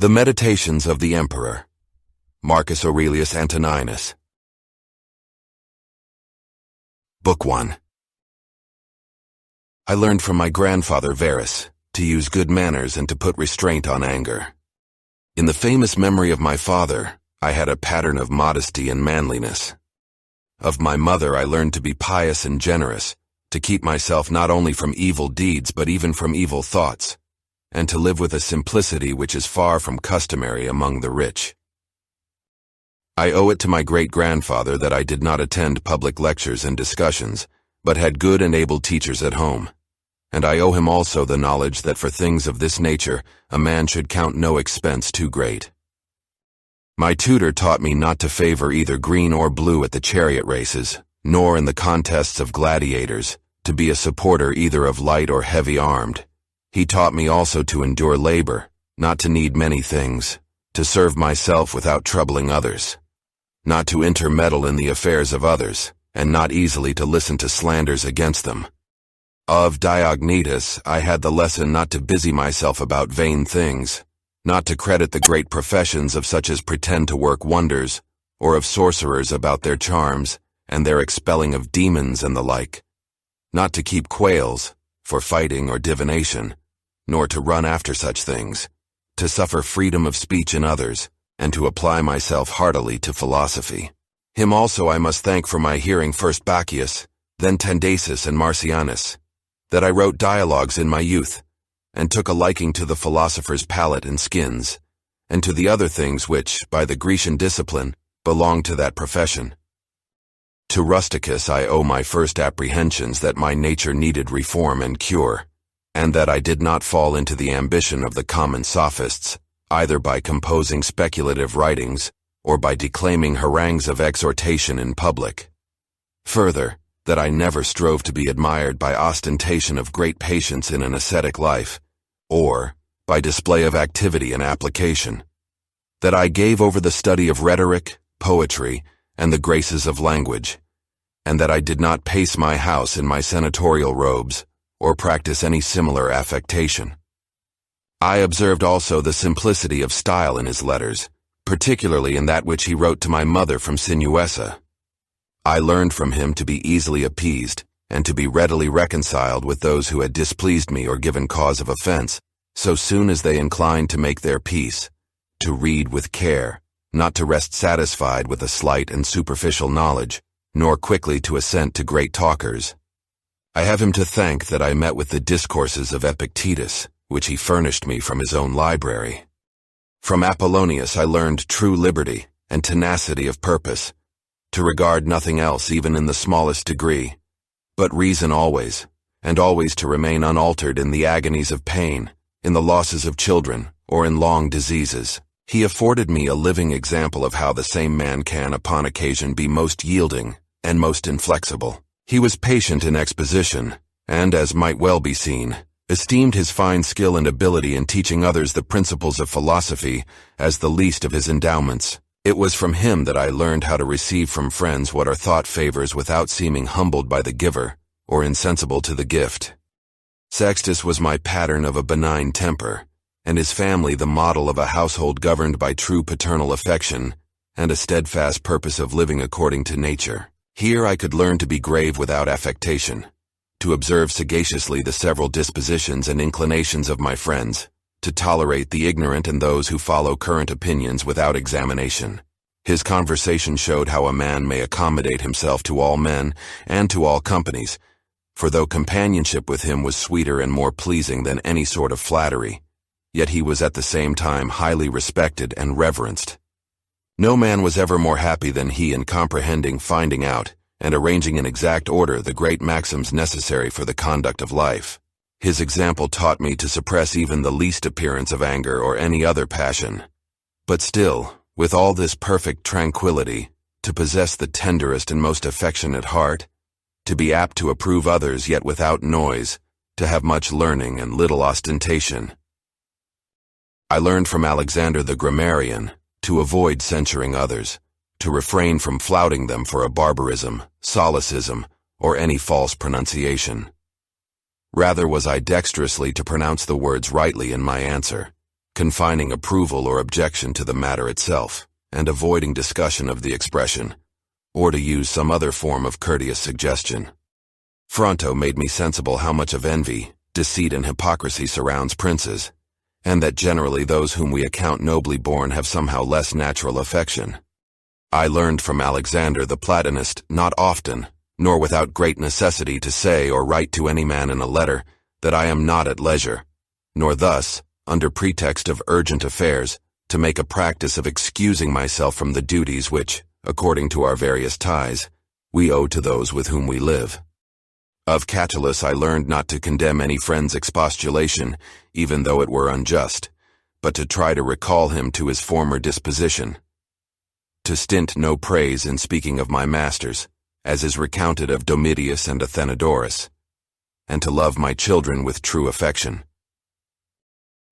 The Meditations of the Emperor, Marcus Aurelius Antoninus. Book 1. I learned from my grandfather Verus to use good manners and to put restraint on anger. In the famous memory of my father, I had a pattern of modesty and manliness. Of my mother I learned to be pious and generous, to keep myself not only from evil deeds but even from evil thoughts, and to live with a simplicity which is far from customary among the rich. I owe it to my great-grandfather that I did not attend public lectures and discussions, but had good and able teachers at home. And I owe him also the knowledge that for things of this nature a man should count no expense too great. My tutor taught me not to favor either green or blue at the chariot races, nor in the contests of gladiators, to be a supporter either of light or heavy armed. He taught me also to endure labor, not to need many things, to serve myself without troubling others, not to intermeddle in the affairs of others, and not easily to listen to slanders against them. Of Diognetus I had the lesson not to busy myself about vain things, not to credit the great professions of such as pretend to work wonders, or of sorcerers about their charms, and their expelling of demons and the like, not to keep quails, for fighting or divination, nor to run after such things, to suffer freedom of speech in others, and to apply myself heartily to philosophy. Him also I must thank for my hearing first Bacchius, then Tandasis and Marcianus, that I wrote dialogues in my youth, and took a liking to the philosopher's palate and skins, and to the other things which, by the Grecian discipline, belong to that profession. To Rusticus I owe my first apprehensions that my nature needed reform and cure, and that I did not fall into the ambition of the common sophists, either by composing speculative writings, or by declaiming harangues of exhortation in public. Further, that I never strove to be admired by ostentation of great patience in an ascetic life, or by display of activity and application. That I gave over the study of rhetoric, poetry, and the graces of language, and that I did not pace my house in my senatorial robes, or practice any similar affectation. I observed also the simplicity of style in his letters, particularly in that which he wrote to my mother from Sinuessa. I learned from him to be easily appeased, and to be readily reconciled with those who had displeased me or given cause of offense, so soon as they inclined to make their peace, to read with care, not to rest satisfied with a slight and superficial knowledge, nor quickly to assent to great talkers. I have him to thank that I met with the discourses of Epictetus, which he furnished me from his own library. From Apollonius I learned true liberty and tenacity of purpose, to regard nothing else even in the smallest degree, but reason always, and always to remain unaltered in the agonies of pain, in the losses of children, or in long diseases. He afforded me a living example of how the same man can upon occasion be most yielding and most inflexible. He was patient in exposition, and, as might well be seen, esteemed his fine skill and ability in teaching others the principles of philosophy as the least of his endowments. It was from him that I learned how to receive from friends what are thought favors without seeming humbled by the giver, or insensible to the gift. Sextus was my pattern of a benign temper, and his family the model of a household governed by true paternal affection, and a steadfast purpose of living according to nature. Here I could learn to be grave without affectation, to observe sagaciously the several dispositions and inclinations of my friends, to tolerate the ignorant and those who follow current opinions without examination. His conversation showed how a man may accommodate himself to all men and to all companies, for though companionship with him was sweeter and more pleasing than any sort of flattery, yet he was at the same time highly respected and reverenced. No man was ever more happy than he in comprehending, finding out, and arranging in exact order the great maxims necessary for the conduct of life. His example taught me to suppress even the least appearance of anger or any other passion, but still, with all this perfect tranquility, to possess the tenderest and most affectionate heart, to be apt to approve others yet without noise, to have much learning and little ostentation. I learned from Alexander the grammarian to avoid censuring others, to refrain from flouting them for a barbarism, solecism, or any false pronunciation. Rather was I dexterously to pronounce the words rightly in my answer, confining approval or objection to the matter itself, and avoiding discussion of the expression, or to use some other form of courteous suggestion. Fronto made me sensible how much of envy, deceit, and hypocrisy surrounds princes, and that generally those whom we account nobly born have somehow less natural affection. I learned from Alexander the Platonist not often, nor without great necessity, to say or write to any man in a letter that I am not at leisure, nor thus, under pretext of urgent affairs, to make a practice of excusing myself from the duties which, according to our various ties, we owe to those with whom we live. Of Catullus I learned not to condemn any friend's expostulation, even though it were unjust, but to try to recall him to his former disposition. To stint no praise in speaking of my masters, as is recounted of Domitius and Athenodorus, and to love my children with true affection.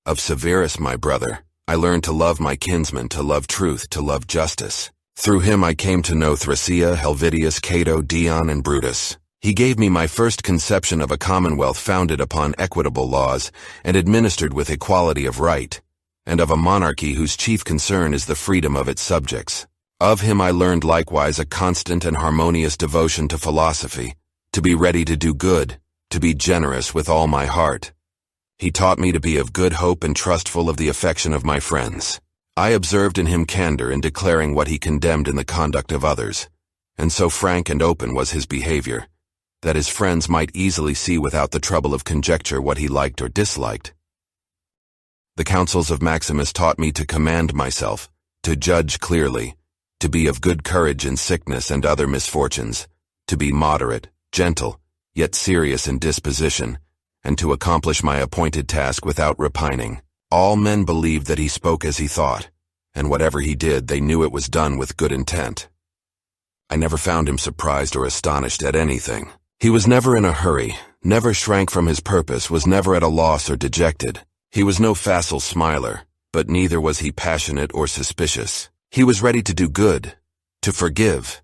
Of Severus, my brother, I learned to love my kinsmen, to love truth, to love justice. Through him I came to know Thrasea, Helvidius, Cato, Dion, and Brutus. He gave me my first conception of a commonwealth founded upon equitable laws and administered with equality of right, and of a monarchy whose chief concern is the freedom of its subjects. Of him I learned likewise a constant and harmonious devotion to philosophy, to be ready to do good, to be generous with all my heart. He taught me to be of good hope and trustful of the affection of my friends. I observed in him candor in declaring what he condemned in the conduct of others, and so frank and open was his behavior, that his friends might easily see without the trouble of conjecture what he liked or disliked. The counsels of Maximus taught me to command myself, to judge clearly, to be of good courage in sickness and other misfortunes, to be moderate, gentle, yet serious in disposition, and to accomplish my appointed task without repining. All men believed that he spoke as he thought, and whatever he did they knew it was done with good intent. I never found him surprised or astonished at anything. He was never in a hurry, never shrank from his purpose, was never at a loss or dejected. He was no facile smiler, but neither was he passionate or suspicious. He was ready to do good, to forgive,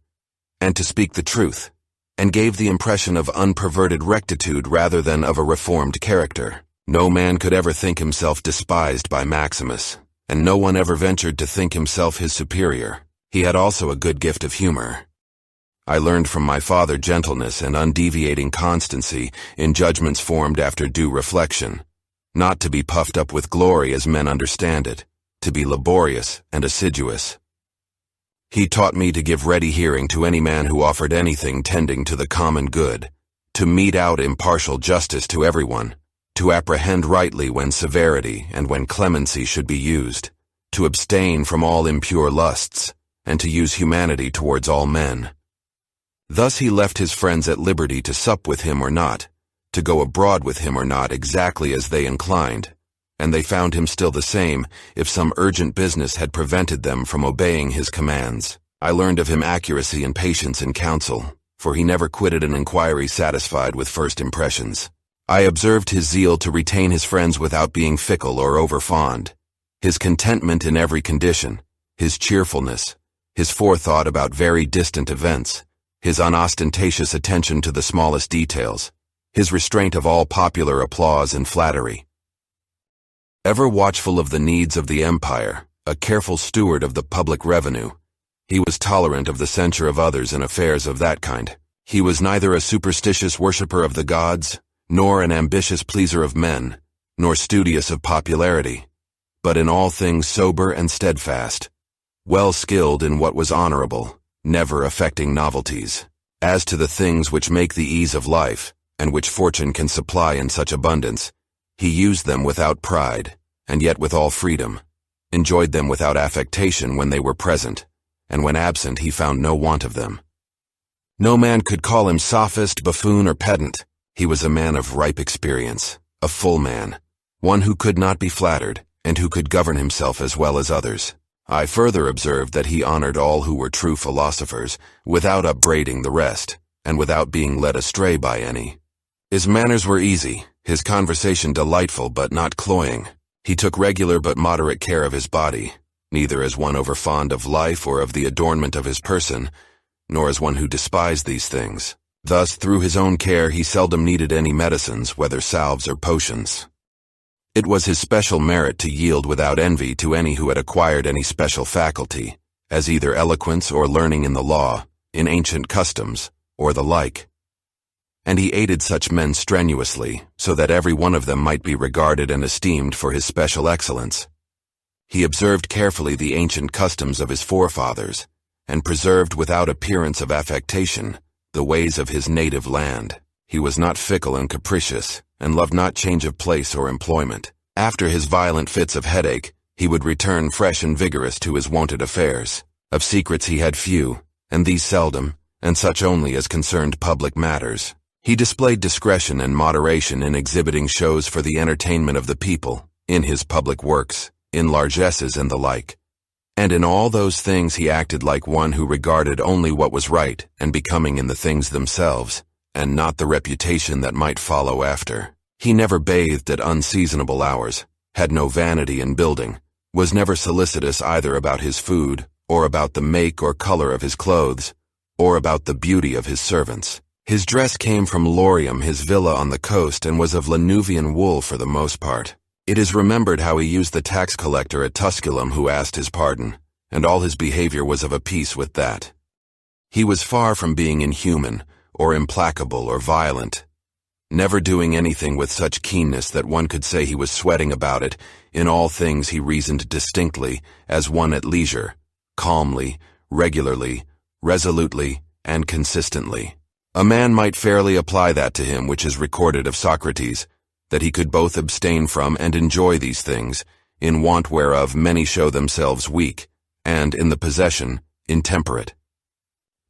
and to speak the truth, and gave the impression of unperverted rectitude rather than of a reformed character. No man could ever think himself despised by Maximus, and no one ever ventured to think himself his superior. He had also a good gift of humor. I learned from my father gentleness and undeviating constancy in judgments formed after due reflection, not to be puffed up with glory as men understand it, to be laborious and assiduous. He taught me to give ready hearing to any man who offered anything tending to the common good, to mete out impartial justice to everyone, to apprehend rightly when severity and when clemency should be used, to abstain from all impure lusts, and to use humanity towards all men. Thus he left his friends at liberty to sup with him or not, to go abroad with him or not, exactly as they inclined, and they found him still the same if some urgent business had prevented them from obeying his commands. I learned of him accuracy and patience in counsel, for he never quitted an inquiry satisfied with first impressions. I observed his zeal to retain his friends without being fickle or overfond, his contentment in every condition, his cheerfulness, his forethought about very distant events, his unostentatious attention to the smallest details, his restraint of all popular applause and flattery. Ever watchful of the needs of the empire, a careful steward of the public revenue, he was tolerant of the censure of others in affairs of that kind. He was neither a superstitious worshipper of the gods, nor an ambitious pleaser of men, nor studious of popularity, but in all things sober and steadfast, well skilled in what was honorable, never affecting novelties. As to the things which make the ease of life, and which fortune can supply in such abundance, he used them without pride, and yet with all freedom, enjoyed them without affectation when they were present, and when absent he found no want of them. No man could call him sophist, buffoon, or pedant. He was a man of ripe experience, a full man, one who could not be flattered, and who could govern himself as well as others. I further observed that he honored all who were true philosophers, without upbraiding the rest, and without being led astray by any. His manners were easy, his conversation delightful but not cloying. He took regular but moderate care of his body, neither as one overfond of life or of the adornment of his person, nor as one who despised these things. Thus, through his own care, he seldom needed any medicines, whether salves or potions. It was his special merit to yield without envy to any who had acquired any special faculty, as either eloquence or learning in the law, in ancient customs, or the like. And he aided such men strenuously, so that every one of them might be regarded and esteemed for his special excellence. He observed carefully the ancient customs of his forefathers, and preserved without appearance of affectation the ways of his native land. He was not fickle and capricious, and loved not change of place or employment. After his violent fits of headache, he would return fresh and vigorous to his wonted affairs. Of secrets he had few, and these seldom, and such only as concerned public matters. He displayed discretion and moderation in exhibiting shows for the entertainment of the people, in his public works, in largesses and the like. And in all those things he acted like one who regarded only what was right and becoming in the things themselves, and not the reputation that might follow after. He never bathed at unseasonable hours, had no vanity in building, was never solicitous either about his food, or about the make or color of his clothes, or about the beauty of his servants. His dress came from Lorium, his villa on the coast, and was of Lanuvian wool for the most part. It is remembered how he used the tax collector at Tusculum who asked his pardon, and all his behavior was of a piece with that. He was far from being inhuman, or implacable, or violent, never doing anything with such keenness that one could say he was sweating about it. In all things he reasoned distinctly, as one at leisure, calmly, regularly, resolutely, and consistently. A man might fairly apply that to him which is recorded of Socrates, that he could both abstain from and enjoy these things, in want whereof many show themselves weak, and, in the possession, intemperate.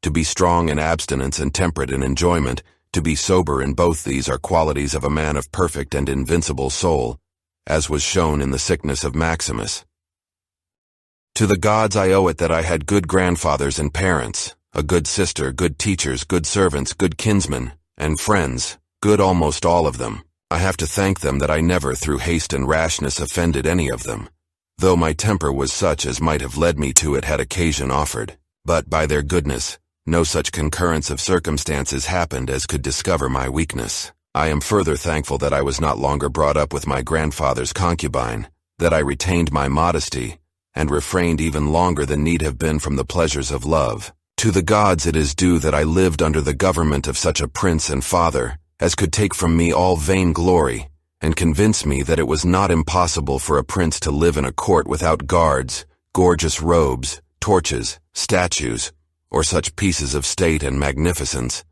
To be strong in abstinence and temperate in enjoyment, to be sober in both these are qualities of a man of perfect and invincible soul, as was shown in the sickness of Maximus. To the gods I owe it that I had good grandfathers and parents, a good sister, good teachers, good servants, good kinsmen, and friends, good almost all of them. I have to thank them that I never through haste and rashness offended any of them, though my temper was such as might have led me to it had occasion offered. But by their goodness, no such concurrence of circumstances happened as could discover my weakness. I am further thankful that I was not longer brought up with my grandfather's concubine, that I retained my modesty, and refrained even longer than need have been from the pleasures of love. To the gods it is due that I lived under the government of such a prince and father as could take from me all vain glory, and convince me that it was not impossible for a prince to live in a court without guards, gorgeous robes, torches, statues, or such pieces of state and magnificence,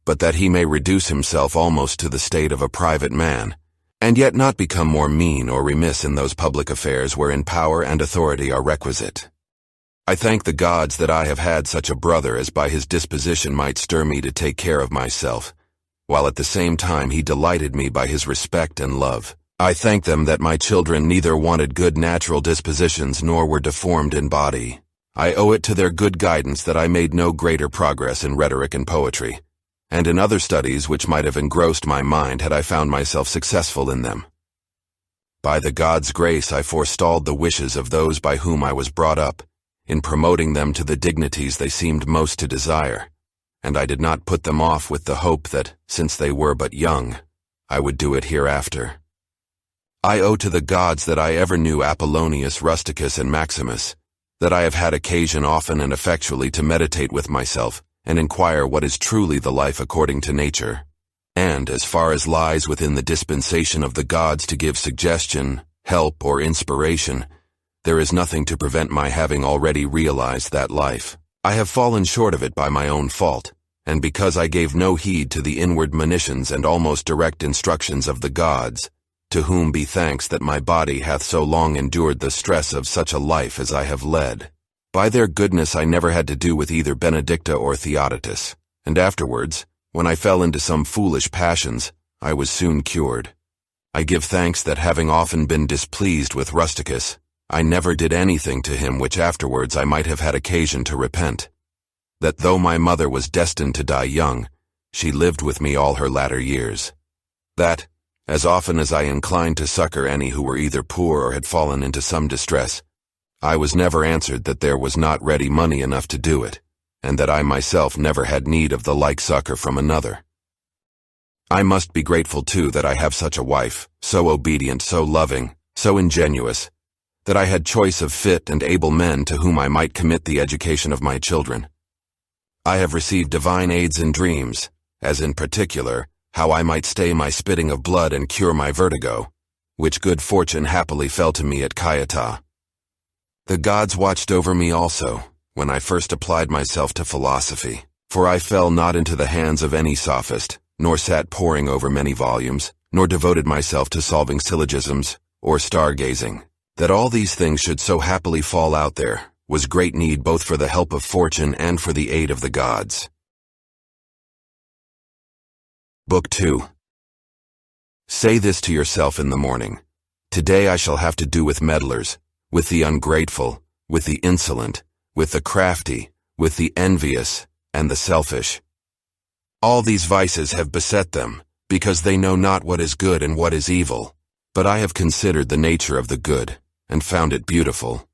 but that he may reduce himself almost to the state of a private man, and yet not become more mean or remiss in those public affairs wherein power and authority are requisite. I thank the gods that I have had such a brother as by his disposition might stir me to take care of myself, while at the same time he delighted me by his respect and love. I thank them that my children neither wanted good natural dispositions nor were deformed in body. I owe it to their good guidance that I made no greater progress in rhetoric and poetry, and in other studies which might have engrossed my mind had I found myself successful in them. By the gods' grace I forestalled the wishes of those by whom I was brought up, in promoting them to the dignities they seemed most to desire, and I did not put them off with the hope that, since they were but young, I would do it hereafter. I owe to the gods that I ever knew Apollonius, Rusticus, and Maximus, that I have had occasion often and effectually to meditate with myself and inquire what is truly the life according to nature, and, as far as lies within the dispensation of the gods to give suggestion, help, or inspiration, there is nothing to prevent my having already realized that life. I have fallen short of it by my own fault, and because I gave no heed to the inward monitions and almost direct instructions of the gods, to whom be thanks that my body hath so long endured the stress of such a life as I have led. By their goodness I never had to do with either Benedicta or Theodotus, and afterwards, when I fell into some foolish passions, I was soon cured. I give thanks that having often been displeased with Rusticus, I never did anything to him which afterwards I might have had occasion to repent. That though my mother was destined to die young, she lived with me all her latter years. That, as often as I inclined to succor any who were either poor or had fallen into some distress, I was never answered that there was not ready money enough to do it, and that I myself never had need of the like succor from another. I must be grateful too that I have such a wife, so obedient, so loving, so ingenuous, that I had choice of fit and able men to whom I might commit the education of my children. I have received divine aids in dreams, as in particular, how I might stay my spitting of blood and cure my vertigo, which good fortune happily fell to me at Cayeta. The gods watched over me also, when I first applied myself to philosophy, for I fell not into the hands of any sophist, nor sat poring over many volumes, nor devoted myself to solving syllogisms, or stargazing. That all these things should so happily fall out there, was great need both for the help of fortune and for the aid of the gods. Book 2. Say this to yourself in the morning. Today I shall have to do with meddlers, with the ungrateful, with the insolent, with the crafty, with the envious, and the selfish. All these vices have beset them, because they know not what is good and what is evil. But I have considered the nature of the good, and found it beautiful.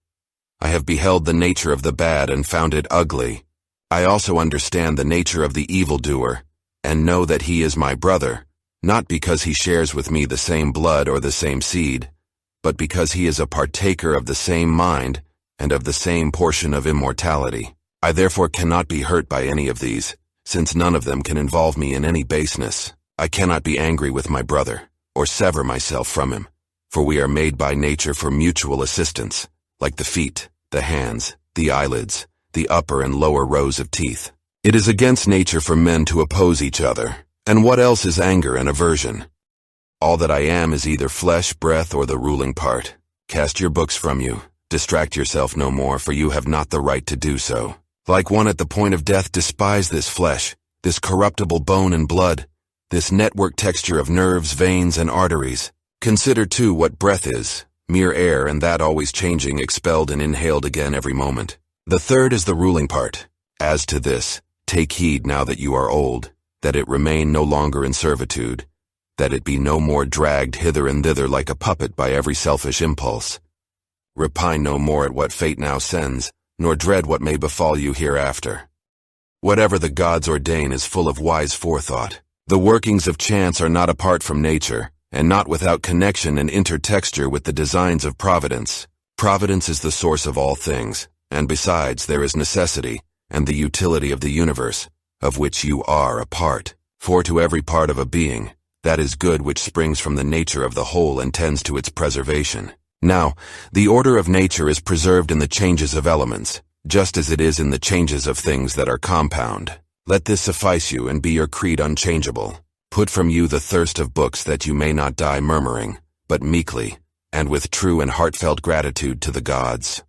I have beheld the nature of the bad and found it ugly. I also understand the nature of the evildoer, and know that he is my brother, not because he shares with me the same blood or the same seed, but because he is a partaker of the same mind and of the same portion of immortality. I therefore cannot be hurt by any of these, since none of them can involve me in any baseness. I cannot be angry with my brother, or sever myself from him, for we are made by nature for mutual assistance, like the feet, the hands, the eyelids, the upper and lower rows of teeth. It is against nature for men to oppose each other, and what else is anger and aversion? All that I am is either flesh, breath, or the ruling part. Cast your books from you, distract yourself no more, for you have not the right to do so. Like one at the point of death, despise this flesh, this corruptible bone and blood, this network texture of nerves, veins, and arteries. Consider, too, what breath is, mere air, and that always changing, expelled and inhaled again every moment. The third is the ruling part. As to this, take heed now that you are old, that it remain no longer in servitude, that it be no more dragged hither and thither like a puppet by every selfish impulse. Repine no more at what fate now sends, nor dread what may befall you hereafter. Whatever the gods ordain is full of wise forethought. The workings of chance are not apart from nature, and not without connection and intertexture with the designs of providence. Providence is the source of all things, and besides there is necessity, and the utility of the universe, of which you are a part. For to every part of a being, that is good which springs from the nature of the whole and tends to its preservation. Now, the order of nature is preserved in the changes of elements, just as it is in the changes of things that are compound. Let this suffice you and be your creed unchangeable. Put from you the thirst of books that you may not die murmuring, but meekly, and with true and heartfelt gratitude to the gods.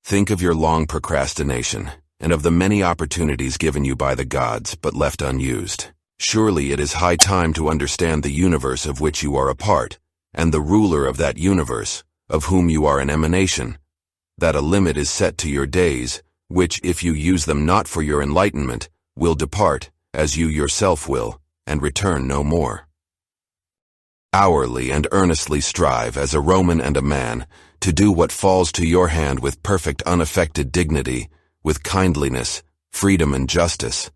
Think of your long procrastination, and of the many opportunities given you by the gods but left unused. Surely it is high time to understand the universe of which you are a part, and the ruler of that universe, of whom you are an emanation, that a limit is set to your days, which, if you use them not for your enlightenment, will depart, as you yourself will, and return no more. Hourly and earnestly strive, as a Roman and a man, to do what falls to your hand with perfect unaffected dignity, with kindliness, freedom, and justice,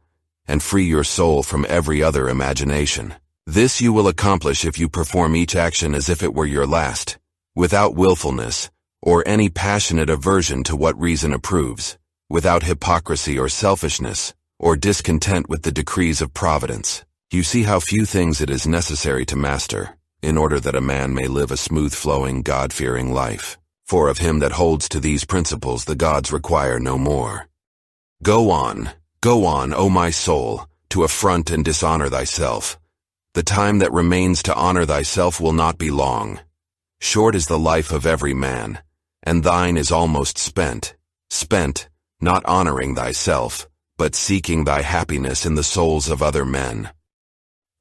and free your soul from every other imagination. This you will accomplish if you perform each action as if it were your last, without willfulness, or any passionate aversion to what reason approves, without hypocrisy or selfishness, or discontent with the decrees of providence. You see how few things it is necessary to master, in order that a man may live a smooth-flowing, God-fearing life. For of him that holds to these principles the gods require no more. Go on, O my soul, to affront and dishonor thyself. The time that remains to honor thyself will not be long. Short is the life of every man, and thine is almost spent, not honoring thyself, but seeking thy happiness in the souls of other men.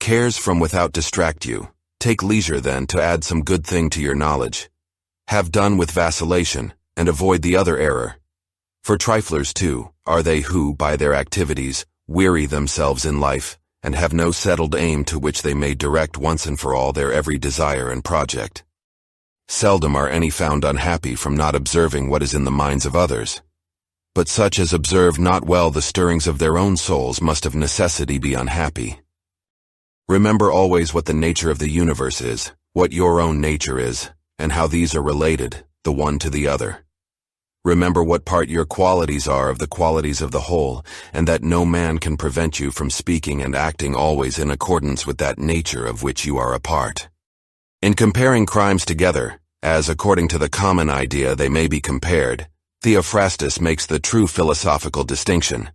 Cares from without distract you. Take leisure then to add some good thing to your knowledge. Have done with vacillation, and avoid the other error. For triflers, too, are they who, by their activities, weary themselves in life, and have no settled aim to which they may direct once and for all their every desire and project. Seldom are any found unhappy from not observing what is in the minds of others. But such as observe not well the stirrings of their own souls must of necessity be unhappy. Remember always what the nature of the universe is, what your own nature is, and how these are related, the one to the other. Remember what part your qualities are of the qualities of the whole, and that no man can prevent you from speaking and acting always in accordance with that nature of which you are a part. In comparing crimes together, as according to the common idea they may be compared, Theophrastus makes the true philosophical distinction,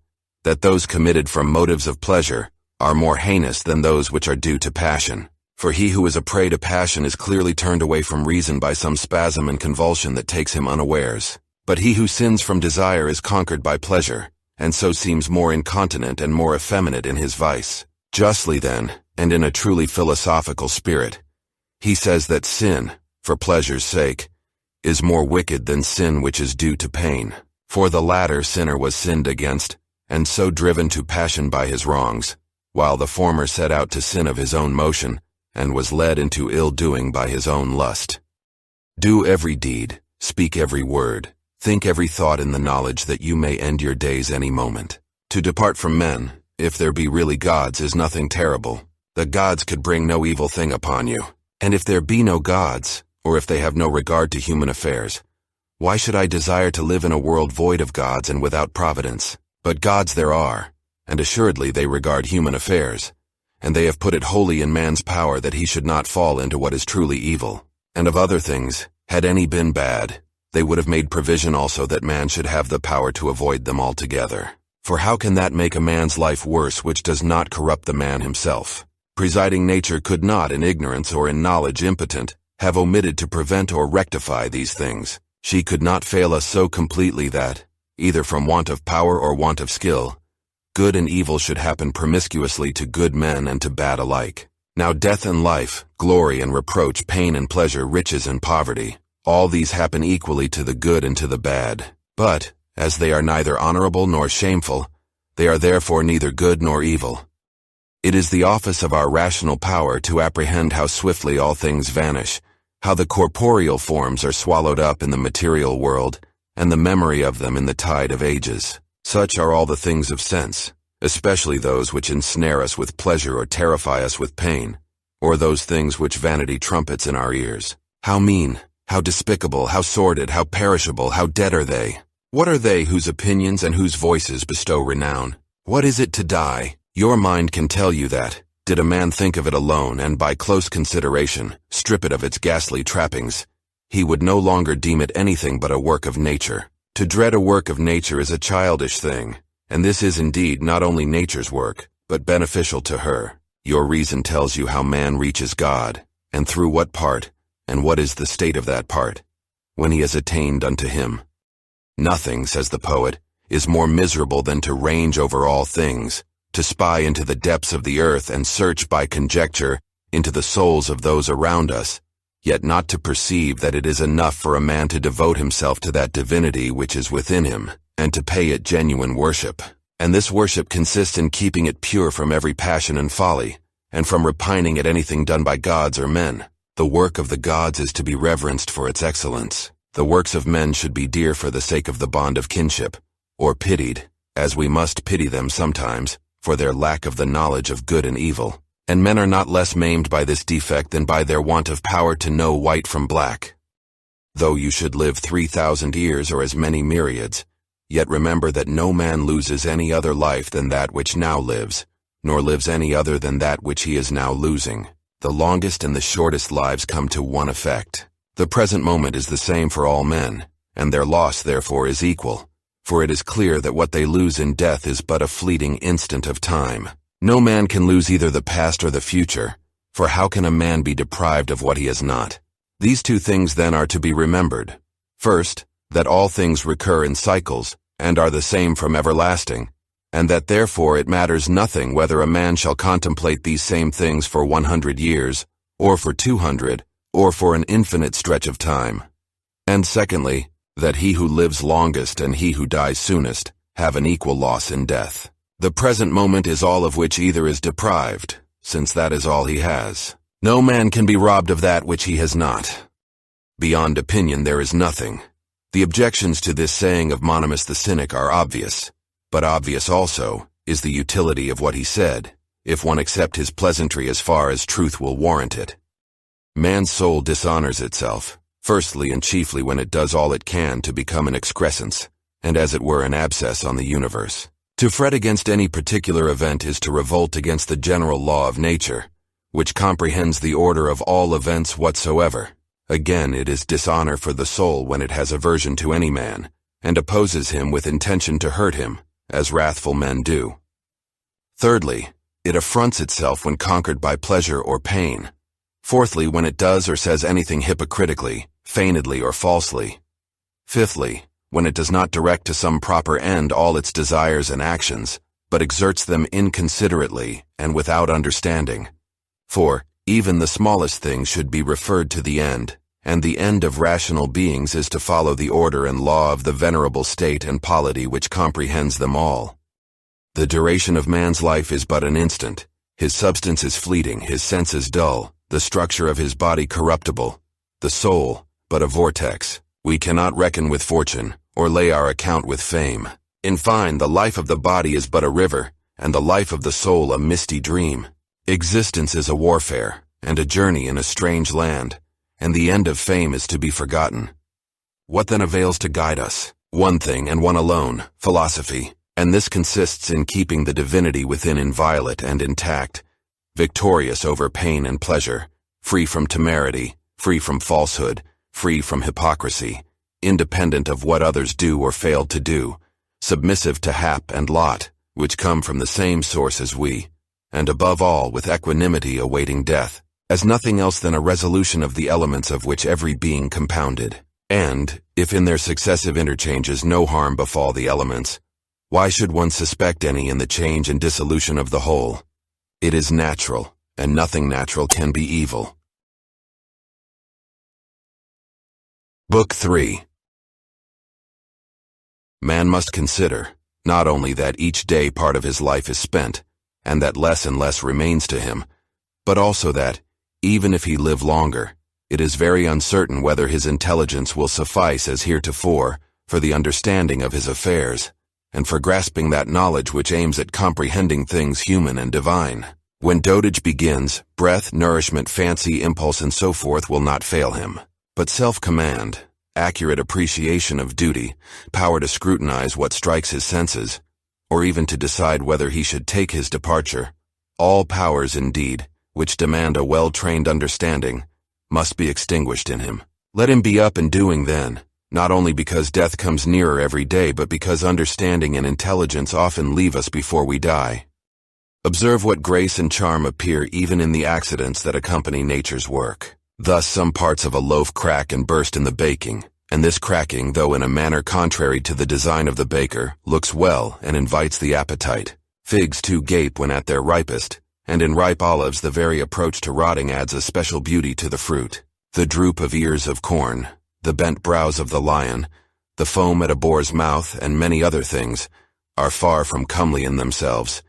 that those committed from motives of pleasure are more heinous than those which are due to passion. For he who is a prey to passion is clearly turned away from reason by some spasm and convulsion that takes him unawares. But he who sins from desire is conquered by pleasure, and so seems more incontinent and more effeminate in his vice. Justly then, and in a truly philosophical spirit, he says that sin, for pleasure's sake, is more wicked than sin which is due to pain. For the latter sinner was sinned against, and so driven to passion by his wrongs, while the former set out to sin of his own motion, and was led into ill-doing by his own lust. Do every deed, speak every word, think every thought in the knowledge that you may end your days any moment. To depart from men, if there be really gods, is nothing terrible. The gods could bring no evil thing upon you. And if there be no gods, or if they have no regard to human affairs, why should I desire to live in a world void of gods and without providence? But gods there are, and assuredly they regard human affairs, and they have put it wholly in man's power that he should not fall into what is truly evil. And of other things, had any been bad, they would have made provision also that man should have the power to avoid them altogether. For how can that make a man's life worse which does not corrupt the man himself? Presiding nature could not, in ignorance or in knowledge impotent, have omitted to prevent or rectify these things. She could not fail us so completely that, either from want of power or want of skill, good and evil should happen promiscuously to good men and to bad alike. Now death and life, glory and reproach, pain and pleasure, riches and poverty, all these happen equally to the good and to the bad. But, as they are neither honorable nor shameful, they are therefore neither good nor evil. It is the office of our rational power to apprehend how swiftly all things vanish, how the corporeal forms are swallowed up in the material world, and the memory of them in the tide of ages. Such are all the things of sense, especially those which ensnare us with pleasure or terrify us with pain, or those things which vanity trumpets in our ears. How mean, how despicable, how sordid, how perishable, how dead are they? What are they whose opinions and whose voices bestow renown? What is it to die? Your mind can tell you that, did a man think of it alone and by close consideration strip it of its ghastly trappings, he would no longer deem it anything but a work of nature. To dread a work of nature is a childish thing, and this is indeed not only nature's work, but beneficial to her. Your reason tells you how man reaches God, and through what part, and what is the state of that part, when he has attained unto him. Nothing, says the poet, is more miserable than to range over all things, to spy into the depths of the earth and search by conjecture into the souls of those around us, yet not to perceive that it is enough for a man to devote himself to that divinity which is within him, and to pay it genuine worship. And this worship consists in keeping it pure from every passion and folly, and from repining at anything done by gods or men. The work of the gods is to be reverenced for its excellence. The works of men should be dear for the sake of the bond of kinship, or pitied, as we must pity them sometimes, for their lack of the knowledge of good and evil. And men are not less maimed by this defect than by their want of power to know white from black. Though you should live 3,000 years or as many myriads, yet remember that no man loses any other life than that which now lives, nor lives any other than that which he is now losing. The longest and the shortest lives come to one effect. The present moment is the same for all men, and their loss therefore is equal, for it is clear that what they lose in death is but a fleeting instant of time. No man can lose either the past or the future, for how can a man be deprived of what he has not? These two things then are to be remembered. First, that all things recur in cycles, and are the same from everlasting, and that therefore it matters nothing whether a man shall contemplate these same things for 100 years, or for 200, or for an infinite stretch of time. And secondly, that he who lives longest and he who dies soonest have an equal loss in death. The present moment is all of which either is deprived, since that is all he has. No man can be robbed of that which he has not. Beyond opinion there is nothing. The objections to this saying of Monimus the Cynic are obvious, but obvious also is the utility of what he said. if one accept his pleasantry as far as truth will warrant it. Man's soul dishonors itself, firstly and chiefly when it does all it can to become an excrescence, and as it were an abscess on the universe. To fret against any particular event is to revolt against the general law of nature, which comprehends the order of all events whatsoever. Again, it is dishonor for the soul when it has aversion to any man, and opposes him with intention to hurt him, as wrathful men do. Thirdly, it affronts itself when conquered by pleasure or pain. Fourthly, when it does or says anything hypocritically, feignedly or falsely. Fifthly, when it does not direct to some proper end all its desires and actions, but exerts them inconsiderately and without understanding. For, even the smallest things should be referred to the end, and the end of rational beings is to follow the order and law of the venerable state and polity which comprehends them all. The duration of man's life is but an instant, his substance is fleeting, his senses dull, the structure of his body corruptible, the soul but a vortex. We cannot reckon with fortune, or lay our account with fame. In fine, the life of the body is but a river, and the life of the soul a misty dream. Existence is a warfare, and a journey in a strange land, and the end of fame is to be forgotten. What then avails to guide us? One thing and one alone, philosophy, and this consists in keeping the divinity within inviolate and intact, victorious over pain and pleasure, free from temerity, free from falsehood, free from hypocrisy, independent of what others do or fail to do, submissive to hap and lot, which come from the same source as we, and above all with equanimity awaiting death, as nothing else than a resolution of the elements of which every being compounded. And, if in their successive interchanges no harm befall the elements, why should one suspect any in the change and dissolution of the whole? It is natural, and nothing natural can be evil. Book 3. Man must consider, not only that each day part of his life is spent, and that less and less remains to him, but also that, even if he live longer, it is very uncertain whether his intelligence will suffice as heretofore for the understanding of his affairs, and for grasping that knowledge which aims at comprehending things human and divine. When dotage begins, breath, nourishment, fancy, impulse, and so forth will not fail him. But self-command, accurate appreciation of duty, power to scrutinize what strikes his senses, or even to decide whether he should take his departure, all powers indeed, which demand a well-trained understanding, must be extinguished in him. Let him be up and doing then, not only because death comes nearer every day, but because understanding and intelligence often leave us before we die. Observe what grace and charm appear even in the accidents that accompany nature's work. Thus some parts of a loaf crack and burst in the baking, and this cracking, though in a manner contrary to the design of the baker, looks well and invites the appetite. Figs too gape when at their ripest, and in ripe olives the very approach to rotting adds a special beauty to the fruit. The droop of ears of corn, the bent brows of the lion, the foam at a boar's mouth, and many other things, are far from comely in themselves.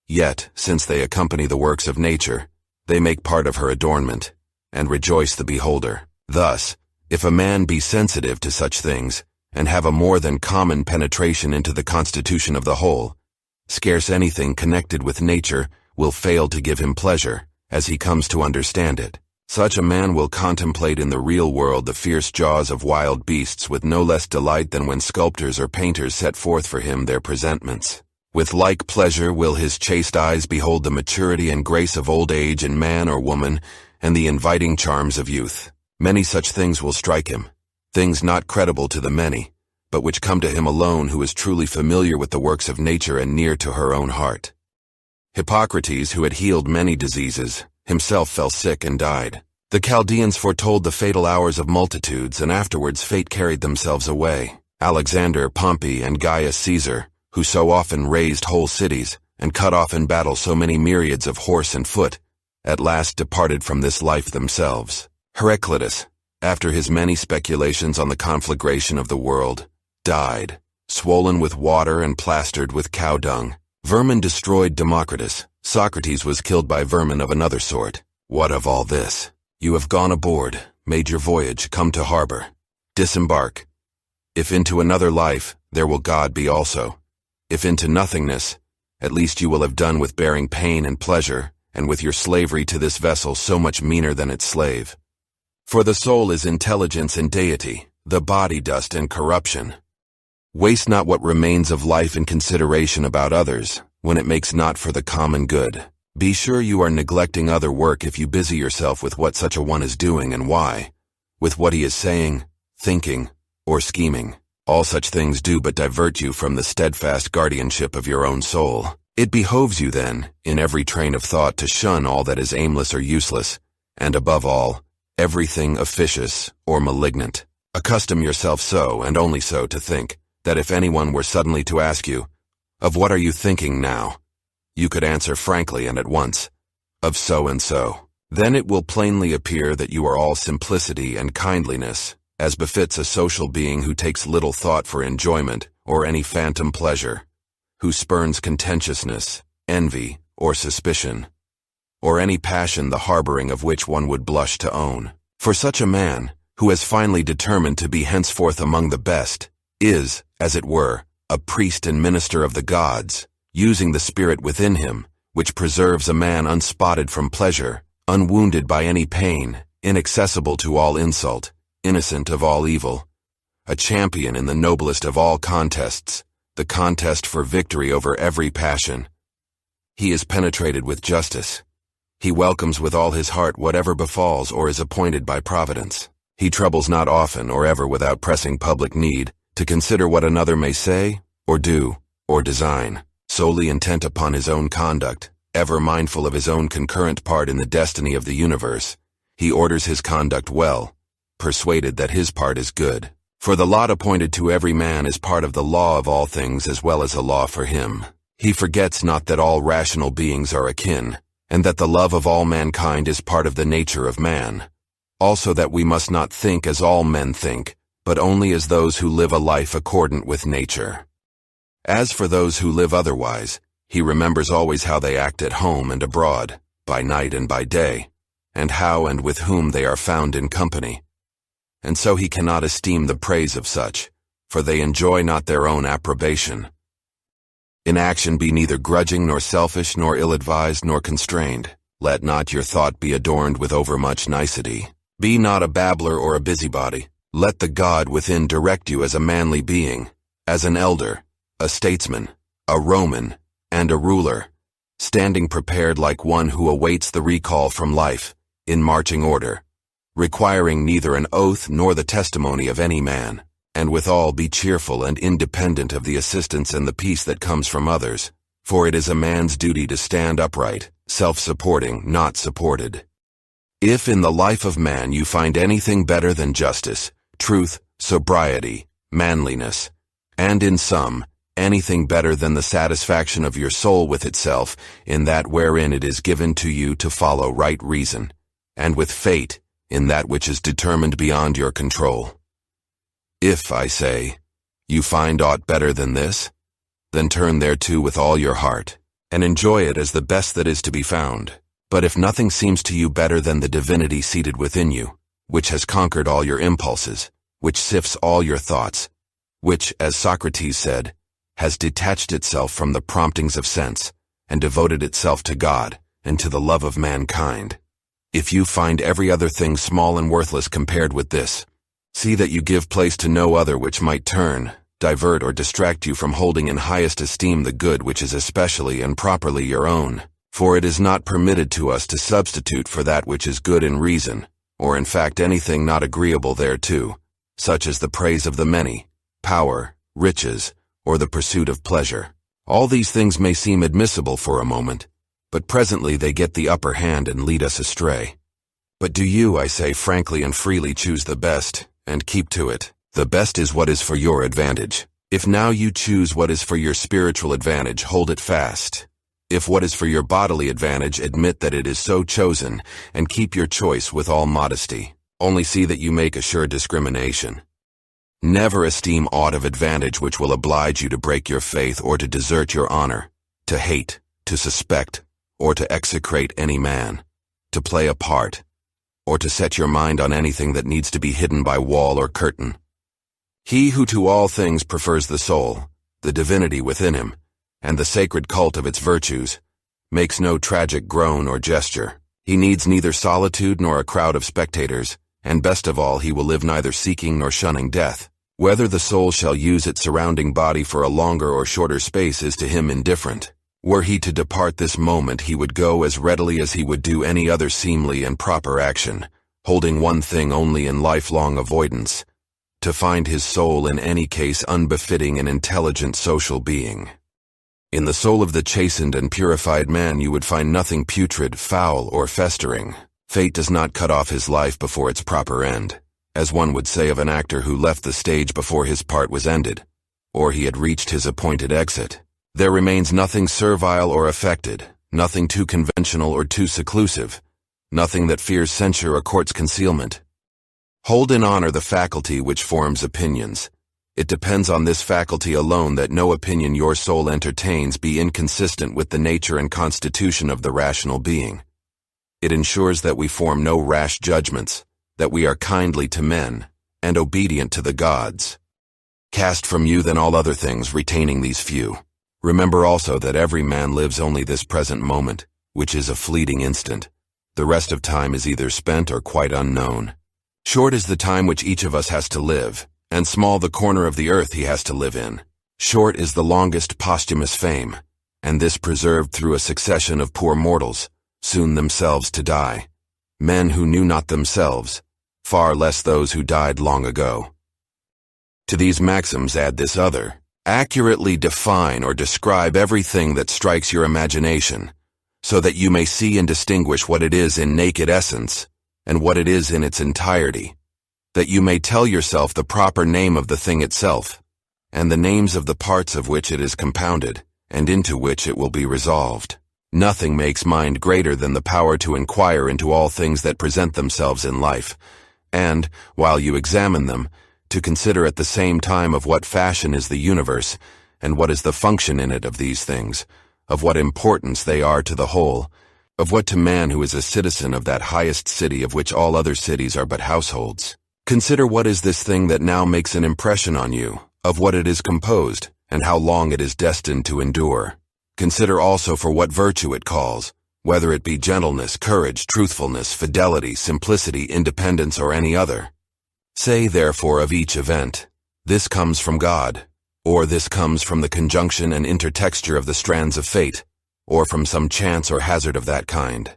Yet, since they accompany the works of nature, they make part of her adornment, and rejoice the beholder. Thus, if a man be sensitive to such things, and have a more than common penetration into the constitution of the whole, scarce anything connected with nature will fail to give him pleasure, as he comes to understand it. Such a man will contemplate in the real world the fierce jaws of wild beasts with no less delight than when sculptors or painters set forth for him their presentments. With like pleasure will his chaste eyes behold the maturity and grace of old age in man or woman, and the inviting charms of youth. Many such things will strike him, things not credible to the many, but which come to him alone who is truly familiar with the works of nature and near to her own heart. Hippocrates, who had healed many diseases, himself fell sick and died. The Chaldeans foretold the fatal hours of multitudes, and afterwards fate carried themselves away. Alexander, Pompey, and Gaius Caesar, who so often razed whole cities, and cut off in battle so many myriads of horse and foot, at last departed from this life themselves. Heraclitus, after his many speculations on the conflagration of the world, died, swollen with water and plastered with cow dung. Vermin destroyed Democritus. Socrates was killed by vermin of another sort. What of all this? You have gone aboard, made your voyage, come to harbor. Disembark. If into another life, there will God be also. If into nothingness, At least you will have done with bearing pain and pleasure, and with your slavery to this vessel so much meaner than its slave. For the soul is intelligence and deity, the body dust and corruption. Waste not what remains of life in consideration about others, when it makes not for the common good. Be sure you are neglecting other work if you busy yourself with what such a one is doing and why, with what he is saying, thinking, or scheming. All such things do but divert you from the steadfast guardianship of your own soul. It behoves you then, in every train of thought, to shun all that is aimless or useless, and above all, everything officious or malignant. Accustom yourself so, and only so, to think, that if anyone were suddenly to ask you, "Of what are you thinking now?" you could answer frankly and at once, "Of so and so." Then it will plainly appear that you are all simplicity and kindliness, as befits a social being who takes little thought for enjoyment or any phantom pleasure, who spurns contentiousness, envy, or suspicion, or any passion the harboring of which one would blush to own. For such a man, who has finally determined to be henceforth among the best, is, as it were, a priest and minister of the gods, using the spirit within him, which preserves a man unspotted from pleasure, unwounded by any pain, inaccessible to all insult, innocent of all evil, a champion in the noblest of all contests, the contest for victory over every passion. He is penetrated with justice. He welcomes with all his heart whatever befalls or is appointed by Providence. He troubles not often or ever without pressing public need to consider what another may say, or do, or design, solely intent upon his own conduct, ever mindful of his own concurrent part in the destiny of the universe. He orders his conduct well, persuaded that his part is good. For the lot appointed to every man is part of the law of all things as well as a law for him. He forgets not that all rational beings are akin, and that the love of all mankind is part of the nature of man. Also that we must not think as all men think, but only as those who live a life accordant with nature. As for those who live otherwise, he remembers always how they act at home and abroad, by night and by day, and how and with whom they are found in company. And so he cannot esteem the praise of such, for they enjoy not their own approbation. In action be neither grudging nor selfish nor ill-advised nor constrained. Let not your thought be adorned with overmuch nicety. Be not a babbler or a busybody. Let the God within direct you as a manly being, as an elder, a statesman, a Roman, and a ruler, standing prepared like one who awaits the recall from life, in marching order, requiring neither an oath nor the testimony of any man, and withal be cheerful and independent of the assistance and the peace that comes from others, for it is a man's duty to stand upright, self-supporting, not supported. If in the life of man you find anything better than justice, truth, sobriety, manliness, and in sum, anything better than the satisfaction of your soul with itself in that wherein it is given to you to follow right reason, and with fate in that which is determined beyond your control. If, I say, you find aught better than this, then turn thereto with all your heart, and enjoy it as the best that is to be found. But if nothing seems to you better than the divinity seated within you, which has conquered all your impulses, which sifts all your thoughts, which, as Socrates said, has detached itself from the promptings of sense, and devoted itself to God, and to the love of mankind. If you find every other thing small and worthless compared with this, see that you give place to no other which might turn, divert, or distract you from holding in highest esteem the good which is especially and properly your own. For it is not permitted to us to substitute for that which is good in reason, or in fact anything not agreeable thereto, such as the praise of the many, power, riches, or the pursuit of pleasure. All these things may seem admissible for a moment, but presently they get the upper hand and lead us astray. But do you, I say frankly and freely, choose the best, and keep to it. The best is what is for your advantage. If now you choose what is for your spiritual advantage, hold it fast. If what is for your bodily advantage, admit that it is so chosen, and keep your choice with all modesty. Only see that you make a sure discrimination. Never esteem aught of advantage which will oblige you to break your faith or to desert your honor, to hate, to suspect, or to execrate any man, to play a part, or to set your mind on anything that needs to be hidden by wall or curtain. He who to all things prefers the soul, the divinity within him, and the sacred cult of its virtues, makes no tragic groan or gesture. He needs neither solitude nor a crowd of spectators, and best of all, he will live neither seeking nor shunning death. Whether the soul shall use its surrounding body for a longer or shorter space is to him indifferent. Were he to depart this moment, he would go as readily as he would do any other seemly and proper action, holding one thing only in lifelong avoidance: to find his soul in any case unbefitting an intelligent social being. In the soul of the chastened and purified man you would find nothing putrid, foul, or festering. Fate does not cut off his life before its proper end, as one would say of an actor who left the stage before his part was ended, or he had reached his appointed exit. There remains nothing servile or affected, nothing too conventional or too seclusive, nothing that fears censure or courts concealment. Hold in honor the faculty which forms opinions. It depends on this faculty alone that no opinion your soul entertains be inconsistent with the nature and constitution of the rational being. It ensures that we form no rash judgments, that we are kindly to men, and obedient to the gods. Cast from you then all other things, retaining these few. Remember also that every man lives only this present moment, which is a fleeting instant. The rest of time is either spent or quite unknown. Short is the time which each of us has to live, and small the corner of the earth he has to live in. Short is the longest posthumous fame, and this preserved through a succession of poor mortals, soon themselves to die. Men who knew not themselves, far less those who died long ago. To these maxims add this other: accurately define or describe everything that strikes your imagination, so that you may see and distinguish what it is in naked essence, and what it is in its entirety, that you may tell yourself the proper name of the thing itself, and the names of the parts of which it is compounded, and into which it will be resolved. Nothing makes mind greater than the power to inquire into all things that present themselves in life, and, while you examine them, to consider at the same time of what fashion is the universe, and what is the function in it of these things, of what importance they are to the whole, of what to man who is a citizen of that highest city of which all other cities are but households. Consider what is this thing that now makes an impression on you, of what it is composed, and how long it is destined to endure. Consider also for what virtue it calls, whether it be gentleness, courage, truthfulness, fidelity, simplicity, independence, or any other. Say, therefore, of each event, this comes from God, or this comes from the conjunction and intertexture of the strands of fate, or from some chance or hazard of that kind.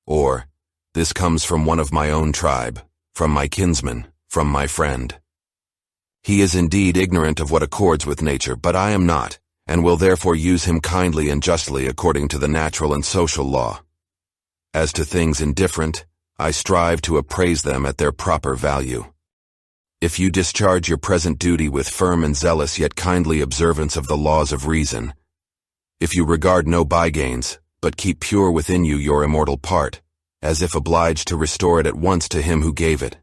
Or, this comes from one of my own tribe, from my kinsman, from my friend. He is indeed ignorant of what accords with nature, but I am not, and will therefore use him kindly and justly according to the natural and social law. As to things indifferent, I strive to appraise them at their proper value. If you discharge your present duty with firm and zealous yet kindly observance of the laws of reason, if you regard no bygains, but keep pure within you your immortal part, as if obliged to restore it at once to him who gave it,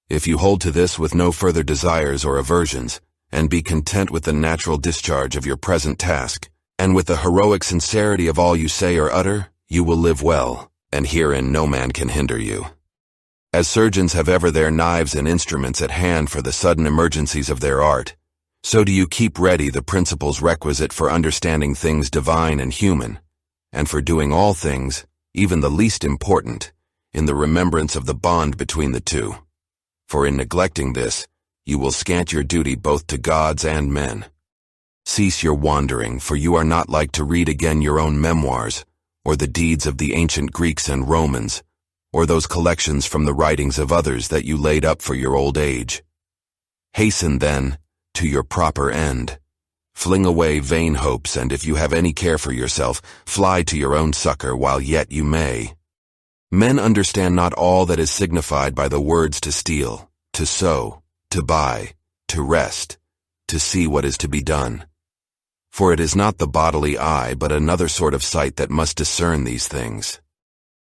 if you hold to this with no further desires or aversions, and be content with the natural discharge of your present task, and with the heroic sincerity of all you say or utter, you will live well, and herein no man can hinder you. As surgeons have ever their knives and instruments at hand for the sudden emergencies of their art, so do you keep ready the principles requisite for understanding things divine and human, and for doing all things, even the least important, in the remembrance of the bond between the two. For in neglecting this, you will scant your duty both to gods and men. Cease your wandering, for you are not like to read again your own memoirs, or the deeds of the ancient Greeks and Romans, or those collections from the writings of others that you laid up for your old age. Hasten, then, to your proper end. Fling away vain hopes, and if you have any care for yourself, fly to your own succor while yet you may. Men understand not all that is signified by the words to steal, to sow, to buy, to rest, to see what is to be done. For it is not the bodily eye, but another sort of sight that must discern these things.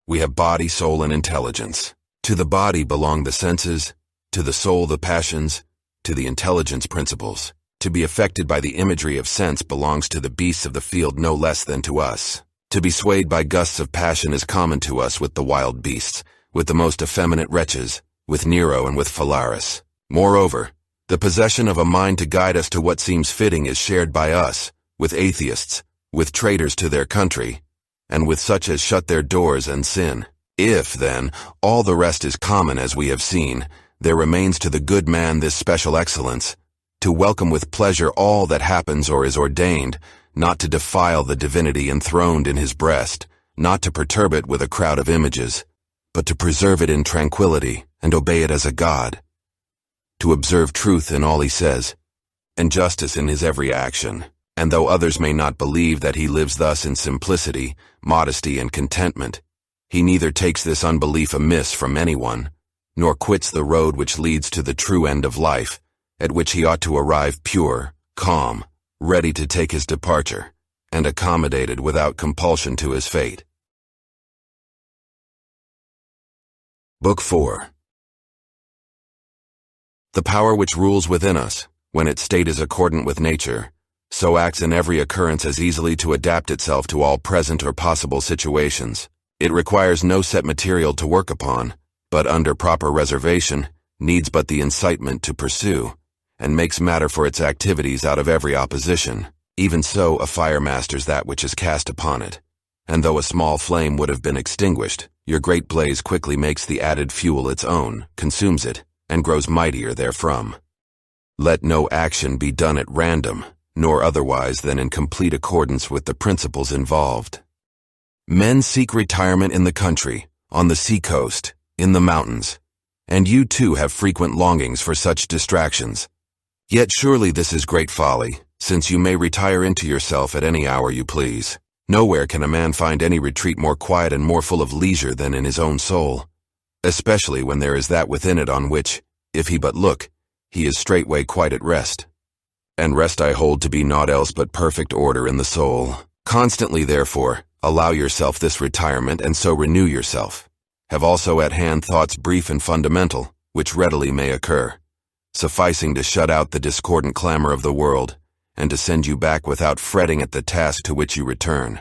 We have body, soul, and intelligence. To the body belong the senses, to the soul the passions, to the intelligence principles. To be affected by the imagery of sense belongs to the beasts of the field no less than to us. To be swayed by gusts of passion is common to us with the wild beasts, with the most effeminate wretches, with Nero and with Phalaris. Moreover, the possession of a mind to guide us to what seems fitting is shared by us, with atheists, with traitors to their country, and with such as shut their doors and sin. If, then, all the rest is common as we have seen, there remains to the good man this special excellence, to welcome with pleasure all that happens or is ordained, not to defile the divinity enthroned in his breast, not to perturb it with a crowd of images, but to preserve it in tranquility and obey it as a god, to observe truth in all he says, and justice in his every action. And though others may not believe that he lives thus in simplicity, modesty, and contentment, he neither takes this unbelief amiss from anyone, nor quits the road which leads to the true end of life, at which he ought to arrive pure, calm, ready to take his departure, and accommodated without compulsion to his fate. Book 4. The power which rules within us, when its state is accordant with nature, so acts in every occurrence as easily to adapt itself to all present or possible situations. It requires no set material to work upon, but under proper reservation, needs but the incitement to pursue, and makes matter for its activities out of every opposition. Even so, a fire masters that which is cast upon it, and though a small flame would have been extinguished, your great blaze quickly makes the added fuel its own, consumes it, and grows mightier therefrom. Let no action be done at random, nor otherwise than in complete accordance with the principles involved. Men seek retirement in the country, on the sea-coast, in the mountains, and you too have frequent longings for such distractions. Yet surely this is great folly, since you may retire into yourself at any hour you please. Nowhere can a man find any retreat more quiet and more full of leisure than in his own soul, especially when there is that within it on which, if he but look, he is straightway quite at rest. And rest I hold to be naught else but perfect order in the soul. Constantly, therefore, allow yourself this retirement, and so renew yourself. Have also at hand thoughts brief and fundamental, which readily may occur, sufficing to shut out the discordant clamor of the world, and to send you back without fretting at the task to which you return.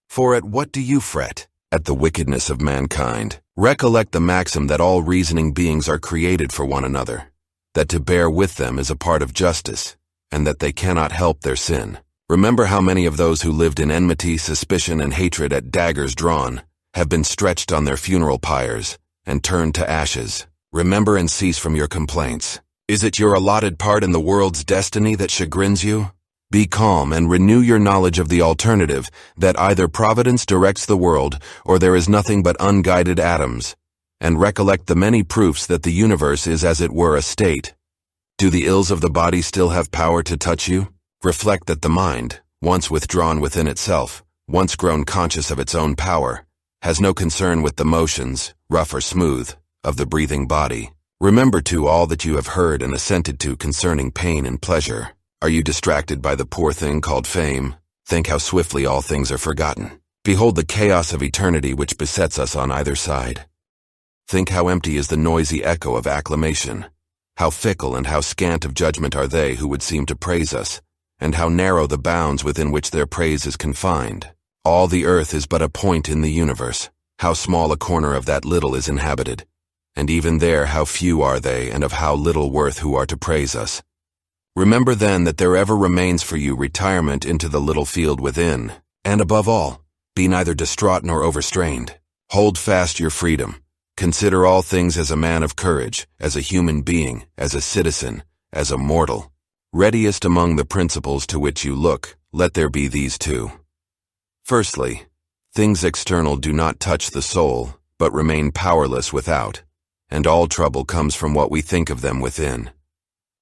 For at what do you fret? At the wickedness of mankind. Recollect the maxim that all reasoning beings are created for one another, that to bear with them is a part of justice, and that they cannot help their sin. Remember how many of those who lived in enmity, suspicion, and hatred at daggers drawn have been stretched on their funeral pyres and turned to ashes. Remember and cease from your complaints. Is it your allotted part in the world's destiny that chagrins you? Be calm and renew your knowledge of the alternative, that either Providence directs the world, or there is nothing but unguided atoms, and recollect the many proofs that the universe is as it were a state. Do the ills of the body still have power to touch you? Reflect that the mind, once withdrawn within itself, once grown conscious of its own power, has no concern with the motions, rough or smooth, of the breathing body. Remember, too, all that you have heard and assented to concerning pain and pleasure. Are you distracted by the poor thing called fame? Think how swiftly all things are forgotten. Behold the chaos of eternity which besets us on either side. Think how empty is the noisy echo of acclamation. How fickle and how scant of judgment are they who would seem to praise us, and how narrow the bounds within which their praise is confined. All the earth is but a point in the universe. How small a corner of that little is inhabited, and even there how few are they and of how little worth who are to praise us. Remember then that there ever remains for you retirement into the little field within, and above all, be neither distraught nor overstrained. Hold fast your freedom. Consider all things as a man of courage, as a human being, as a citizen, as a mortal. Readiest among the principles to which you look, let there be these two. Firstly, things external do not touch the soul, but remain powerless without, and all trouble comes from what we think of them within.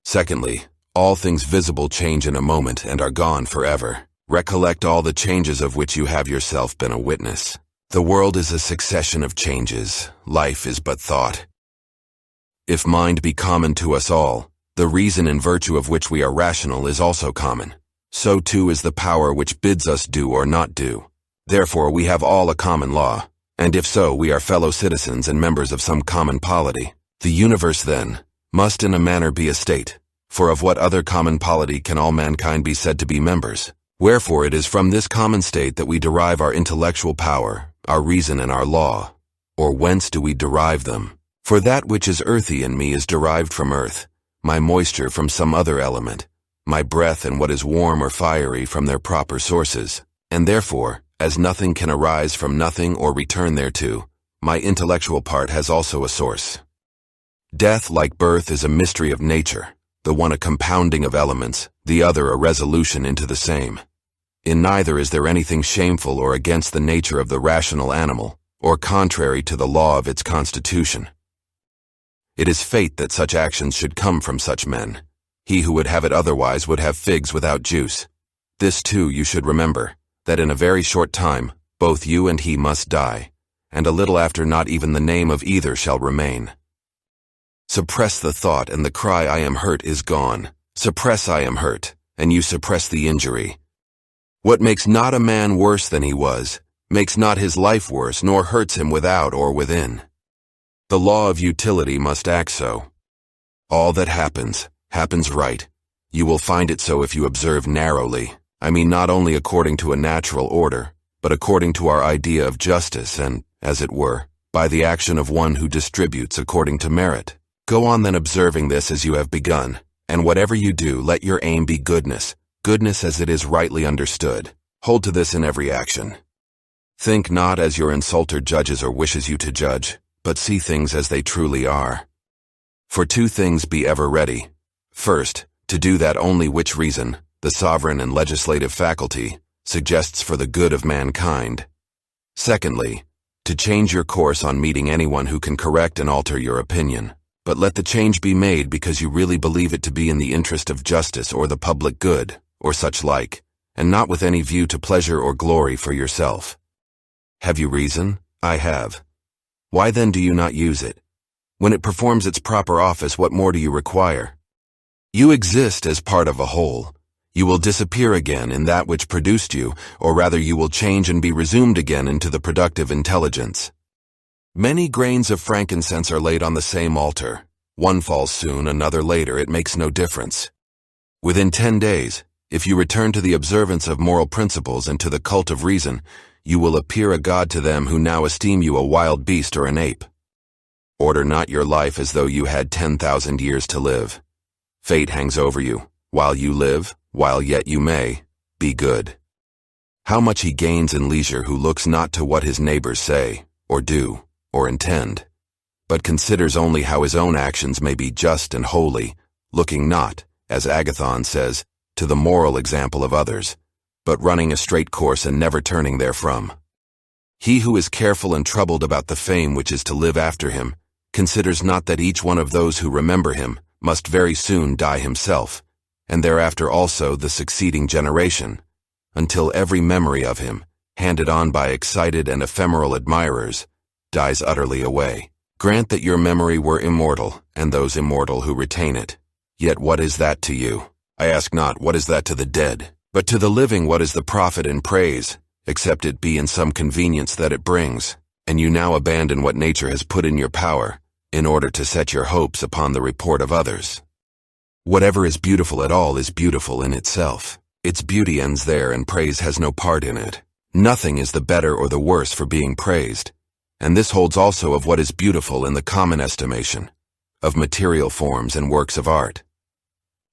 Secondly, all things visible change in a moment and are gone forever. Recollect all the changes of which you have yourself been a witness. The world is a succession of changes. Life is but thought. If mind be common to us all, the reason in virtue of which we are rational is also common. So too is the power which bids us do or not do. Therefore we have all a common law, and if so, we are fellow citizens and members of some common polity. The universe, then, must in a manner be a state, for of what other common polity can all mankind be said to be members? Wherefore it is from this common state that we derive our intellectual power, our reason and our law. Or whence do we derive them? For that which is earthy in me is derived from earth, my moisture from some other element, my breath and what is warm or fiery from their proper sources, and therefore, as nothing can arise from nothing or return thereto, my intellectual part has also a source. Death, like birth, is a mystery of nature, the one a compounding of elements, the other a resolution into the same. In neither is there anything shameful or against the nature of the rational animal, or contrary to the law of its constitution. It is fate that such actions should come from such men. He who would have it otherwise would have figs without juice. This too you should remember, that in a very short time, both you and he must die, and a little after not even the name of either shall remain. Suppress the thought, and the cry "I am hurt" is gone. Suppress "I am hurt," and you suppress the injury. What makes not a man worse than he was, makes not his life worse, nor hurts him without or within. The law of utility must act so. All that happens, happens right. You will find it so if you observe narrowly. I mean not only according to a natural order, but according to our idea of justice and, as it were, by the action of one who distributes according to merit. Go on then observing this as you have begun, and whatever you do, let your aim be goodness, goodness as it is rightly understood. Hold to this in every action. Think not as your insulter judges or wishes you to judge, but see things as they truly are. For two things be ever ready. First, to do that only which reason, the sovereign and legislative faculty, suggests for the good of mankind. Secondly, to change your course on meeting anyone who can correct and alter your opinion. But let the change be made because you really believe it to be in the interest of justice or the public good, or such like, and not with any view to pleasure or glory for yourself. Have you reason? I have. Why then do you not use it? When it performs its proper office, what more do you require? You exist as part of a whole. You will disappear again in that which produced you, or rather you will change and be resumed again into the productive intelligence. Many grains of frankincense are laid on the same altar. One falls soon, another later, it makes no difference. Within 10 days, if you return to the observance of moral principles and to the cult of reason, you will appear a god to them who now esteem you a wild beast or an ape. Order not your life as though you had 10,000 years to live. Fate hangs over you. While you live, while yet you may, be good. How much he gains in leisure who looks not to what his neighbors say, or do, or intend, but considers only how his own actions may be just and holy, looking not, as Agathon says, to the moral example of others, but running a straight course and never turning therefrom. He who is careful and troubled about the fame which is to live after him, considers not that each one of those who remember him must very soon die himself, and thereafter also the succeeding generation, until every memory of him, handed on by excited and ephemeral admirers, dies utterly away. Grant that your memory were immortal, and those immortal who retain it. Yet what is that to you? I ask not, what is that to the dead? But to the living, what is the profit in praise, except it be in some convenience that it brings, and you now abandon what nature has put in your power, in order to set your hopes upon the report of others. Whatever is beautiful at all is beautiful in itself. Its beauty ends there, and praise has no part in it. Nothing is the better or the worse for being praised. And this holds also of what is beautiful in the common estimation, of material forms and works of art.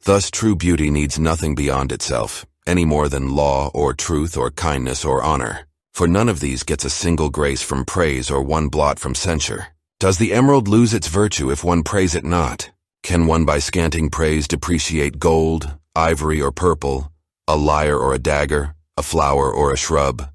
Thus true beauty needs nothing beyond itself, any more than law or truth or kindness or honor, for none of these gets a single grace from praise or one blot from censure. Does the emerald lose its virtue if one praise it not? Can one by scanting praise depreciate gold, ivory or purple, a lyre or a dagger, a flower or a shrub?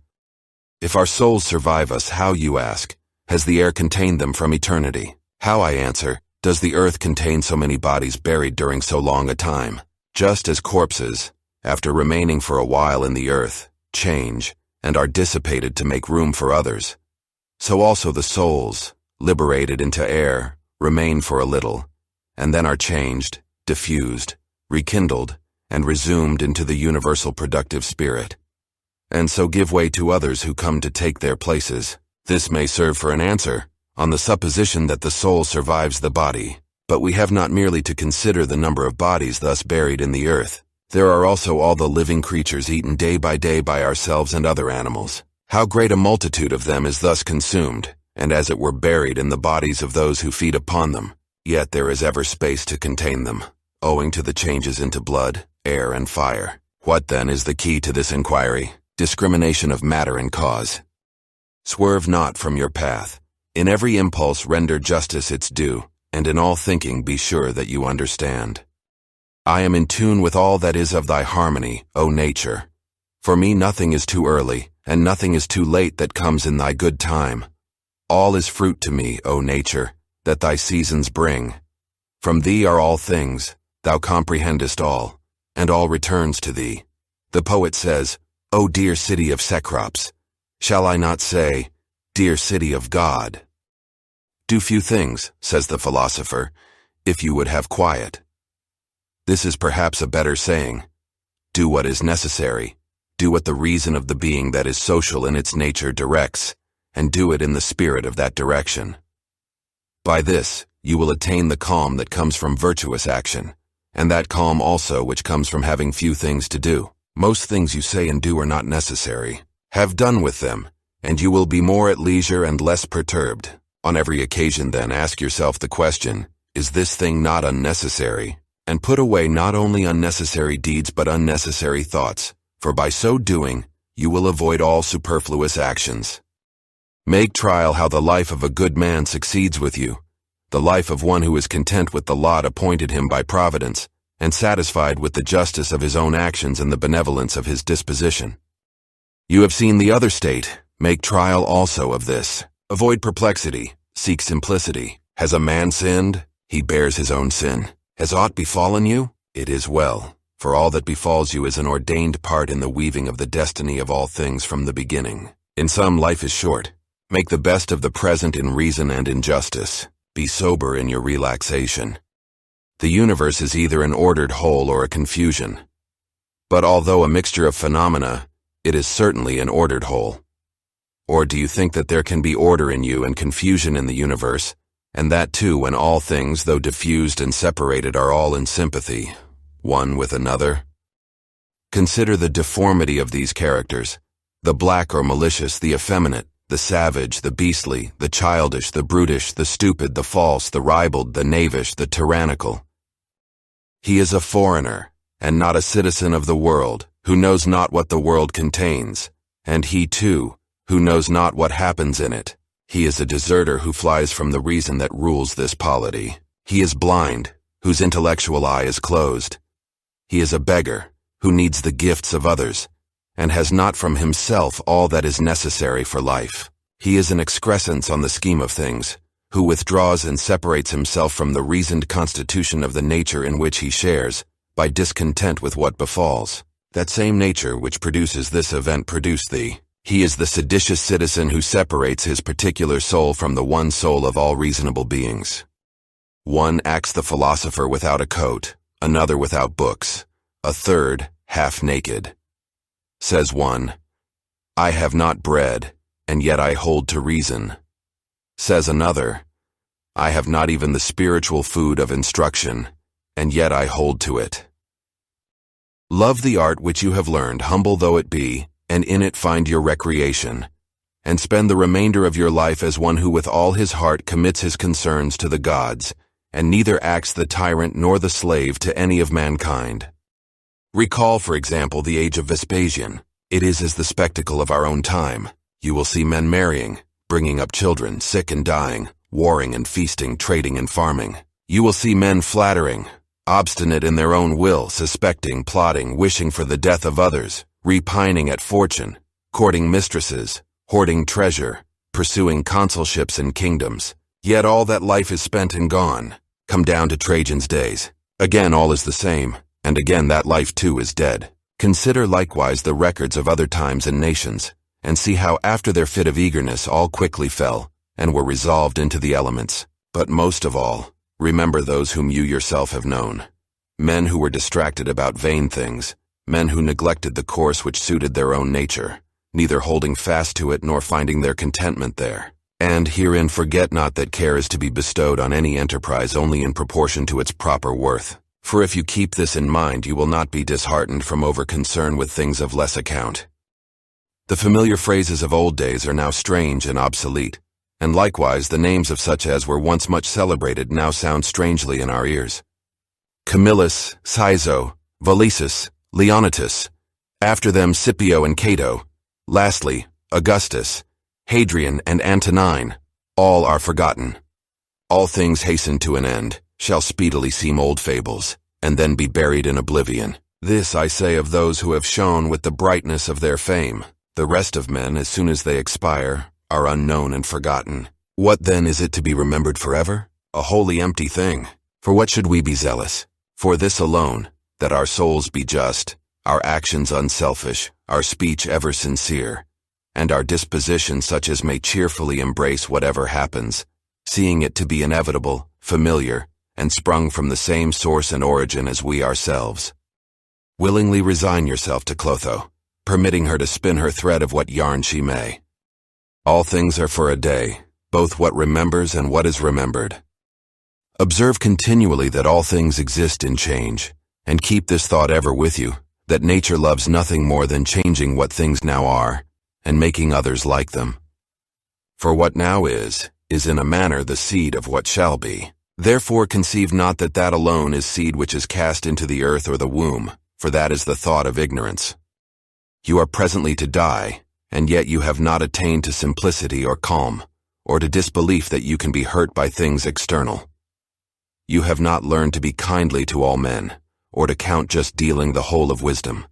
If our souls survive us, how, you ask, has the air contained them from eternity? How, I answer, does the earth contain so many bodies buried during so long a time? Just as corpses, after remaining for a while in the earth, change, and are dissipated to make room for others, so also the souls, liberated into air, remain for a little, and then are changed, diffused, rekindled, and resumed into the universal productive spirit, and so give way to others who come to take their places. This may serve for an answer, on the supposition that the soul survives the body, but we have not merely to consider the number of bodies thus buried in the earth. There are also all the living creatures eaten day by ourselves and other animals. How great a multitude of them is thus consumed, and as it were buried in the bodies of those who feed upon them, yet there is ever space to contain them. owing to the changes into blood, air, and fire. What then is the key to this inquiry? Discrimination of matter and cause. Swerve not from your path. In every impulse render justice its due, and in all thinking be sure that you understand. I am in tune with all that is of thy harmony, O nature. For me nothing is too early, and nothing is too late that comes in thy good time. All is fruit to me, O nature, that thy seasons bring. From thee are all things, thou comprehendest all, and all returns to thee. The poet says, O dear city of Cecrops, shall I not say, dear city of God? Do few things, says the philosopher, if you would have quiet. This is perhaps a better saying. Do what is necessary, do what the reason of the being that is social in its nature directs, and do it in the spirit of that direction. By this, you will attain the calm that comes from virtuous action, and that calm also which comes from having few things to do. Most things you say and do are not necessary. Have done with them, and you will be more at leisure and less perturbed. On every occasion then ask yourself the question, is this thing not unnecessary? And put away not only unnecessary deeds but unnecessary thoughts, for by so doing, you will avoid all superfluous actions. Make trial how the life of a good man succeeds with you, the life of one who is content with the lot appointed him by Providence, and satisfied with the justice of his own actions and the benevolence of his disposition. You have seen the other state, make trial also of this. Avoid perplexity, seek simplicity. Has a man sinned? He bears his own sin. Has aught befallen you? It is well, for all that befalls you is an ordained part in the weaving of the destiny of all things from the beginning. In sum, life is short. Make the best of the present in reason and in justice. Be sober in your relaxation. The universe is either an ordered whole or a confusion. But although a mixture of phenomena, it is certainly an ordered whole. Or do you think that there can be order in you and confusion in the universe, and that too when all things, though diffused and separated, are all in sympathy, one with another? Consider the deformity of these characters, the black or malicious, the effeminate, the savage, the beastly, the childish, the brutish, the stupid, the false, the ribald, the knavish, the tyrannical. He is a foreigner, and not a citizen of the world, who knows not what the world contains, and he too, who knows not what happens in it. He is a deserter who flies from the reason that rules this polity. He is blind, whose intellectual eye is closed. He is a beggar, who needs the gifts of others, and has not from himself all that is necessary for life. He is an excrescence on the scheme of things, who withdraws and separates himself from the reasoned constitution of the nature in which he shares, by discontent with what befalls. That same nature which produces this event produced thee. He is the seditious citizen who separates his particular soul from the one soul of all reasonable beings. One acts the philosopher without a coat, another without books, a third half naked. Says one, I have not bread, and yet I hold to reason. Says another, I have not even the spiritual food of instruction, and yet I hold to it. Love the art which you have learned, humble though it be, and in it find your recreation, and spend the remainder of your life as one who with all his heart commits his concerns to the gods, and neither acts the tyrant nor the slave to any of mankind. Recall, for example, the age of Vespasian. It is as the spectacle of our own time. You will see men marrying, bringing up children, sick and dying, warring and feasting, trading and farming. You will see men flattering, obstinate in their own will, suspecting, plotting, wishing for the death of others, repining at fortune, courting mistresses, hoarding treasure, pursuing consulships and kingdoms. Yet all that life is spent and gone. Come down to Trajan's days. Again all is the same, and again that life too is dead. Consider likewise the records of other times and nations, and see how after their fit of eagerness all quickly fell, and were resolved into the elements. But most of all, remember those whom you yourself have known. Men who were distracted about vain things, men who neglected the course which suited their own nature, neither holding fast to it nor finding their contentment there. And herein forget not that care is to be bestowed on any enterprise only in proportion to its proper worth. For if you keep this in mind, you will not be disheartened from over-concern with things of less account. The familiar phrases of old days are now strange and obsolete, and likewise the names of such as were once much celebrated now sound strangely in our ears. Camillus, Cyzo, Valisus, Leonidas, after them Scipio and Cato, lastly, Augustus, Hadrian and Antonine, all are forgotten. All things hasten to an end, shall speedily seem old fables, and then be buried in oblivion. This I say of those who have shone with the brightness of their fame. The rest of men, as soon as they expire, are unknown and forgotten. What then is it to be remembered forever? A wholly empty thing. For what should we be zealous? For this alone, that our souls be just, our actions unselfish, our speech ever sincere, and our disposition such as may cheerfully embrace whatever happens, seeing it to be inevitable, familiar, and sprung from the same source and origin as we ourselves. Willingly resign yourself to Clotho, permitting her to spin her thread of what yarn she may. All things are for a day, both what remembers and what is remembered. Observe continually that all things exist in change, and keep this thought ever with you, that nature loves nothing more than changing what things now are, and making others like them. For what now is in a manner the seed of what shall be. Therefore conceive not that that alone is seed which is cast into the earth or the womb, for that is the thought of ignorance. You are presently to die, and yet you have not attained to simplicity or calm, or to disbelief that you can be hurt by things external. You have not learned to be kindly to all men, or to count just dealing the whole of wisdom.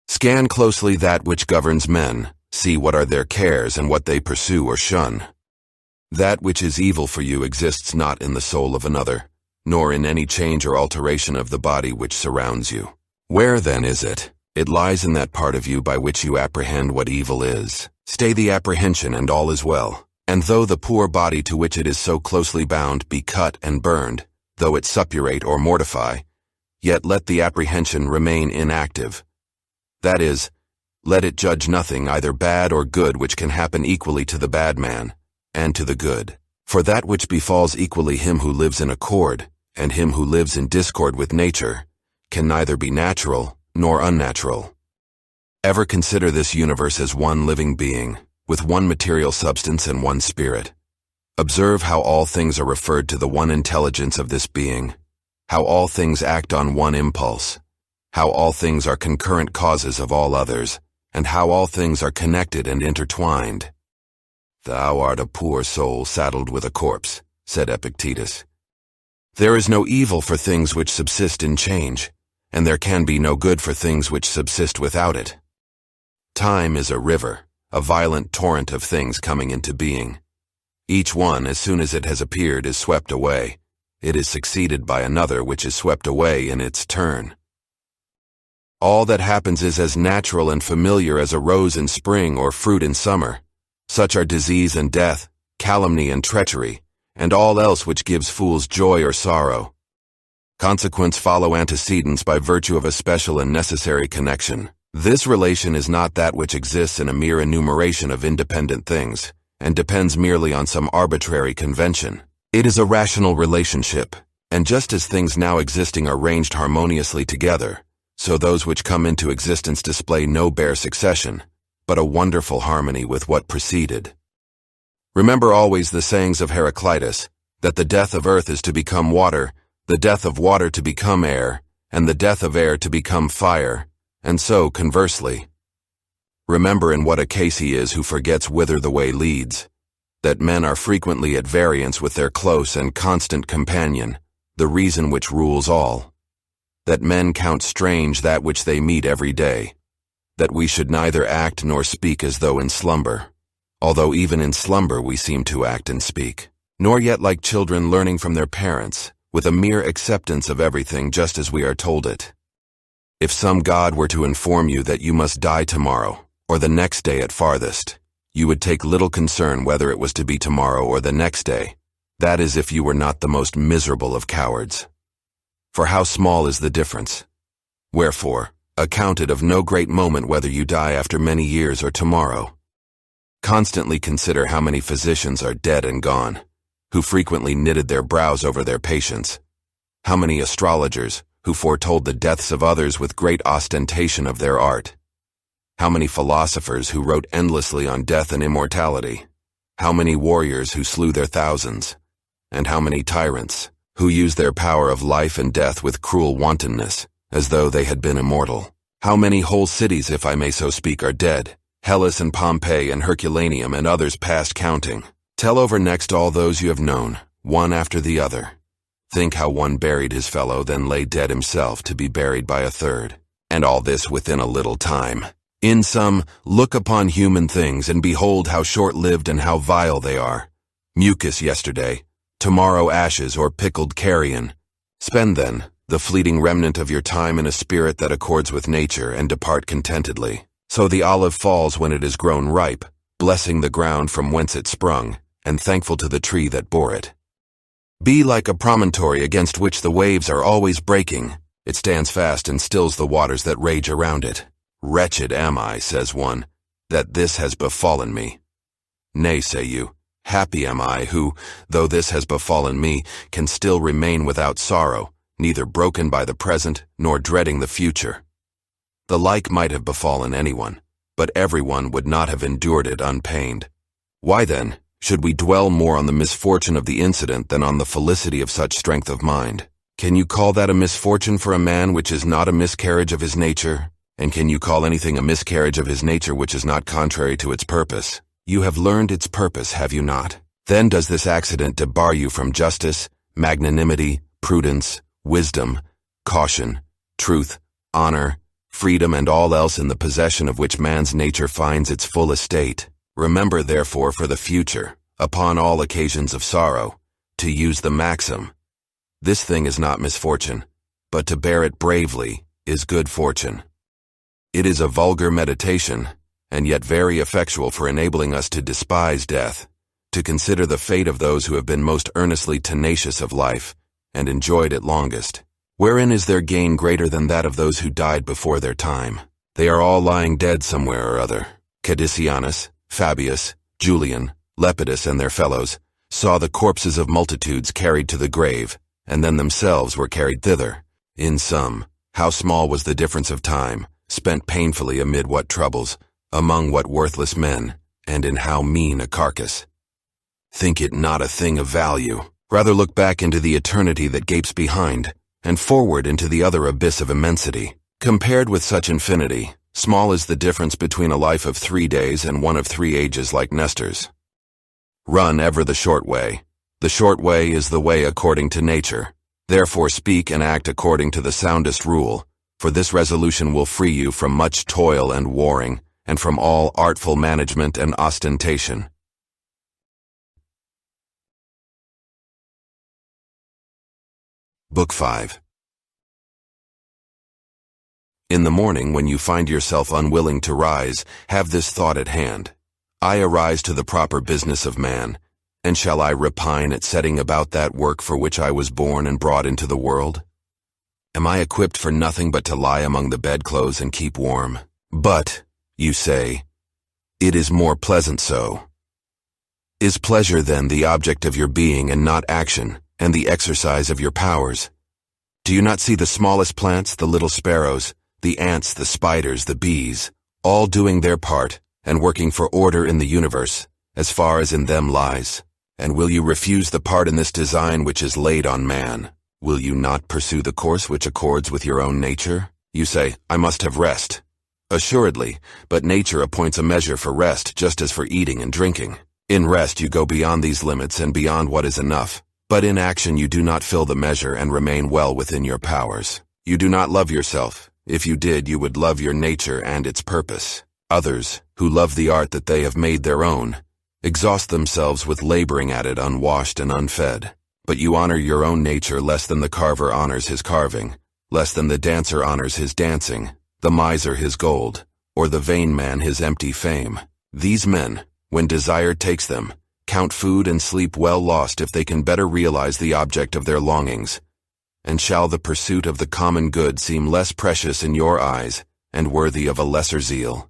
Scan closely that which governs men, see what are their cares and what they pursue or shun. That which is evil for you exists not in the soul of another, nor in any change or alteration of the body which surrounds you. Where then is it? It lies in that part of you by which you apprehend what evil is. Stay the apprehension and all is well. And though the poor body to which it is so closely bound be cut and burned, though it suppurate or mortify, yet let the apprehension remain inactive. That is, let it judge nothing either bad or good which can happen equally to the bad man, and to the good. For that which befalls equally him who lives in accord, and him who lives in discord with nature, can neither be natural nor unnatural. Ever consider this universe as one living being, with one material substance and one spirit. Observe how all things are referred to the one intelligence of this being, how all things act on one impulse, how all things are concurrent causes of all others, and how all things are connected and intertwined. Thou art a poor soul saddled with a corpse, said Epictetus. There is no evil for things which subsist in change, and there can be no good for things which subsist without it. Time is a river, a violent torrent of things coming into being. Each one, as soon as it has appeared, is swept away. It is succeeded by another which is swept away in its turn. All that happens is as natural and familiar as a rose in spring or fruit in summer. Such are disease and death, calumny and treachery, and all else which gives fools joy or sorrow. Consequents follow antecedents by virtue of a special and necessary connection. This relation is not that which exists in a mere enumeration of independent things, and depends merely on some arbitrary convention. It is a rational relationship, and just as things now existing are ranged harmoniously together, so those which come into existence display no bare succession, but a wonderful harmony with what preceded. Remember always the sayings of Heraclitus, that the death of earth is to become water, the death of water to become air, and the death of air to become fire, and so conversely. Remember in what a case he is who forgets whither the way leads, that men are frequently at variance with their close and constant companion, the reason which rules all, that men count strange that which they meet every day, that we should neither act nor speak as though in slumber, although even in slumber we seem to act and speak, nor yet like children learning from their parents, with a mere acceptance of everything just as we are told it. If some god were to inform you that you must die tomorrow, or the next day at farthest, you would take little concern whether it was to be tomorrow or the next day. That is if you were not the most miserable of cowards. For how small is the difference? Wherefore, account it of no great moment whether you die after many years or tomorrow. Constantly consider how many physicians are dead and gone, who frequently knitted their brows over their patients, how many astrologers, who foretold the deaths of others with great ostentation of their art, how many philosophers who wrote endlessly on death and immortality, how many warriors who slew their thousands, and how many tyrants, who use their power of life and death with cruel wantonness, as though they had been immortal. How many whole cities, if I may so speak, are dead? Hellas and Pompeii and Herculaneum and others past counting. Tell over next all those you have known, one after the other. Think how one buried his fellow, then lay dead himself to be buried by a third. And all this within a little time. In sum, look upon human things and behold how short-lived and how vile they are. Mucus yesterday, tomorrow ashes or pickled carrion. Spend then the fleeting remnant of your time in a spirit that accords with nature and depart contentedly. So the olive falls when it is grown ripe, blessing the ground from whence it sprung, and thankful to the tree that bore it. Be like a promontory against which the waves are always breaking. It stands fast and stills the waters that rage around it. Wretched am I, says one, that this has befallen me. Nay, say you, happy am I who, though this has befallen me, can still remain without sorrow, neither broken by the present nor dreading the future. The like might have befallen anyone, but everyone would not have endured it unpained. Why then should we dwell more on the misfortune of the incident than on the felicity of such strength of mind? Can you call that a misfortune for a man which is not a miscarriage of his nature? And can you call anything a miscarriage of his nature which is not contrary to its purpose? You have learned its purpose, have you not? Then does this accident debar you from justice, magnanimity, prudence, wisdom, caution, truth, honor, freedom, and all else in the possession of which man's nature finds its full estate? Remember, therefore, for the future, upon all occasions of sorrow, to use the maxim, this thing is not misfortune, but to bear it bravely is good fortune. It is a vulgar meditation, and yet very effectual for enabling us to despise death, to consider the fate of those who have been most earnestly tenacious of life, and enjoyed it longest. Wherein is their gain greater than that of those who died before their time? They are all lying dead somewhere or other. Cadicianus, Fabius, Julian, Lepidus, and their fellows saw the corpses of multitudes carried to the grave, and then themselves were carried thither. In sum, how small was the difference of time, spent painfully amid what troubles, among what worthless men, and in how mean a carcass. Think it not a thing of value. Rather look back into the eternity that gapes behind, and forward into the other abyss of immensity. Compared with such infinity, small is the difference between a life of 3 days and one of 3 ages like Nestor's. Run ever the short way. The short way is the way according to nature. Therefore speak and act according to the soundest rule, for this resolution will free you from much toil and warring, and from all artful management and ostentation. Book 5. In the morning, when you find yourself unwilling to rise, have this thought at hand. I arise to the proper business of man, and shall I repine at setting about that work for which I was born and brought into the world? Am I equipped for nothing but to lie among the bedclothes and keep warm? But, you say, it is more pleasant so. Is pleasure then the object of your being and not action, and the exercise of your powers? Do you not see the smallest plants, the little sparrows, the ants, the spiders, the bees, all doing their part, and working for order in the universe, as far as in them lies? And will you refuse the part in this design which is laid on man? Will you not pursue the course which accords with your own nature? You say, I must have rest. Assuredly, but nature appoints a measure for rest just as for eating and drinking. In rest you go beyond these limits and beyond what is enough, but in action you do not fill the measure and remain well within your powers. You do not love yourself. If you did, you would love your nature and its purpose. Others, who love the art that they have made their own, exhaust themselves with laboring at it unwashed and unfed. But you honor your own nature less than the carver honors his carving, less than the dancer honors his dancing, the miser his gold, or the vain man his empty fame. These men, when desire takes them, count food and sleep well lost if they can better realize the object of their longings. And shall the pursuit of the common good seem less precious in your eyes and worthy of a lesser zeal?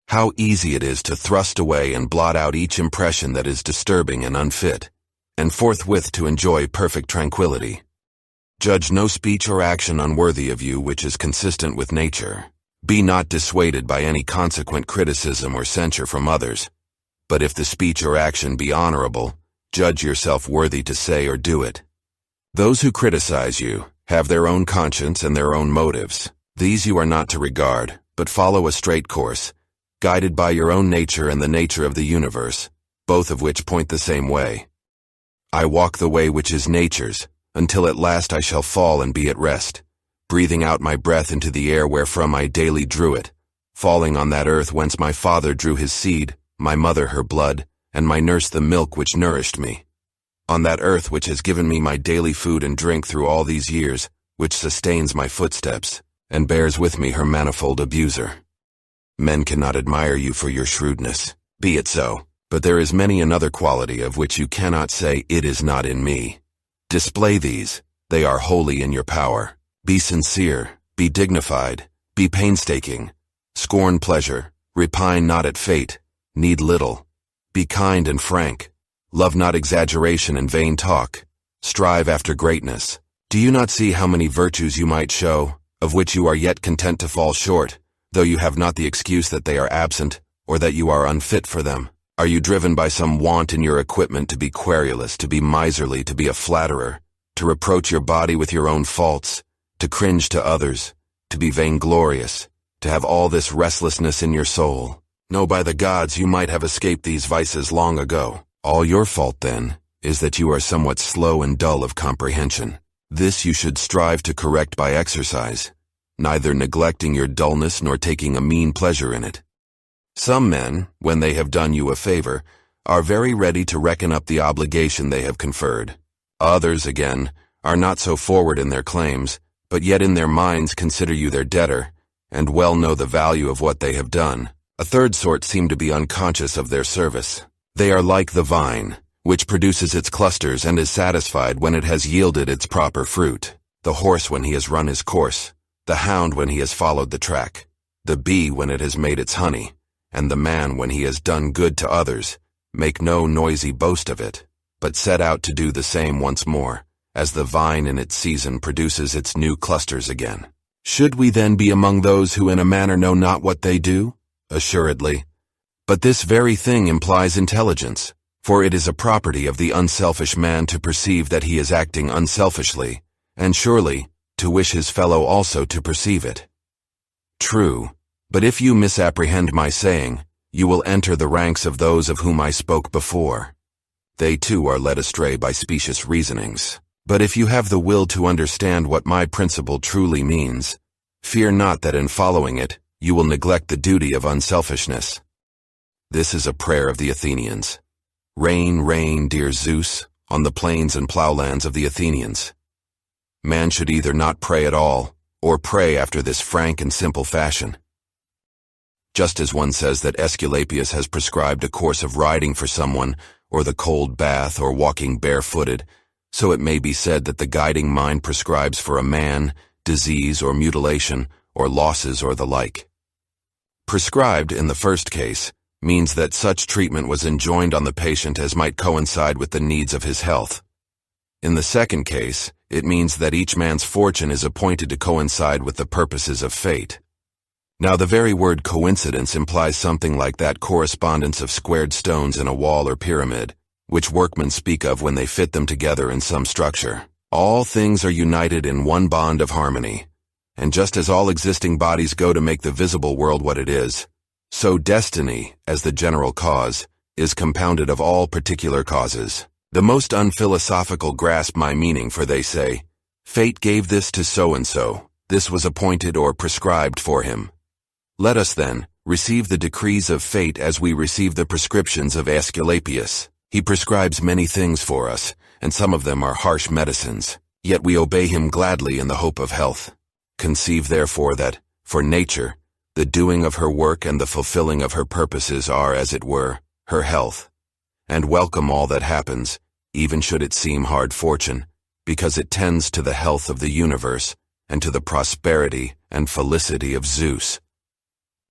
How easy it is to thrust away and blot out each impression that is disturbing and unfit, and forthwith to enjoy perfect tranquility. Judge no speech or action unworthy of you which is consistent with nature. Be not dissuaded by any consequent criticism or censure from others, but if the speech or action be honorable, judge yourself worthy to say or do it. Those who criticize you have their own conscience and their own motives. These you are not to regard, but follow a straight course, guided by your own nature and the nature of the universe, both of which point the same way. I walk the way which is nature's, until at last I shall fall and be at rest, breathing out my breath into the air wherefrom I daily drew it, falling on that earth whence my father drew his seed, my mother her blood, and my nurse the milk which nourished me. On that earth which has given me my daily food and drink through all these years, which sustains my footsteps, and bears with me her manifold abuser. Men cannot admire you for your shrewdness. Be it so, but there is many another quality of which you cannot say it is not in me. Display these, they are wholly in your power. Be sincere, be dignified, be painstaking. Scorn pleasure, repine not at fate, need little. Be kind and frank. Love not exaggeration and vain talk. Strive after greatness. Do you not see how many virtues you might show, of which you are yet content to fall short, though you have not the excuse that they are absent, or that you are unfit for them? Are you driven by some want in your equipment to be querulous, to be miserly, to be a flatterer, to reproach your body with your own faults, to cringe to others, to be vainglorious, to have all this restlessness in your soul? No, by the gods, you might have escaped these vices long ago. All your fault, then, is that you are somewhat slow and dull of comprehension. This you should strive to correct by exercise, neither neglecting your dullness nor taking a mean pleasure in it. Some men, when they have done you a favor, are very ready to reckon up the obligation they have conferred. Others, again, are not so forward in their claims, but yet in their minds consider you their debtor, and well know the value of what they have done. A third sort seem to be unconscious of their service. They are like the vine, which produces its clusters and is satisfied when it has yielded its proper fruit, the horse when he has run his course, the hound when he has followed the track, the bee when it has made its honey, and the man when he has done good to others. Make no noisy boast of it, but set out to do the same once more, as the vine in its season produces its new clusters again. Should we then be among those who in a manner know not what they do? Assuredly. But this very thing implies intelligence, for it is a property of the unselfish man to perceive that he is acting unselfishly, and surely to wish his fellow also to perceive it. True, but if you misapprehend my saying, you will enter the ranks of those of whom I spoke before. They too are led astray by specious reasonings. But if you have the will to understand what my principle truly means, fear not that in following it, you will neglect the duty of unselfishness. This is a prayer of the Athenians. Rain, rain, dear Zeus, on the plains and plowlands of the Athenians. Man should either not pray at all, or pray after this frank and simple fashion. Just as one says that Aesculapius has prescribed a course of riding for someone, or the cold bath, or walking barefooted, so it may be said that the guiding mind prescribes for a man, disease or mutilation, or losses or the like. Prescribed, in the first case, means that such treatment was enjoined on the patient as might coincide with the needs of his health. In the second case, it means that each man's fortune is appointed to coincide with the purposes of fate. Now the very word coincidence implies something like that correspondence of squared stones in a wall or pyramid, which workmen speak of when they fit them together in some structure. All things are united in one bond of harmony, and just as all existing bodies go to make the visible world what it is, so destiny, as the general cause, is compounded of all particular causes. The most unphilosophical grasp my meaning, for they say, fate gave this to so-and-so, this was appointed or prescribed for him. Let us, then, receive the decrees of fate as we receive the prescriptions of Aesculapius. He prescribes many things for us, and some of them are harsh medicines, yet we obey him gladly in the hope of health. Conceive, therefore, that, for nature, the doing of her work and the fulfilling of her purposes are, as it were, her health, and welcome all that happens, even should it seem hard fortune, because it tends to the health of the universe and to the prosperity and felicity of Zeus.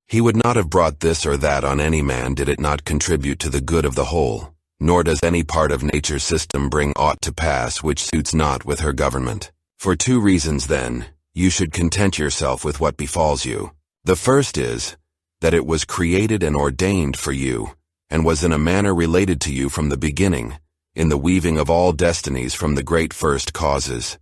He would not have brought this or that on any man did it not contribute to the good of the whole, nor does any part of nature's system bring aught to pass which suits not with her government. For two reasons, then, you should content yourself with what befalls you. The first is, that it was created and ordained for you, and was in a manner related to you from the beginning, in the weaving of all destinies from the great first causes.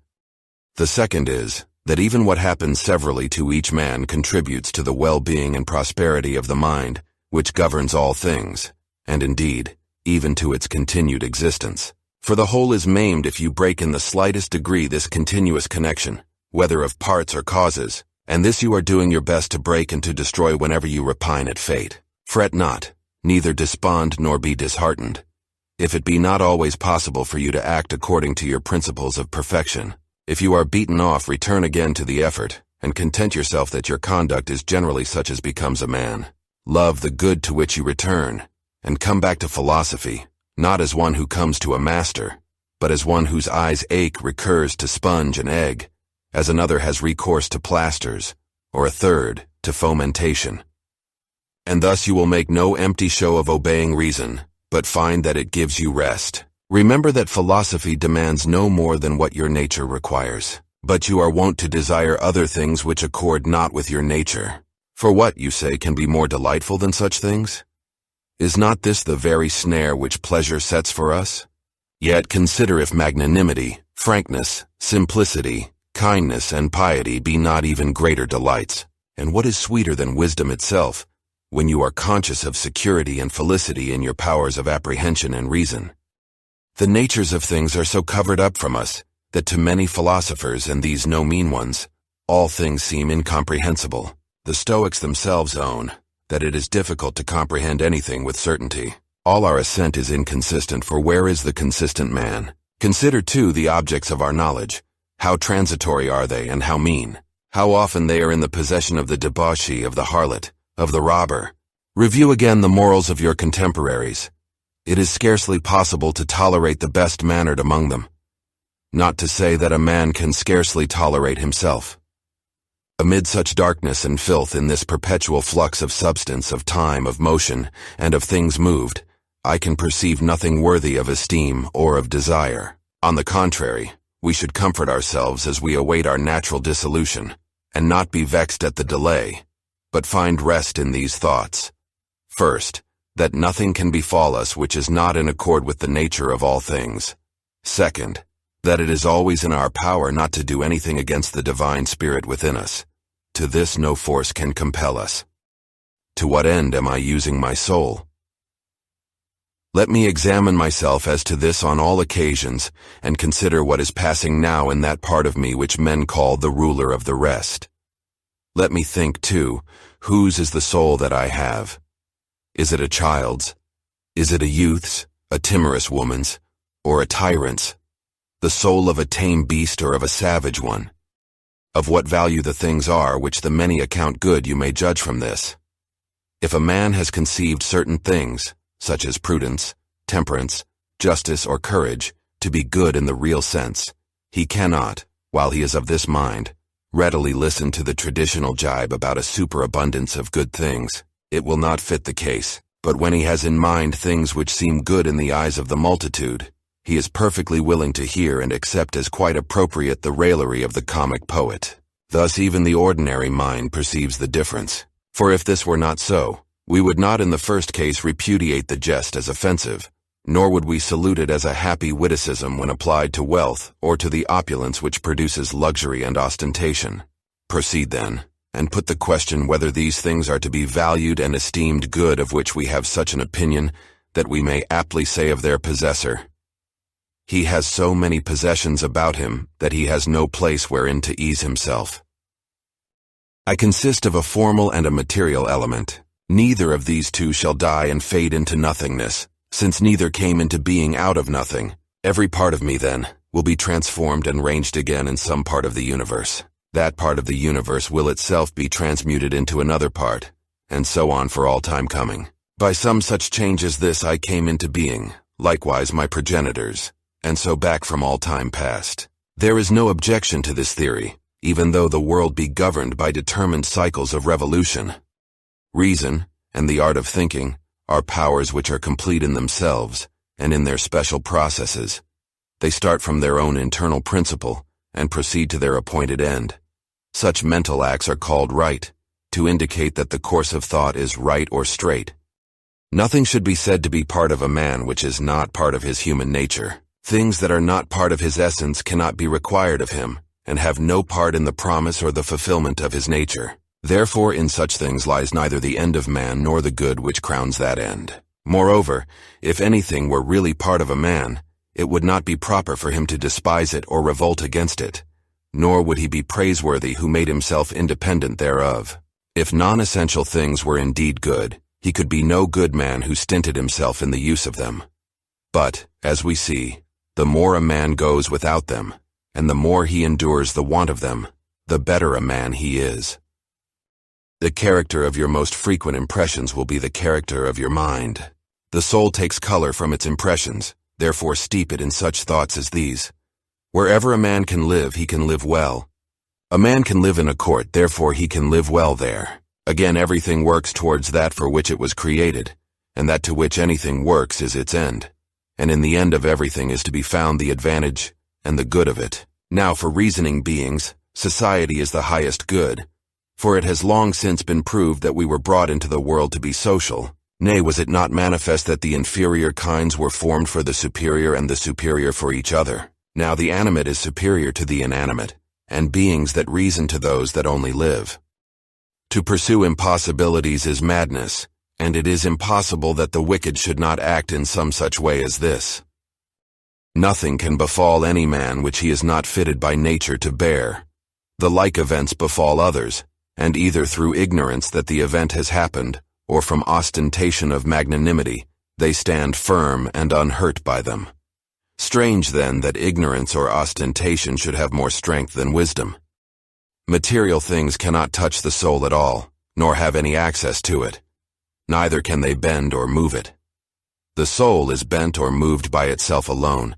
The second is, that even what happens severally to each man contributes to the well-being and prosperity of the mind, which governs all things, and indeed, even to its continued existence. For the whole is maimed if you break in the slightest degree this continuous connection, whether of parts or causes, and this you are doing your best to break and to destroy whenever you repine at fate. Fret not, neither despond nor be disheartened. If it be not always possible for you to act according to your principles of perfection, if you are beaten off, return again to the effort, and content yourself that your conduct is generally such as becomes a man. Love the good to which you return, and come back to philosophy, not as one who comes to a master, but as one whose eyes ache recurs to sponge and egg, as another has recourse to plasters, or a third to fomentation. And thus you will make no empty show of obeying reason, but find that it gives you rest. Remember that philosophy demands no more than what your nature requires, but you are wont to desire other things which accord not with your nature. For what, you say, can be more delightful than such things? Is not this the very snare which pleasure sets for us? Yet consider if magnanimity, frankness, simplicity, kindness, and piety be not even greater delights, and what is sweeter than wisdom itself, when you are conscious of security and felicity in your powers of apprehension and reason. The natures of things are so covered up from us, that to many philosophers, and these no mean ones, all things seem incomprehensible. The Stoics themselves own that it is difficult to comprehend anything with certainty. All our assent is inconsistent, for where is the consistent man? Consider, too, the objects of our knowledge. How transitory are they, and how mean? How often they are in the possession of the debauchee, of the harlot, of the robber. Review again the morals of your contemporaries. It is scarcely possible to tolerate the best-mannered among them, not to say that a man can scarcely tolerate himself. Amid such darkness and filth, in this perpetual flux of substance, of time, of motion, and of things moved, I can perceive nothing worthy of esteem or of desire. On the contrary, we should comfort ourselves as we await our natural dissolution, and not be vexed at the delay, but find rest in these thoughts. First, that nothing can befall us which is not in accord with the nature of all things. Second, that it is always in our power not to do anything against the divine spirit within us. To this no force can compel us. To what end am I using my soul? Let me examine myself as to this on all occasions, and consider what is passing now in that part of me which men call the ruler of the rest. Let me think, too, whose is the soul that I have? Is it a child's? Is it a youth's, a timorous woman's, or a tyrant's? The soul of a tame beast or of a savage one? Of what value the things are which the many account good you may judge from this. If a man has conceived certain things, such as prudence, temperance, justice, or courage, to be good in the real sense, he cannot, while he is of this mind, readily listen to the traditional jibe about a superabundance of good things. It will not fit the case. But when he has in mind things which seem good in the eyes of the multitude, he is perfectly willing to hear and accept as quite appropriate the raillery of the comic poet. Thus even the ordinary mind perceives the difference. For if this were not so, we would not in the first case repudiate the jest as offensive, nor would we salute it as a happy witticism when applied to wealth or to the opulence which produces luxury and ostentation. Proceed then, and put the question whether these things are to be valued and esteemed good, of which we have such an opinion that we may aptly say of their possessor, he has so many possessions about him that he has no place wherein to ease himself. I consist of a formal and a material element. Neither of these two shall die and fade into nothingness, since neither came into being out of nothing. Every part of me, then, will be transformed and ranged again in some part of the universe. That part of the universe will itself be transmuted into another part, and so on for all time coming. By some such change as this I came into being, likewise my progenitors, and so back from all time past. There is no objection to this theory, even though the world be governed by determined cycles of revolution. Reason, and the art of thinking, are powers which are complete in themselves, and in their special processes. They start from their own internal principle, and proceed to their appointed end. Such mental acts are called right, to indicate that the course of thought is right or straight. Nothing should be said to be part of a man which is not part of his human nature. Things that are not part of his essence cannot be required of him, and have no part in the promise or the fulfillment of his nature. Therefore in such things lies neither the end of man nor the good which crowns that end. Moreover, if anything were really part of a man, it would not be proper for him to despise it or revolt against it, nor would he be praiseworthy who made himself independent thereof. If non-essential things were indeed good, he could be no good man who stinted himself in the use of them. But, as we see, the more a man goes without them, and the more he endures the want of them, the better a man he is. The character of your most frequent impressions will be the character of your mind. The soul takes color from its impressions, therefore steep it in such thoughts as these. Wherever a man can live, he can live well. A man can live in a court, therefore he can live well there. Again, everything works towards that for which it was created, and that to which anything works is its end. And in the end of everything is to be found the advantage and the good of it. Now, for reasoning beings, society is the highest good, for it has long since been proved that we were brought into the world to be social. Nay, was it not manifest that the inferior kinds were formed for the superior and the superior for each other? Now the animate is superior to the inanimate, and beings that reason to those that only live. To pursue impossibilities is madness, and it is impossible that the wicked should not act in some such way as this. Nothing can befall any man which he is not fitted by nature to bear. The like events befall others, and either through ignorance that the event has happened, or from ostentation of magnanimity, they stand firm and unhurt by them. Strange then that ignorance or ostentation should have more strength than wisdom. Material things cannot touch the soul at all, nor have any access to it. Neither can they bend or move it. The soul is bent or moved by itself alone,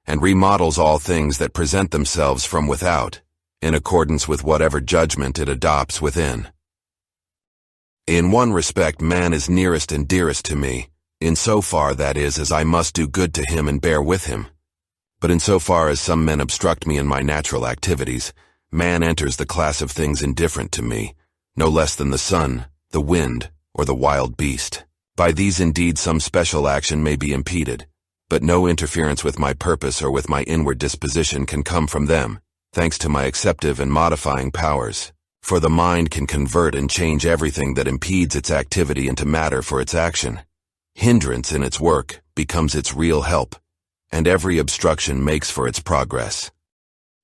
and remodels all things that present themselves from without, in accordance with whatever judgment it adopts within. In one respect man is nearest and dearest to me, in so far that is as I must do good to him and bear with him. But in so far as some men obstruct me in my natural activities, man enters the class of things indifferent to me, no less than the sun, the wind, or the wild beast. By these indeed some special action may be impeded, but no interference with my purpose or with my inward disposition can come from them, thanks to my acceptive and modifying powers. For the mind can convert and change everything that impedes its activity into matter for its action. Hindrance in its work becomes its real help, and every obstruction makes for its progress.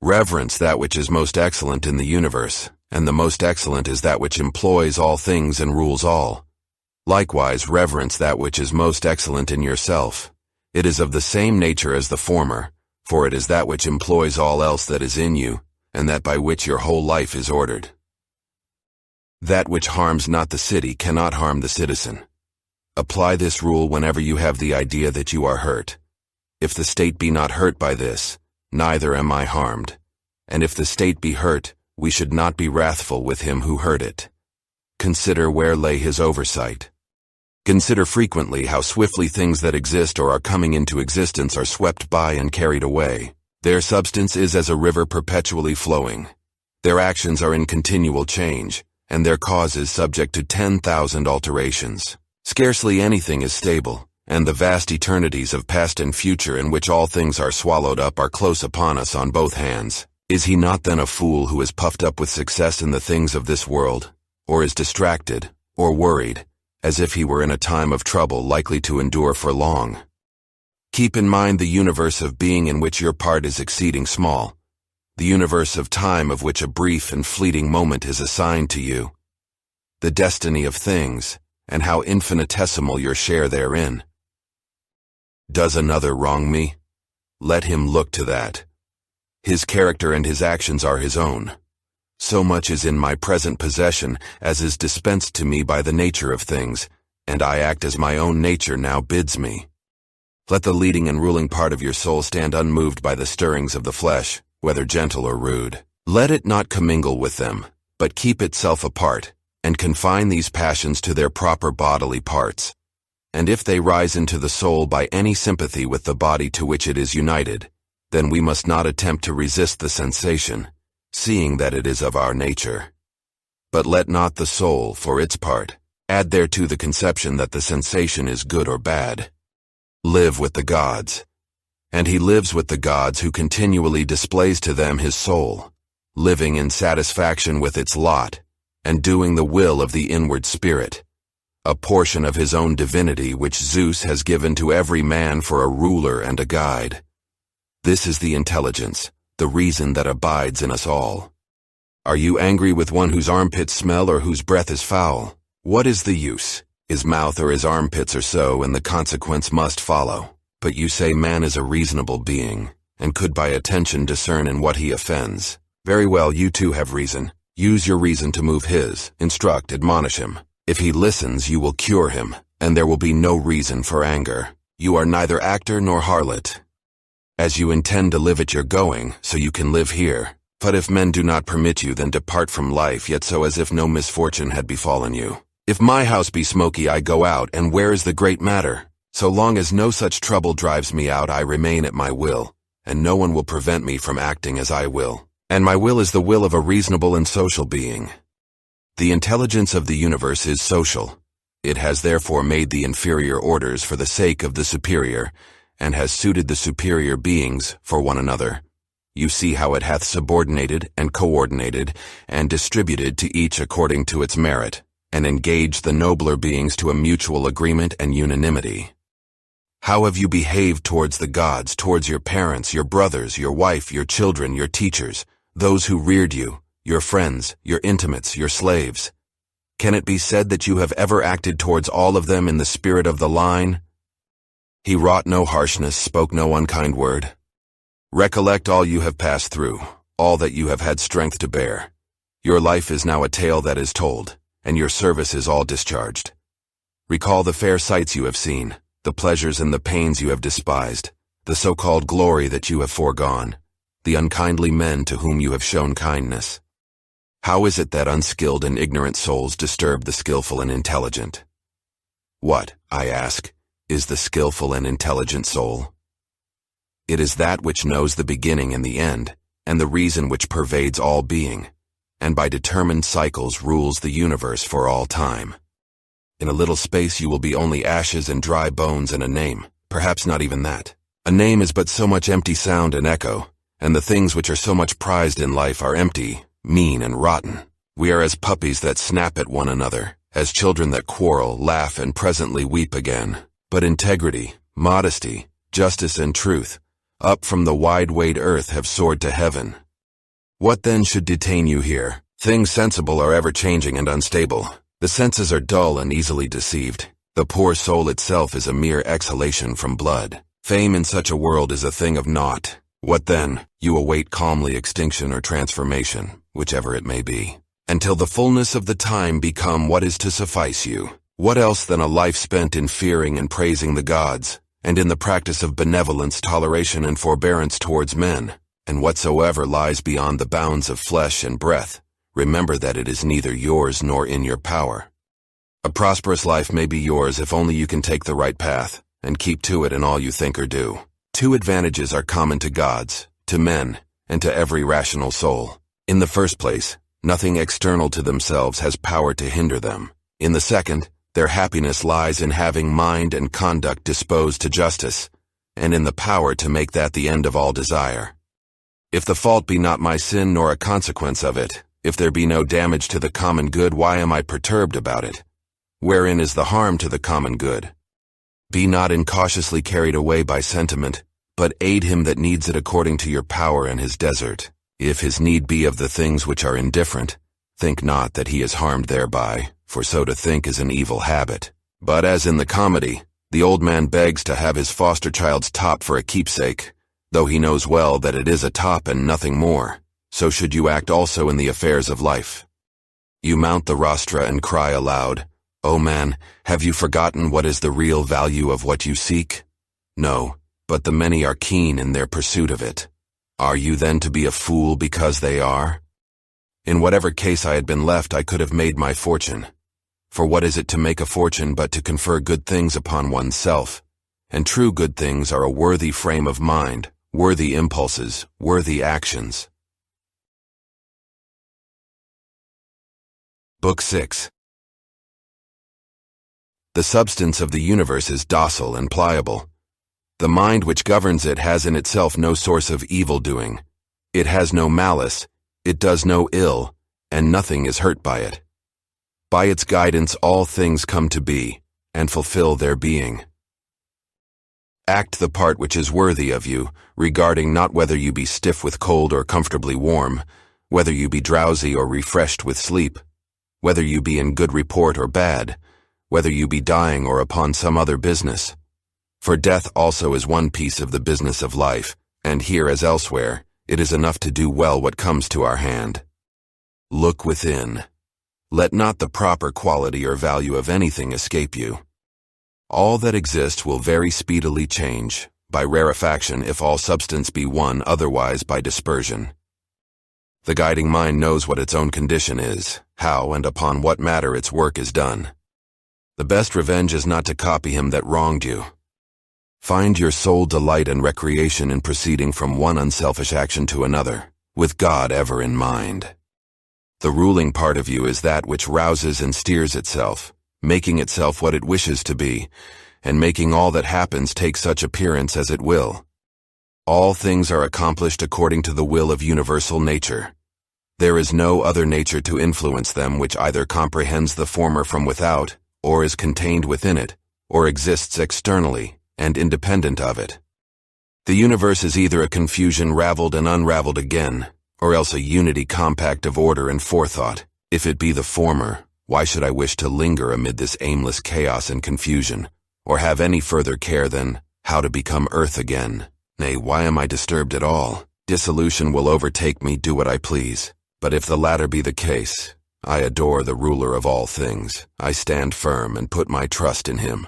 Reverence that which is most excellent in the universe, and the most excellent is that which employs all things and rules all. Likewise, reverence that which is most excellent in yourself. It is of the same nature as the former, for it is that which employs all else that is in you, and that by which your whole life is ordered. That which harms not the city cannot harm the citizen. Apply this rule whenever you have the idea that you are hurt. If the state be not hurt by this, neither am I harmed. And if the state be hurt, we should not be wrathful with him who hurt it. Consider where lay his oversight. Consider frequently how swiftly things that exist or are coming into existence are swept by and carried away. Their substance is as a river perpetually flowing. Their actions are in continual change, and their causes subject to 10,000 alterations. Scarcely anything is stable, and the vast eternities of past and future in which all things are swallowed up are close upon us on both hands. Is he not then a fool who is puffed up with success in the things of this world, or is distracted, or worried, as if he were in a time of trouble likely to endure for long? Keep in mind the universe of being in which your part is exceeding small, the universe of time of which a brief and fleeting moment is assigned to you, the destiny of things, and how infinitesimal your share therein. Does another wrong me? Let him look to that. His character and his actions are his own. So much is in my present possession as is dispensed to me by the nature of things, and I act as my own nature now bids me. Let the leading and ruling part of your soul stand unmoved by the stirrings of the flesh, whether gentle or rude. Let it not commingle with them, but keep itself apart, and confine these passions to their proper bodily parts. And if they rise into the soul by any sympathy with the body to which it is united, then we must not attempt to resist the sensation, seeing that it is of our nature. But let not the soul, for its part, Add thereto the conception that the sensation is good or bad. Live with the gods. And he lives with the gods who continually displays to them his soul, living in satisfaction with its lot, and doing the will of the inward spirit, a portion of his own divinity which Zeus has given to every man for a ruler and a guide. This is the intelligence, the reason that abides in us all. Are you angry with one whose armpits smell or whose breath is foul? What is the use? His mouth or his armpits are so, and the consequence must follow. But you say man is a reasonable being, and could by attention discern in what he offends. Very well, you too have reason. Use your reason to move his, instruct, admonish him. If he listens, you will cure him, and there will be no reason for anger. You are neither actor nor harlot. As you intend to live at your going, so you can live here. But if men do not permit you, then depart from life, yet so as if no misfortune had befallen you. If my house be smoky, I go out, and where is the great matter? So long as no such trouble drives me out, I remain at my will, and no one will prevent me from acting as I will. And my will is the will of a reasonable and social being. The intelligence of the universe is social. It has therefore made the inferior orders for the sake of the superior, and has suited the superior beings for one another. You see how it hath subordinated and coordinated, and distributed to each according to its merit, and engaged the nobler beings to a mutual agreement and unanimity. How have you behaved towards the gods, towards your parents, your brothers, your wife, your children, your teachers, those who reared you, your friends, your intimates, your slaves? Can it be said that you have ever acted towards all of them in the spirit of the line? He wrought no harshness, spoke no unkind word. Recollect all you have passed through, all that you have had strength to bear. Your life is now a tale that is told, and your service is all discharged. Recall the fair sights you have seen, the pleasures and the pains you have despised, the so-called glory that you have foregone, the unkindly men to whom you have shown kindness. How is it that unskilled and ignorant souls disturb the skillful and intelligent? What, I ask, is the skillful and intelligent soul? It is that which knows the beginning and the end, and the reason which pervades all being, and by determined cycles rules the universe for all time. In a little space you will be only ashes and dry bones and a name, perhaps not even that. A name is but so much empty sound and echo, and the things which are so much prized in life are empty, mean, and rotten. We are as puppies that snap at one another, as children that quarrel, laugh, and presently weep again. But integrity, modesty, justice, and truth, up from the wide-wide earth have soared to heaven. What then should detain you here? Things sensible are ever changing and unstable. The senses are dull and easily deceived. The poor soul itself is a mere exhalation from blood. Fame in such a world is a thing of naught. What then? You await calmly extinction or transformation, whichever it may be, until the fullness of the time become what is to suffice you. What else than a life spent in fearing and praising the gods, and in the practice of benevolence, toleration, and forbearance towards men, and whatsoever lies beyond the bounds of flesh and breath? Remember that it is neither yours nor in your power. A prosperous life may be yours if only you can take the right path, and keep to it in all you think or do. Two advantages are common to gods, to men, and to every rational soul. In the first place, nothing external to themselves has power to hinder them. In the second, their happiness lies in having mind and conduct disposed to justice, and in the power to make that the end of all desire. If the fault be not my sin nor a consequence of it, if there be no damage to the common good, why am I perturbed about it? Wherein is the harm to the common good? Be not incautiously carried away by sentiment, but aid him that needs it according to your power in his desert. If his need be of the things which are indifferent, think not that he is harmed thereby, for so to think is an evil habit. But as in the comedy, the old man begs to have his foster child's top for a keepsake, though he knows well that it is a top and nothing more, so should you act also in the affairs of life. You mount the rostra and cry aloud, "O man, have you forgotten what is the real value of what you seek?" No, but the many are keen in their pursuit of it. Are you then to be a fool because they are? In whatever case I had been left, I could have made my fortune. For what is it to make a fortune but to confer good things upon oneself? And true good things are a worthy frame of mind, worthy impulses, worthy actions. Book 6 The substance of the universe is docile and pliable. The mind which governs it has in itself no source of evil-doing. It has no malice, it does no ill, and nothing is hurt by it. By its guidance all things come to be, and fulfill their being. Act the part which is worthy of you, regarding not whether you be stiff with cold or comfortably warm, whether you be drowsy or refreshed with sleep, whether you be in good report or bad, whether you be dying or upon some other business. For death also is one piece of the business of life, and here as elsewhere, it is enough to do well what comes to our hand. Look within. Let not the proper quality or value of anything escape you. All that exists will very speedily change, by rarefaction if all substance be one, otherwise by dispersion. The guiding mind knows what its own condition is, how and upon what matter its work is done. The best revenge is not to copy him that wronged you. Find your sole delight and recreation in proceeding from one unselfish action to another, with God ever in mind. The ruling part of you is that which rouses and steers itself, making itself what it wishes to be, and making all that happens take such appearance as it will. All things are accomplished according to the will of universal nature. There is no other nature to influence them which either comprehends the former from without, or is contained within it, or exists externally, and independent of it. The universe is either a confusion raveled and unraveled again, or else a unity compact of order and forethought. If it be the former, why should I wish to linger amid this aimless chaos and confusion, or have any further care than how to become earth again? Nay, why am I disturbed at all? Dissolution will overtake me, do what I please. But if the latter be the case, I adore the ruler of all things. I stand firm and put my trust in him.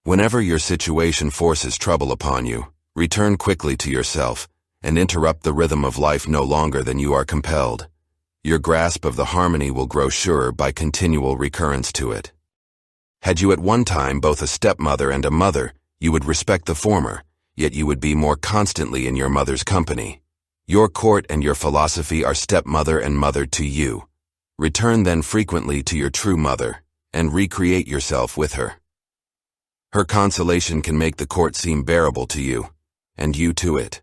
Whenever your situation forces trouble upon you, return quickly to yourself, and interrupt the rhythm of life no longer than you are compelled. Your grasp of the harmony will grow surer by continual recurrence to it. Had you at one time both a stepmother and a mother, you would respect the former, yet you would be more constantly in your mother's company. Your court and your philosophy are stepmother and mother to you. Return then frequently to your true mother, and recreate yourself with her. Her consolation can make the court seem bearable to you, and you to it.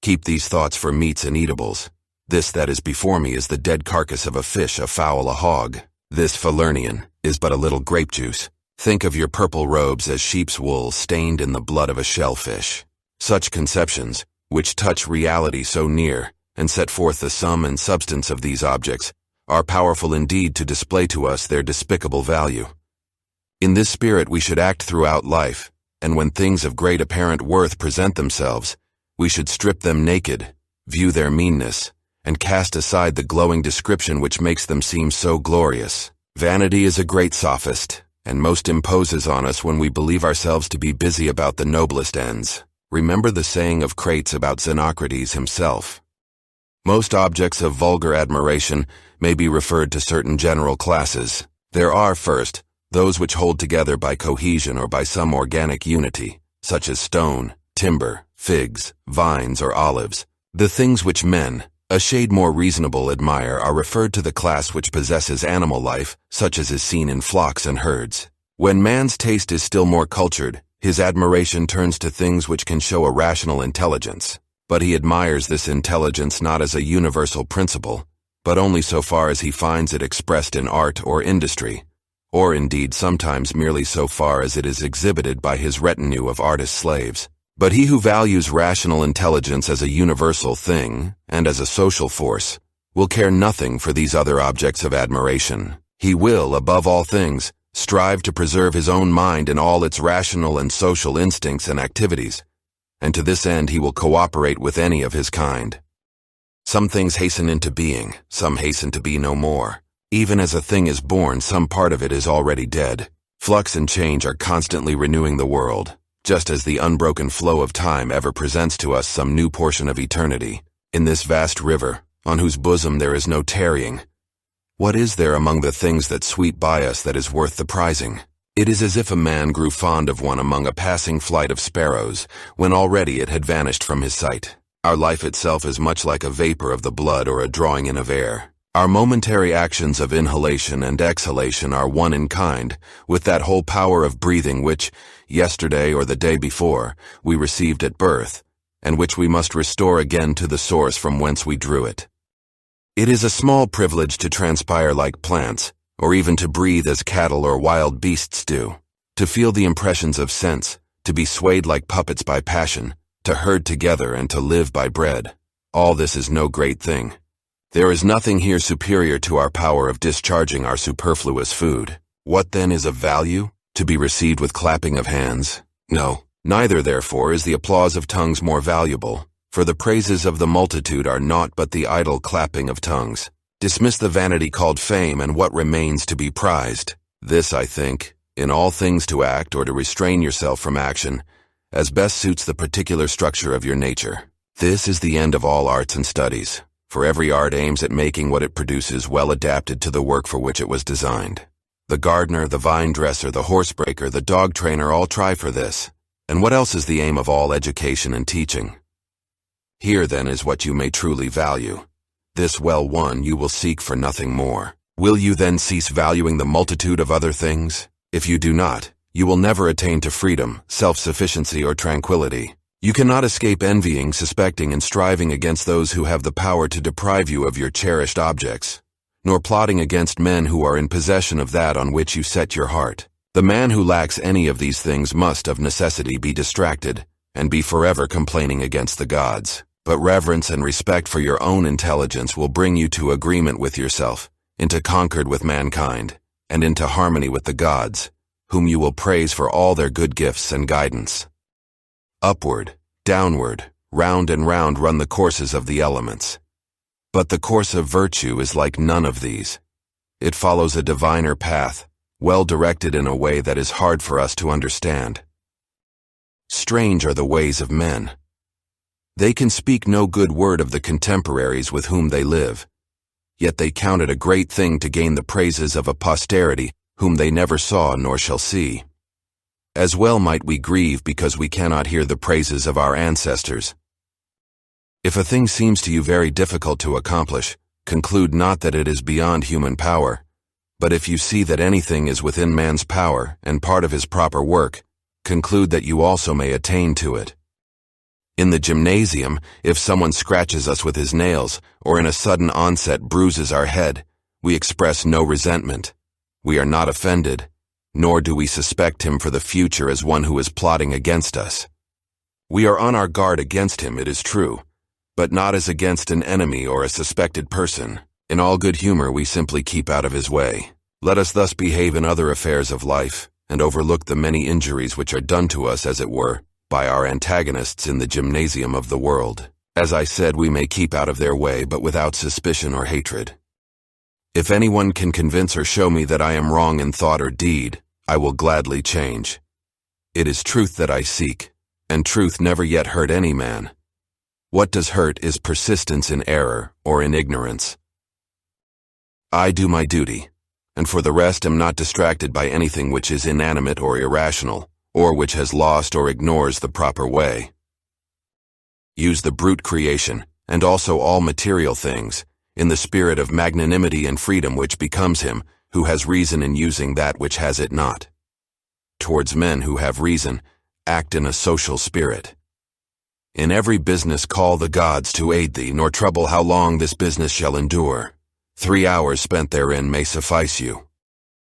Keep these thoughts for meats and eatables. This that is before me is the dead carcass of a fish, a fowl, a hog. This Falernian is but a little grape juice. Think of your purple robes as sheep's wool stained in the blood of a shellfish. Such conceptions, which touch reality so near, and set forth the sum and substance of these objects, are powerful indeed to display to us their despicable value. In this spirit we should act throughout life, and when things of great apparent worth present themselves, we should strip them naked, view their meanness, and cast aside the glowing description which makes them seem so glorious. Vanity is a great sophist, and most imposes on us when we believe ourselves to be busy about the noblest ends. Remember the saying of Crates about Xenocrates himself. Most objects of vulgar admiration may be referred to certain general classes. There are, first, those which hold together by cohesion or by some organic unity, such as stone, timber, figs, vines, or olives. The things which men, a shade more reasonable, admire are referred to the class which possesses animal life, such as is seen in flocks and herds. When man's taste is still more cultured, his admiration turns to things which can show a rational intelligence. But he admires this intelligence not as a universal principle, but only so far as he finds it expressed in art or industry, or indeed sometimes merely so far as it is exhibited by his retinue of artist slaves. But he who values rational intelligence as a universal thing, and as a social force, will care nothing for these other objects of admiration. He will, above all things, strive to preserve his own mind in all its rational and social instincts and activities, and to this end he will cooperate with any of his kind. Some things hasten into being, some hasten to be no more. Even as a thing is born, some part of it is already dead. Flux and change are constantly renewing the world, just as the unbroken flow of time ever presents to us some new portion of eternity. In this vast river, on whose bosom there is no tarrying, what is there among the things that sweep by us that is worth the prizing? It is as if a man grew fond of one among a passing flight of sparrows, when already it had vanished from his sight. Our life itself is much like a vapor of the blood or a drawing in of air. Our momentary actions of inhalation and exhalation are one in kind, with that whole power of breathing which, yesterday or the day before, we received at birth, and which we must restore again to the source from whence we drew it. It is a small privilege to transpire like plants, or even to breathe as cattle or wild beasts do, to feel the impressions of sense, to be swayed like puppets by passion, to herd together and to live by bread. All this is no great thing. There is nothing here superior to our power of discharging our superfluous food. What then is of value? To be received with clapping of hands? No. Neither, therefore, is the applause of tongues more valuable, for the praises of the multitude are naught but the idle clapping of tongues. Dismiss the vanity called fame, and what remains to be prized? This, I think, in all things to act or to restrain yourself from action, as best suits the particular structure of your nature. This is the end of all arts and studies, for every art aims at making what it produces well adapted to the work for which it was designed. The gardener, the vine dresser, the horsebreaker, the dog trainer all try for this. And what else is the aim of all education and teaching? Here, then, is what you may truly value. This well won, you will seek for nothing more. Will you then cease valuing the multitude of other things? If you do not, you will never attain to freedom, self-sufficiency, or tranquility. You cannot escape envying, suspecting, and striving against those who have the power to deprive you of your cherished objects, nor plotting against men who are in possession of that on which you set your heart. The man who lacks any of these things must of necessity be distracted, and be forever complaining against the gods. But reverence and respect for your own intelligence will bring you to agreement with yourself, into concord with mankind, and into harmony with the gods, whom you will praise for all their good gifts and guidance. Upward, downward, round and round run the courses of the elements. But the course of virtue is like none of these. It follows a diviner path, well directed in a way that is hard for us to understand. Strange are the ways of men. They can speak no good word of the contemporaries with whom they live, yet they count it a great thing to gain the praises of a posterity whom they never saw nor shall see. As well might we grieve because we cannot hear the praises of our ancestors. If a thing seems to you very difficult to accomplish, conclude not that it is beyond human power, but if you see that anything is within man's power and part of his proper work, conclude that you also may attain to it. In the gymnasium, if someone scratches us with his nails, or in a sudden onset bruises our head, we express no resentment. We are not offended, nor do we suspect him for the future as one who is plotting against us. We are on our guard against him, it is true, but not as against an enemy or a suspected person. In all good humor we simply keep out of his way. Let us thus behave in other affairs of life, and overlook the many injuries which are done to us, as it were, by our antagonists in the gymnasium of the world. As I said, we may keep out of their way, but without suspicion or hatred. If anyone can convince or show me that I am wrong in thought or deed, I will gladly change. It is truth that I seek, and truth never yet hurt any man. What does hurt is persistence in error or in ignorance. I do my duty, and for the rest am not distracted by anything which is inanimate or irrational, or which has lost or ignores the proper way. Use the brute creation, and also all material things, in the spirit of magnanimity and freedom which becomes him who has reason in using that which has it not. Towards men who have reason, act in a social spirit. In every business call the gods to aid thee, nor trouble how long this business shall endure. 3 hours spent therein may suffice you.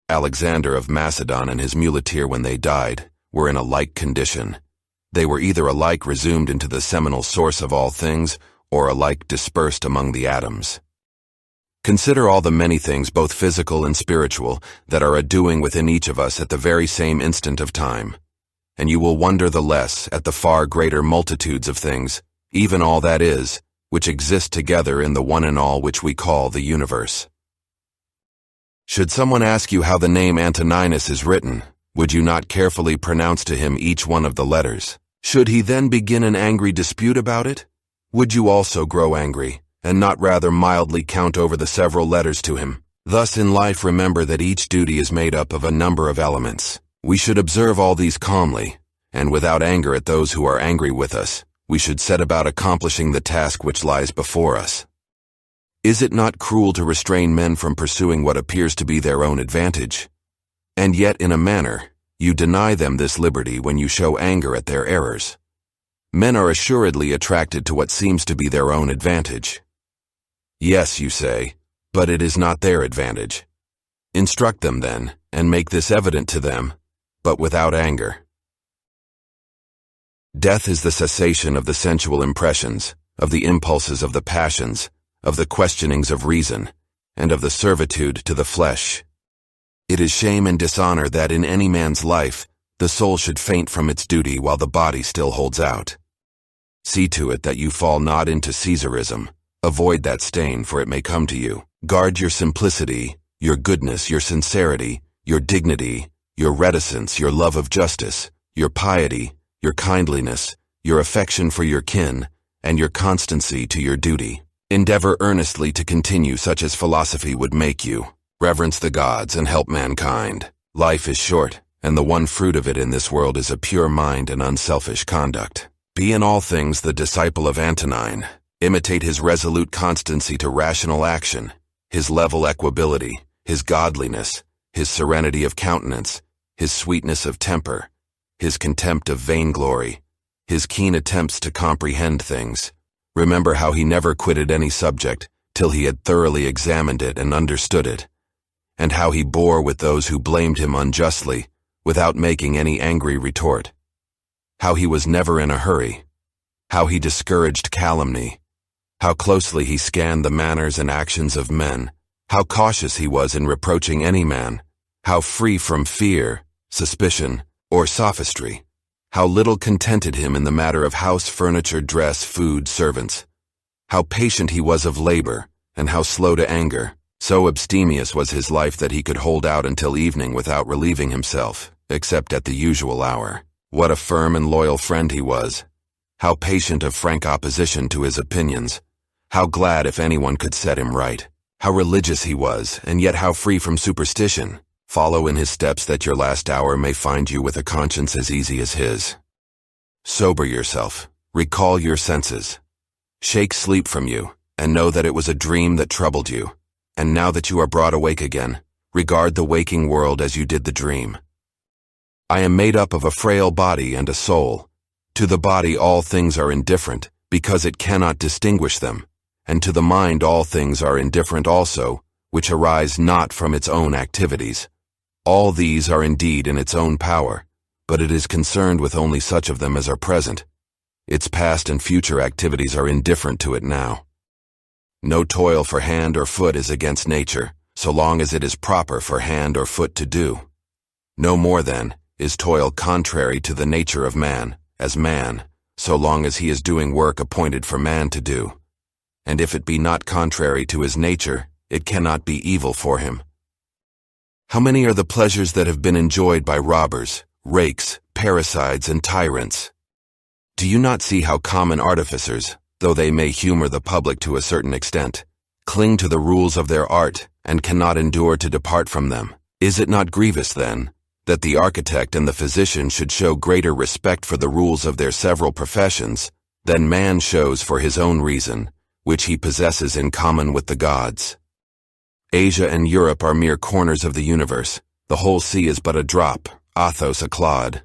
Alexander of Macedon and his muleteer, when they died, were in a like condition. They were either alike resumed into the seminal source of all things, or alike dispersed among the atoms. Consider all the many things, both physical and spiritual, that are a-doing within each of us at the very same instant of time, and you will wonder the less at the far greater multitudes of things, even all that is, which exist together in the one and all which we call the universe. Should someone ask you how the name Antoninus is written, would you not carefully pronounce to him each one of the letters? Should he then begin an angry dispute about it? Would you also grow angry, and not rather mildly count over the several letters to him? Thus in life remember that each duty is made up of a number of elements. We should observe all these calmly, and without anger at those who are angry with us. We should set about accomplishing the task which lies before us. Is it not cruel to restrain men from pursuing what appears to be their own advantage? And yet, in a manner, you deny them this liberty when you show anger at their errors. Men are assuredly attracted to what seems to be their own advantage. Yes, you say, but it is not their advantage. Instruct them then, and make this evident to them, but without anger. Death is the cessation of the sensual impressions, of the impulses of the passions, of the questionings of reason, and of the servitude to the flesh. It is shame and dishonor that in any man's life the soul should faint from its duty while the body still holds out. See to it that you fall not into Caesarism. Avoid that stain, for it may come to you. Guard your simplicity, your goodness, your sincerity, your dignity, your reticence, your love of justice, your piety, your kindliness, your affection for your kin, and your constancy to your duty. Endeavor earnestly to continue such as philosophy would make you. Reverence the gods and help mankind. Life is short, and the one fruit of it in this world is a pure mind and unselfish conduct. Be in all things the disciple of Antonine. Imitate his resolute constancy to rational action, his level equability, his godliness, his serenity of countenance, his sweetness of temper, his contempt of vainglory, his keen attempts to comprehend things. Remember how he never quitted any subject till he had thoroughly examined it and understood it, and how he bore with those who blamed him unjustly, without making any angry retort. How he was never in a hurry, how he discouraged calumny, how closely he scanned the manners and actions of men, how cautious he was in reproaching any man, how free from fear, suspicion, or sophistry, how little contented him in the matter of house furniture, dress, food, servants, how patient he was of labor, and how slow to anger. So abstemious was his life that he could hold out until evening without relieving himself, except at the usual hour. What a firm and loyal friend he was. How patient of frank opposition to his opinions. How glad if anyone could set him right. How religious he was, and yet how free from superstition. Follow in his steps that your last hour may find you with a conscience as easy as his. Sober yourself. Recall your senses. Shake sleep from you, and know that it was a dream that troubled you. And now that you are brought awake again, regard the waking world as you did the dream. I am made up of a frail body and a soul. To the body all things are indifferent, because it cannot distinguish them, and to the mind all things are indifferent also, which arise not from its own activities. All these are indeed in its own power, but it is concerned with only such of them as are present. Its past and future activities are indifferent to it now. No toil for hand or foot is against nature, so long as it is proper for hand or foot to do. No more, then, is toil contrary to the nature of man, as man, so long as he is doing work appointed for man to do. And if it be not contrary to his nature, it cannot be evil for him. How many are the pleasures that have been enjoyed by robbers, rakes, parricides, and tyrants? Do you not see how common artificers, though they may humor the public to a certain extent, cling to the rules of their art and cannot endure to depart from them? Is it not grievous, then, that the architect and the physician should show greater respect for the rules of their several professions than man shows for his own reason, which he possesses in common with the gods? Asia and Europe are mere corners of the universe. The whole sea is but a drop, Athos a clod.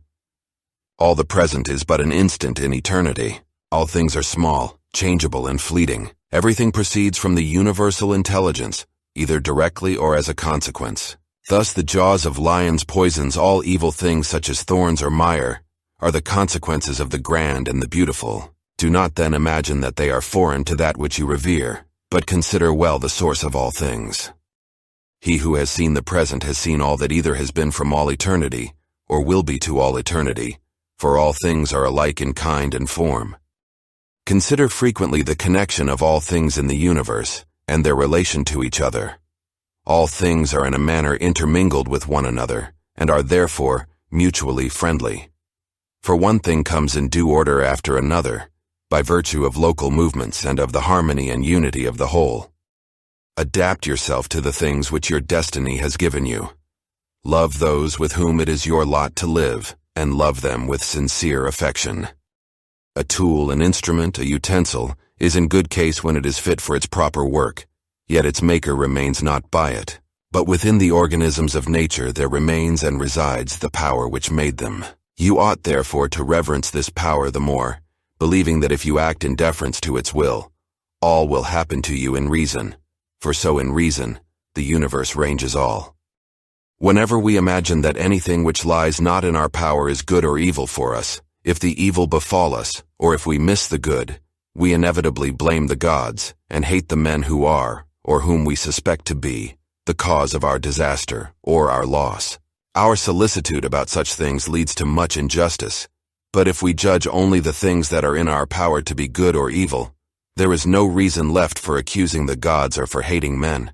All the present is but an instant in eternity. All things are small, changeable, and fleeting. Everything proceeds from the universal intelligence, either directly or as a consequence. Thus the jaws of lions poisons all evil things such as thorns or mire, are the consequences of the grand and the beautiful. Do not then imagine that they are foreign to that which you revere, but consider well the source of all things. He who has seen the present has seen all that either has been from all eternity, or will be to all eternity, for all things are alike in kind and form. Consider frequently the connection of all things in the universe, and their relation to each other. All things are in a manner intermingled with one another, and are therefore mutually friendly. For one thing comes in due order after another, by virtue of local movements and of the harmony and unity of the whole. Adapt yourself to the things which your destiny has given you. Love those with whom it is your lot to live, and love them with sincere affection. A tool, an instrument, a utensil, is in good case when it is fit for its proper work, yet its maker remains not by it. But within the organisms of nature there remains and resides the power which made them. You ought therefore to reverence this power the more, believing that if you act in deference to its will, all will happen to you in reason, for so in reason the universe ranges all. Whenever we imagine that anything which lies not in our power is good or evil for us, if the evil befall us, or if we miss the good, we inevitably blame the gods and hate the men who are, or whom we suspect to be, the cause of our disaster or our loss. Our solicitude about such things leads to much injustice, but if we judge only the things that are in our power to be good or evil, there is no reason left for accusing the gods or for hating men.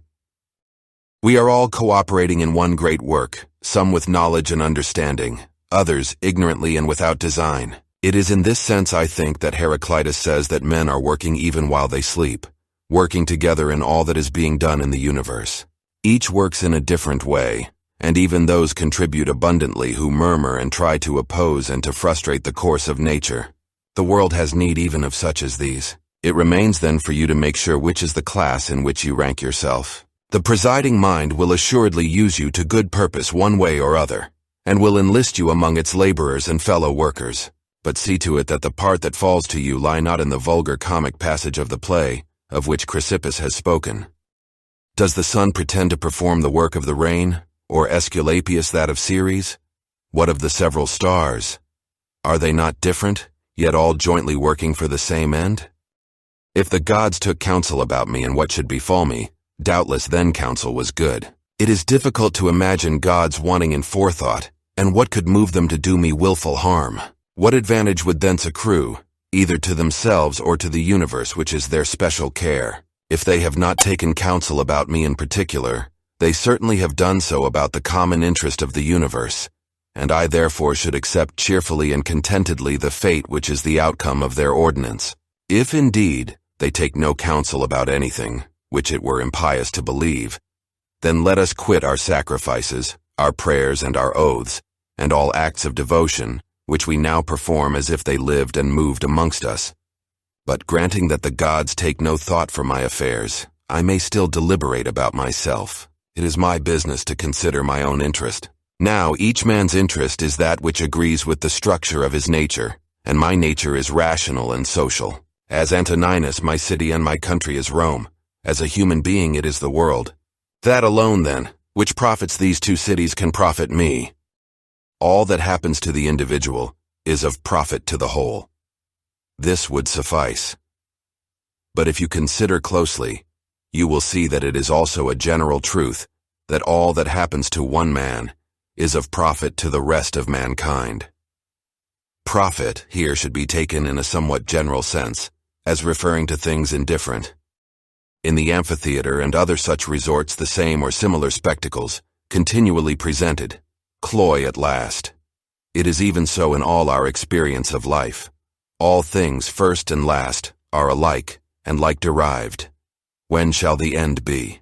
We are all cooperating in one great work, some with knowledge and understanding, others ignorantly and without design. It is in this sense, I think, that Heraclitus says that men are working even while they sleep, working together in all that is being done in the universe. Each works in a different way, and even those contribute abundantly who murmur and try to oppose and to frustrate the course of nature. The world has need even of such as these. It remains then for you to make sure which is the class in which you rank yourself. The presiding mind will assuredly use you to good purpose one way or other, and will enlist you among its laborers and fellow workers. But see to it that the part that falls to you lie not in the vulgar comic passage of the play, of which Chrysippus has spoken. Does the sun pretend to perform the work of the rain, or Aesculapius that of Ceres? What of the several stars? Are they not different, yet all jointly working for the same end? If the gods took counsel about me and what should befall me, doubtless then counsel was good. It is difficult to imagine gods wanting in forethought, and what could move them to do me willful harm? What advantage would thence accrue, either to themselves or to the universe which is their special care? If they have not taken counsel about me in particular, they certainly have done so about the common interest of the universe, and I therefore should accept cheerfully and contentedly the fate which is the outcome of their ordinance. If indeed they take no counsel about anything, which it were impious to believe, then let us quit our sacrifices, our prayers and our oaths, and all acts of devotion, which we now perform as if they lived and moved amongst us. But granting that the gods take no thought for my affairs, I may still deliberate about myself. It is my business to consider my own interest. Now each man's interest is that which agrees with the structure of his nature, and my nature is rational and social. As Antoninus, my city and my country is Rome. As a human being, it is the world. That alone, then, which profits these two cities can profit me. All that happens to the individual is of profit to the whole. This would suffice. But if you consider closely, you will see that it is also a general truth that all that happens to one man is of profit to the rest of mankind. Profit here should be taken in a somewhat general sense, as referring to things indifferent. In the amphitheater and other such resorts the same or similar spectacles, continually presented, cloy at last. It is even so in all our experience of life. All things, first and last, are alike, and like derived. When shall the end be?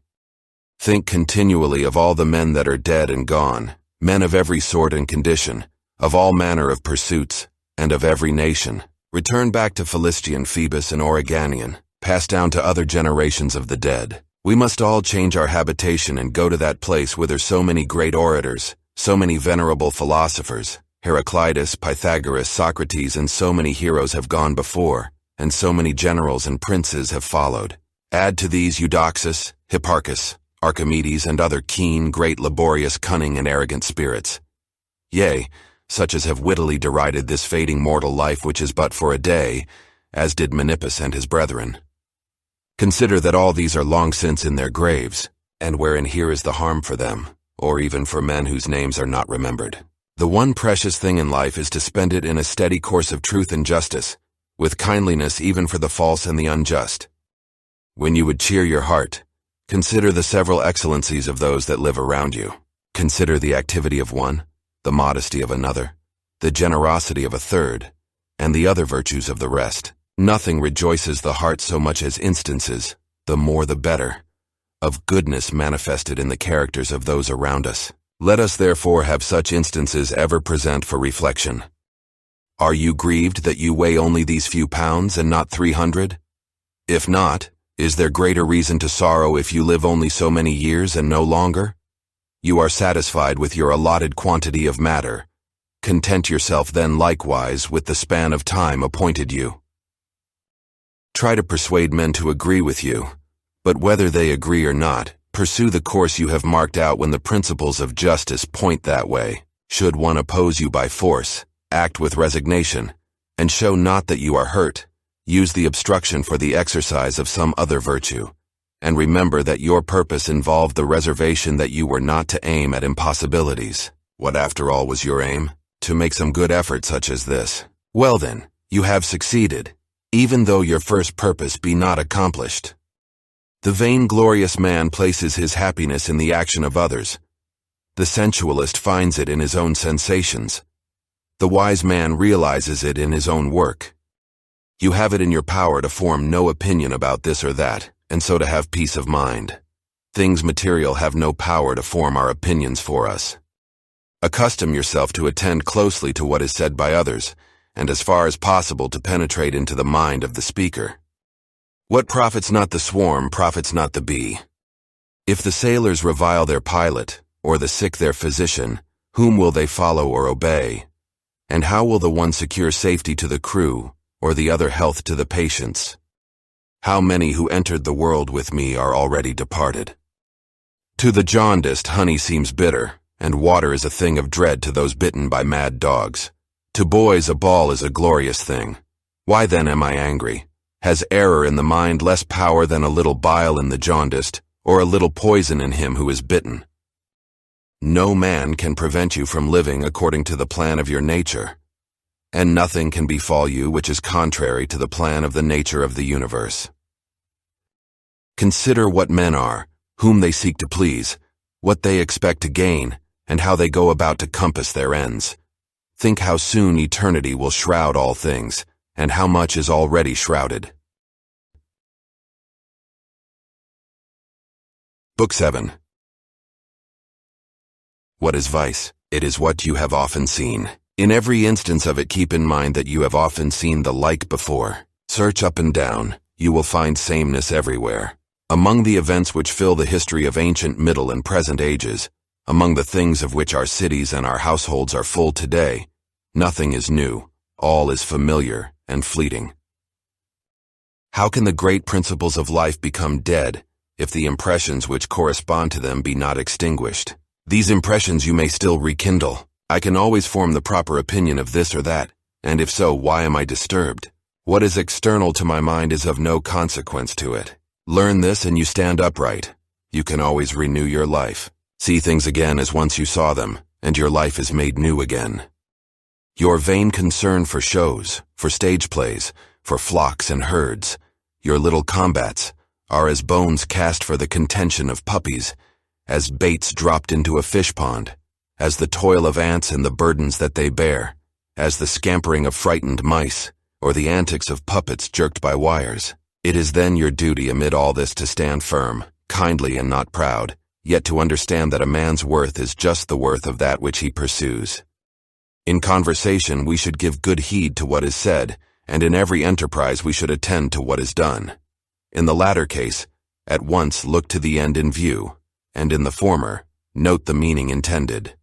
Think continually of all the men that are dead and gone, men of every sort and condition, of all manner of pursuits, and of every nation. Return back to Philistian Phoebus and Oreganian, pass down to other generations of the dead. We must all change our habitation and go to that place whither so many great orators, so many venerable philosophers, Heraclitus, Pythagoras, Socrates, and so many heroes have gone before, and so many generals and princes have followed. Add to these Eudoxus, Hipparchus, Archimedes, and other keen, great, laborious, cunning, and arrogant spirits. Yea, such as have wittily derided this fading mortal life which is but for a day, as did Menippus and his brethren. Consider that all these are long since in their graves, and wherein here is the harm for them, or even for men whose names are not remembered. The one precious thing in life is to spend it in a steady course of truth and justice, with kindliness even for the false and the unjust. When you would cheer your heart, consider the several excellencies of those that live around you. Consider the activity of one, the modesty of another, the generosity of a third, and the other virtues of the rest. Nothing rejoices the heart so much as instances, the more the better, of goodness manifested in the characters of those around us. Let us therefore have such instances ever present for reflection. Are you grieved that you weigh only these few pounds and not 300? If not, Is there greater reason to sorrow if you live only so many years and no longer? You are satisfied with your allotted quantity of matter. Content yourself then likewise with the span of time appointed you. Try to persuade men to agree with you, but whether they agree or not, pursue the course you have marked out when the principles of justice point that way. Should one oppose you by force, act with resignation, and show not that you are hurt. Use the obstruction for the exercise of some other virtue, and remember that your purpose involved the reservation that you were not to aim at impossibilities. What after all was your aim? To make some good effort such as this. Well then, you have succeeded, even though your first purpose be not accomplished. The vainglorious man places his happiness in the action of others. The sensualist finds it in his own sensations. The wise man realizes it in his own work. You have it in your power to form no opinion about this or that, and so to have peace of mind. Things material have no power to form our opinions for us. Accustom yourself to attend closely to what is said by others, and as far as possible to penetrate into the mind of the speaker. What profits not the swarm profits not the bee. If the sailors revile their pilot, or the sick their physician, whom will they follow or obey? And how will the one secure safety to the crew, or the other health to the patients? How many who entered the world with me are already departed? To the jaundiced, honey seems bitter, and water is a thing of dread to those bitten by mad dogs. To boys a ball is a glorious thing. Why then am I angry? Has error in the mind less power than a little bile in the jaundiced, or a little poison in him who is bitten? No man can prevent you from living according to the plan of your nature, and nothing can befall you which is contrary to the plan of the nature of the universe. Consider what men are, whom they seek to please, what they expect to gain, and how they go about to compass their ends. Think how soon eternity will shroud all things, and how much is already shrouded. Book 7. What is vice? It is what you have often seen. In every instance of it, keep in mind that you have often seen the like before. Search up and down, you will find sameness everywhere. Among the events which fill the history of ancient, middle, and present ages, among the things of which our cities and our households are full today, nothing is new, all is familiar and fleeting. How can the great principles of life become dead if the impressions which correspond to them be not extinguished? These impressions you may still rekindle. I can always form the proper opinion of this or that, and if so, why am I disturbed? What is external to my mind is of no consequence to it. Learn this and you stand upright. You can always renew your life. See things again as once you saw them, and your life is made new again. Your vain concern for shows, for stage plays, for flocks and herds, your little combats, are as bones cast for the contention of puppies, as baits dropped into a fish pond, as the toil of ants and the burdens that they bear, as the scampering of frightened mice, or the antics of puppets jerked by wires. It is then your duty amid all this to stand firm, kindly and not proud, yet to understand that a man's worth is just the worth of that which he pursues. In conversation we should give good heed to what is said, and in every enterprise we should attend to what is done. In the latter case, at once look to the end in view, and in the former, note the meaning intended.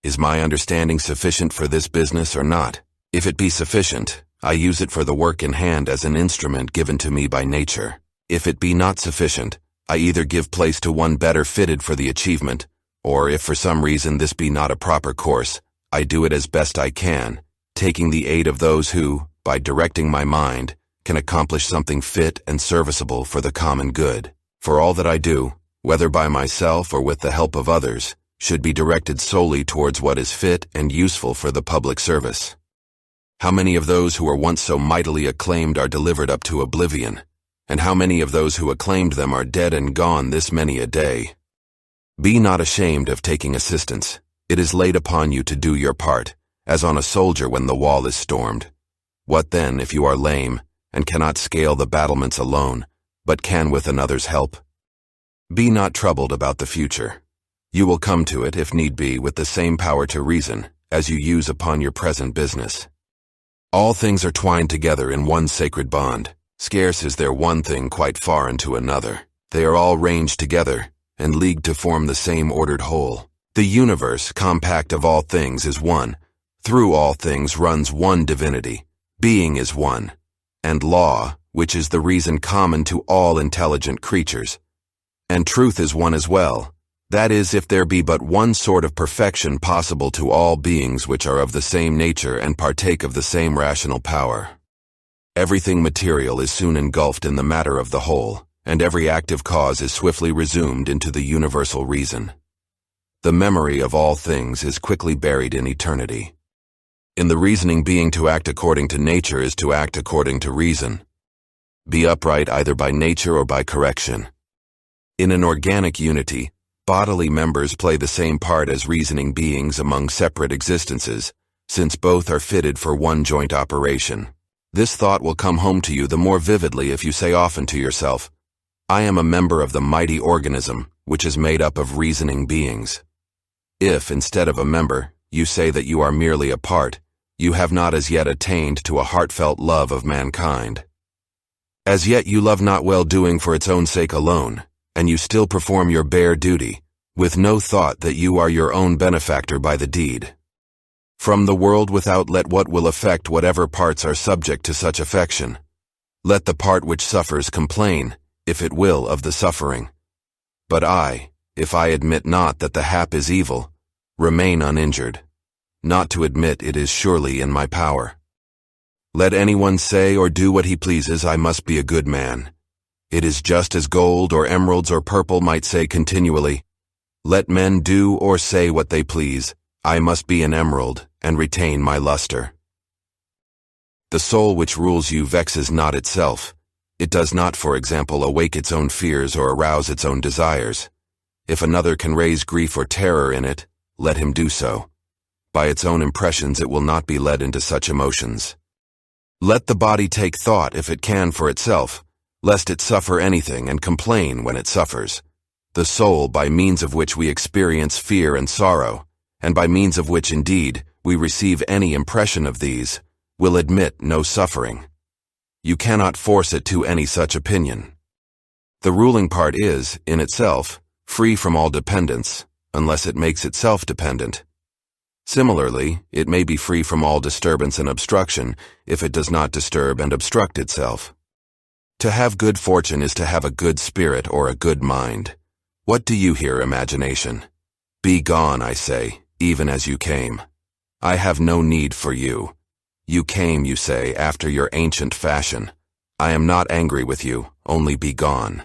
Is my understanding sufficient for this business or not? If it be sufficient, I use it for the work in hand as an instrument given to me by nature. If it be not sufficient, I either give place to one better fitted for the achievement, or if for some reason this be not a proper course, I do it as best I can, taking the aid of those who, by directing my mind, can accomplish something fit and serviceable for the common good. For all that I do, whether by myself or with the help of others, should be directed solely towards what is fit and useful for the public service. How many of those who were once so mightily acclaimed are delivered up to oblivion, and how many of those who acclaimed them are dead and gone this many a day? Be not ashamed of taking assistance. It is laid upon you to do your part, as on a soldier when the wall is stormed. What then if you are lame, and cannot scale the battlements alone, but can with another's help? Be not troubled about the future. You will come to it, if need be, with the same power to reason as you use upon your present business. All things are twined together in one sacred bond. Scarce is there one thing quite far into another. They are all ranged together, and leagued to form the same ordered whole. The universe, compact of all things, is one. Through all things runs one divinity. Being is one. And law, which is the reason common to all intelligent creatures. And truth is one as well. That is, if there be but one sort of perfection possible to all beings which are of the same nature and partake of the same rational power. Everything material is soon engulfed in the matter of the whole, and every active cause is swiftly resumed into the universal reason. The memory of all things is quickly buried in eternity. In the reasoning being, to act according to nature is to act according to reason. Be upright either by nature or by correction. In an organic unity, bodily members play the same part as reasoning beings among separate existences, since both are fitted for one joint operation. This thought will come home to you the more vividly if you say often to yourself, I am a member of the mighty organism, which is made up of reasoning beings. If, instead of a member, you say that you are merely a part, you have not as yet attained to a heartfelt love of mankind. As yet you love not well-doing for its own sake alone, and you still perform your bare duty, with no thought that you are your own benefactor by the deed. From the world without let what will affect whatever parts are subject to such affection. Let the part which suffers complain, if it will, of the suffering. But I, if I admit not that the hap is evil, remain uninjured. Not to admit it is surely in my power. Let anyone say or do what he pleases, I must be a good man. It is just as gold or emeralds or purple might say continually, let men do or say what they please, I must be an emerald and retain my luster. The soul which rules you vexes not itself. It does not, for example, awake its own fears or arouse its own desires. If another can raise grief or terror in it, let him do so. By its own impressions it will not be led into such emotions. Let the body take thought, if it can, for itself, lest it suffer anything and complain when it suffers. The soul, by means of which we experience fear and sorrow, and by means of which, indeed, we receive any impression of these, will admit no suffering. You cannot force it to any such opinion. The ruling part is, in itself, free from all dependence, unless it makes itself dependent. Similarly, it may be free from all disturbance and obstruction if it does not disturb and obstruct itself. To have good fortune is to have a good spirit or a good mind. What do you hear, imagination? Be gone, I say, even as you came. I have no need for you. You came, you say, after your ancient fashion. I am not angry with you, only be gone.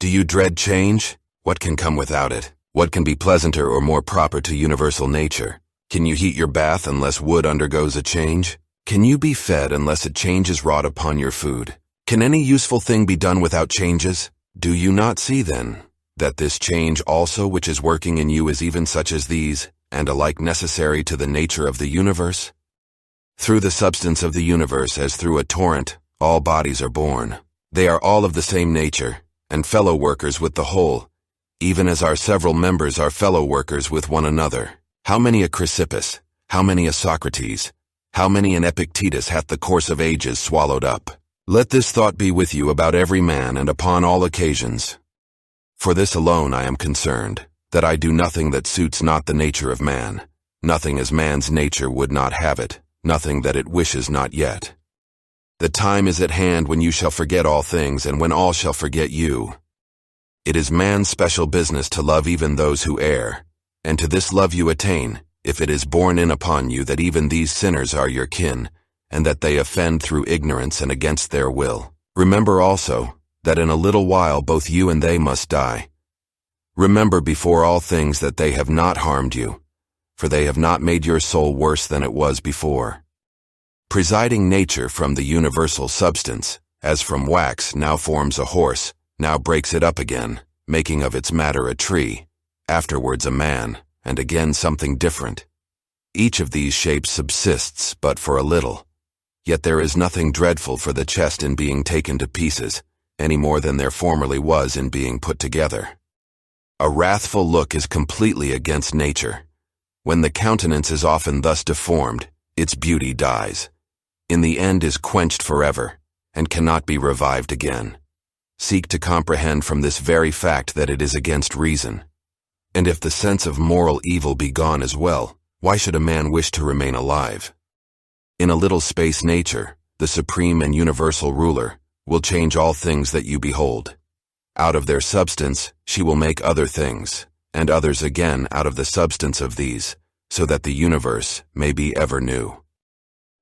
Do you dread change? What can come without it? What can be pleasanter or more proper to universal nature? Can you heat your bath unless wood undergoes a change? Can you be fed unless a change is wrought upon your food? Can any useful thing be done without changes? Do you not see, then, that this change also which is working in you is even such as these, and alike necessary to the nature of the universe? Through the substance of the universe, as through a torrent, all bodies are born. They are all of the same nature, and fellow workers with the whole, even as our several members are fellow workers with one another. How many a Chrysippus, how many a Socrates, how many an Epictetus hath the course of ages swallowed up? Let this thought be with you about every man and upon all occasions. For this alone I am concerned, that I do nothing that suits not the nature of man, nothing as man's nature would not have it, nothing that it wishes not yet. The time is at hand when you shall forget all things, and when all shall forget you. It is man's special business to love even those who err, and to this love you attain, if it is borne in upon you that even these sinners are your kin, and that they offend through ignorance and against their will. Remember also, that in a little while both you and they must die. Remember before all things that they have not harmed you, for they have not made your soul worse than it was before. Presiding nature from the universal substance, as from wax, now forms a horse, now breaks it up again, making of its matter a tree, afterwards a man, and again something different. Each of these shapes subsists but for a little. Yet there is nothing dreadful for the chest in being taken to pieces, any more than there formerly was in being put together. A wrathful look is completely against nature. When the countenance is often thus deformed, its beauty dies. In the end is quenched forever, and cannot be revived again. Seek to comprehend from this very fact that it is against reason. And if the sense of moral evil be gone as well, why should a man wish to remain alive? In a little space nature, the supreme and universal ruler, will change all things that you behold. Out of their substance she will make other things, and others again out of the substance of these, so that the universe may be ever new.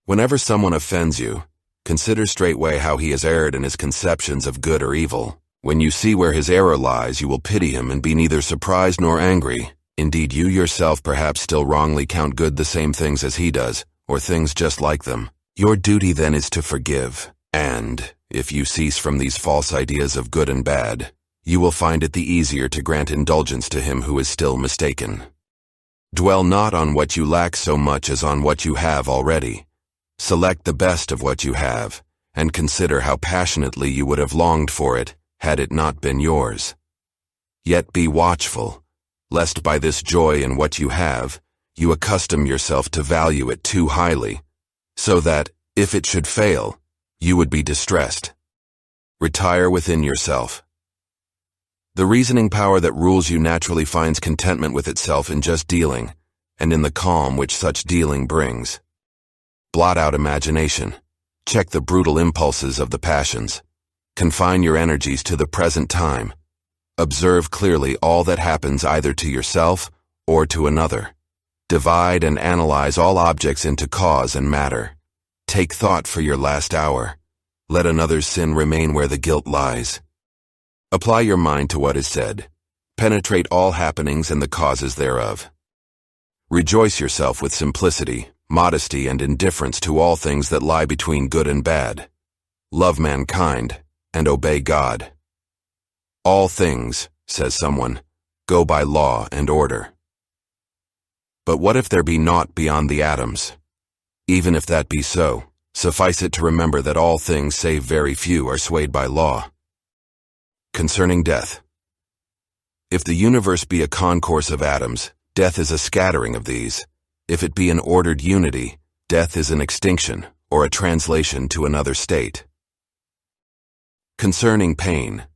Whenever someone offends you, consider straightway how he has erred in his conceptions of good or evil. When you see where his error lies, you will pity him and be neither surprised nor angry. Indeed, you yourself perhaps still wrongly count good the same things as he does, or things just like them. Your duty then is to forgive, and, if you cease from these false ideas of good and bad, you will find it the easier to grant indulgence to him who is still mistaken. Dwell not on what you lack so much as on what you have already. Select the best of what you have, and consider how passionately you would have longed for it had it not been yours. Yet be watchful, lest by this joy in what you have, you accustom yourself to value it too highly, so that, if it should fail, you would be distressed. Retire within yourself. The reasoning power that rules you naturally finds contentment with itself in just dealing, and in the calm which such dealing brings. Blot out imagination. Check the brutal impulses of the passions. Confine your energies to the present time. Observe clearly all that happens either to yourself or to another. Divide and analyze all objects into cause and matter. Take thought for your last hour. Let another's sin remain where the guilt lies. Apply your mind to what is said. Penetrate all happenings and the causes thereof. Rejoice yourself with simplicity, modesty, and indifference to all things that lie between good and bad. Love mankind, and obey God. All things, says someone, go by law and order. But what if there be naught beyond the atoms? Even if that be so, suffice it to remember that all things save very few are swayed by law. Concerning death. If the universe be a concourse of atoms, death is a scattering of these. If it be an ordered unity, death is an extinction, or a translation to another state. Concerning pain.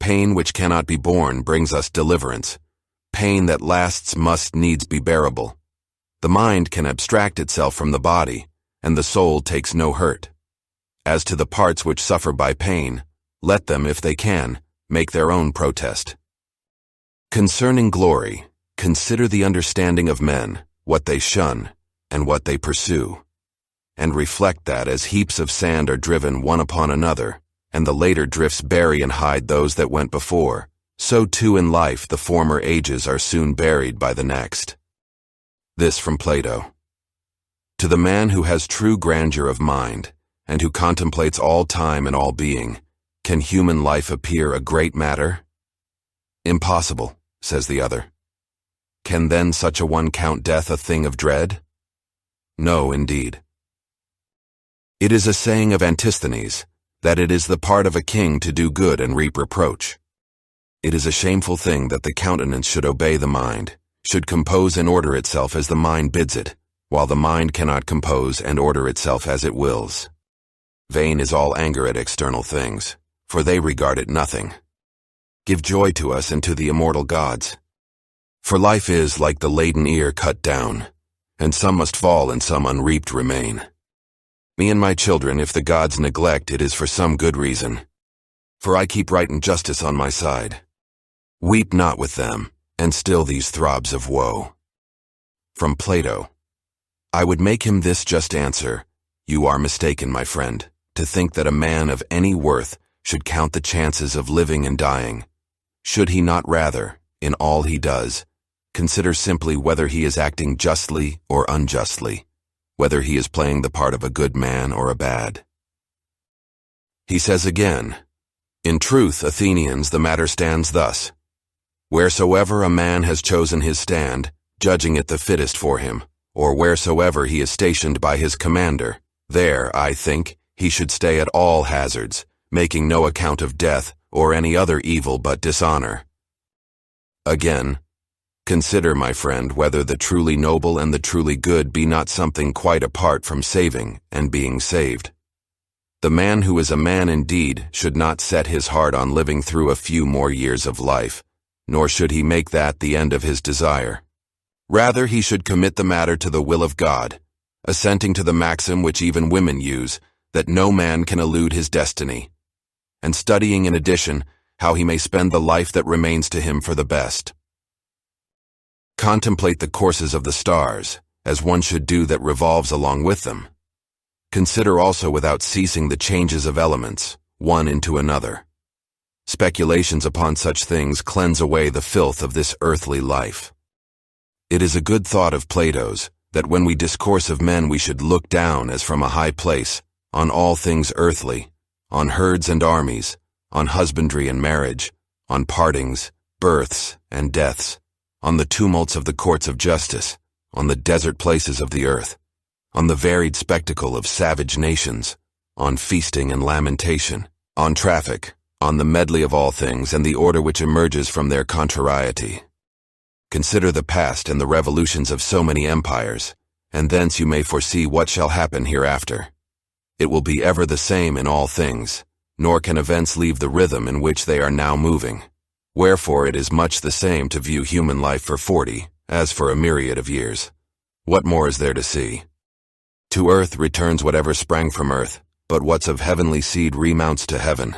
Pain which cannot be borne brings us deliverance. Pain that lasts must needs be bearable. The mind can abstract itself from the body, and the soul takes no hurt. As to the parts which suffer by pain, let them, if they can, make their own protest. Concerning glory, consider the understanding of men, what they shun, and what they pursue, and reflect that as heaps of sand are driven one upon another, and the later drifts bury and hide those that went before, so too in life the former ages are soon buried by the next. This from Plato. To the man who has true grandeur of mind, and who contemplates all time and all being, can human life appear a great matter? Impossible, says the other. Can then such a one count death a thing of dread? No, indeed. It is a saying of Antisthenes, that it is the part of a king to do good and reap reproach. It is a shameful thing that the countenance should obey the mind, should compose and order itself as the mind bids it, while the mind cannot compose and order itself as it wills. Vain is all anger at external things, for they regard it nothing. Give joy to us and to the immortal gods. For life is like the laden ear cut down, and some must fall and some unreaped remain. Me and my children, if the gods neglect, it is for some good reason. For I keep right and justice on my side. Weep not with them, and still these throbs of woe. From Plato. I would make him this just answer: you are mistaken, my friend, to think that a man of any worth should count the chances of living and dying. Should he not rather, in all he does, consider simply whether he is acting justly or unjustly, whether he is playing the part of a good man or a bad? He says again, in truth, Athenians, the matter stands thus. Wheresoever a man has chosen his stand, judging it the fittest for him, or wheresoever he is stationed by his commander, there, I think, he should stay at all hazards, making no account of death or any other evil but dishonor. Again, consider, my friend, whether the truly noble and the truly good be not something quite apart from saving and being saved. The man who is a man indeed should not set his heart on living through a few more years of life, nor should he make that the end of his desire. Rather, he should commit the matter to the will of God, assenting to the maxim which even women use, that no man can elude his destiny, and studying in addition how he may spend the life that remains to him for the best. Contemplate the courses of the stars, as one should do that revolves along with them. Consider also without ceasing the changes of elements, one into another. Speculations upon such things cleanse away the filth of this earthly life. It is a good thought of Plato's, that when we discourse of men we should look down as from a high place, on all things earthly, on herds and armies, on husbandry and marriage, on partings, births, and deaths, on the tumults of the courts of justice, on the desert places of the earth, on the varied spectacle of savage nations, on feasting and lamentation, on traffic, on the medley of all things and the order which emerges from their contrariety. Consider the past and the revolutions of so many empires, and thence you may foresee what shall happen hereafter. It will be ever the same in all things, nor can events leave the rhythm in which they are now moving. Wherefore it is much the same to view human life for 40, as for a myriad of years. What more is there to see? To earth returns whatever sprang from earth, but what's of heavenly seed remounts to heaven.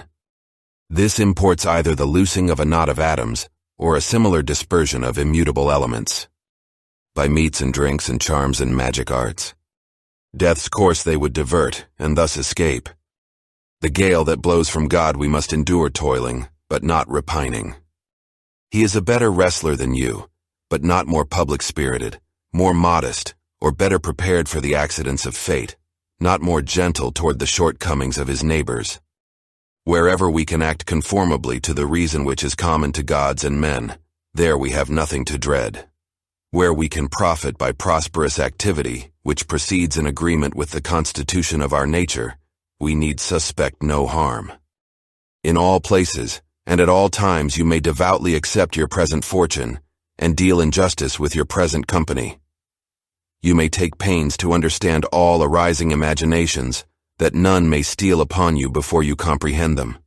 This imports either the loosing of a knot of atoms, or a similar dispersion of immutable elements. By meats and drinks and charms and magic arts. Death's course they would divert, and thus escape. The gale that blows from God we must endure toiling, but not repining. He is a better wrestler than you, but not more public-spirited, more modest, or better prepared for the accidents of fate, not more gentle toward the shortcomings of his neighbors. Wherever we can act conformably to the reason which is common to gods and men, there we have nothing to dread. Where we can profit by prosperous activity, which proceeds in agreement with the constitution of our nature, we need suspect no harm. In all places, and at all times you may devoutly accept your present fortune, and deal in justice with your present company. You may take pains to understand all arising imaginations, that none may steal upon you before you comprehend them.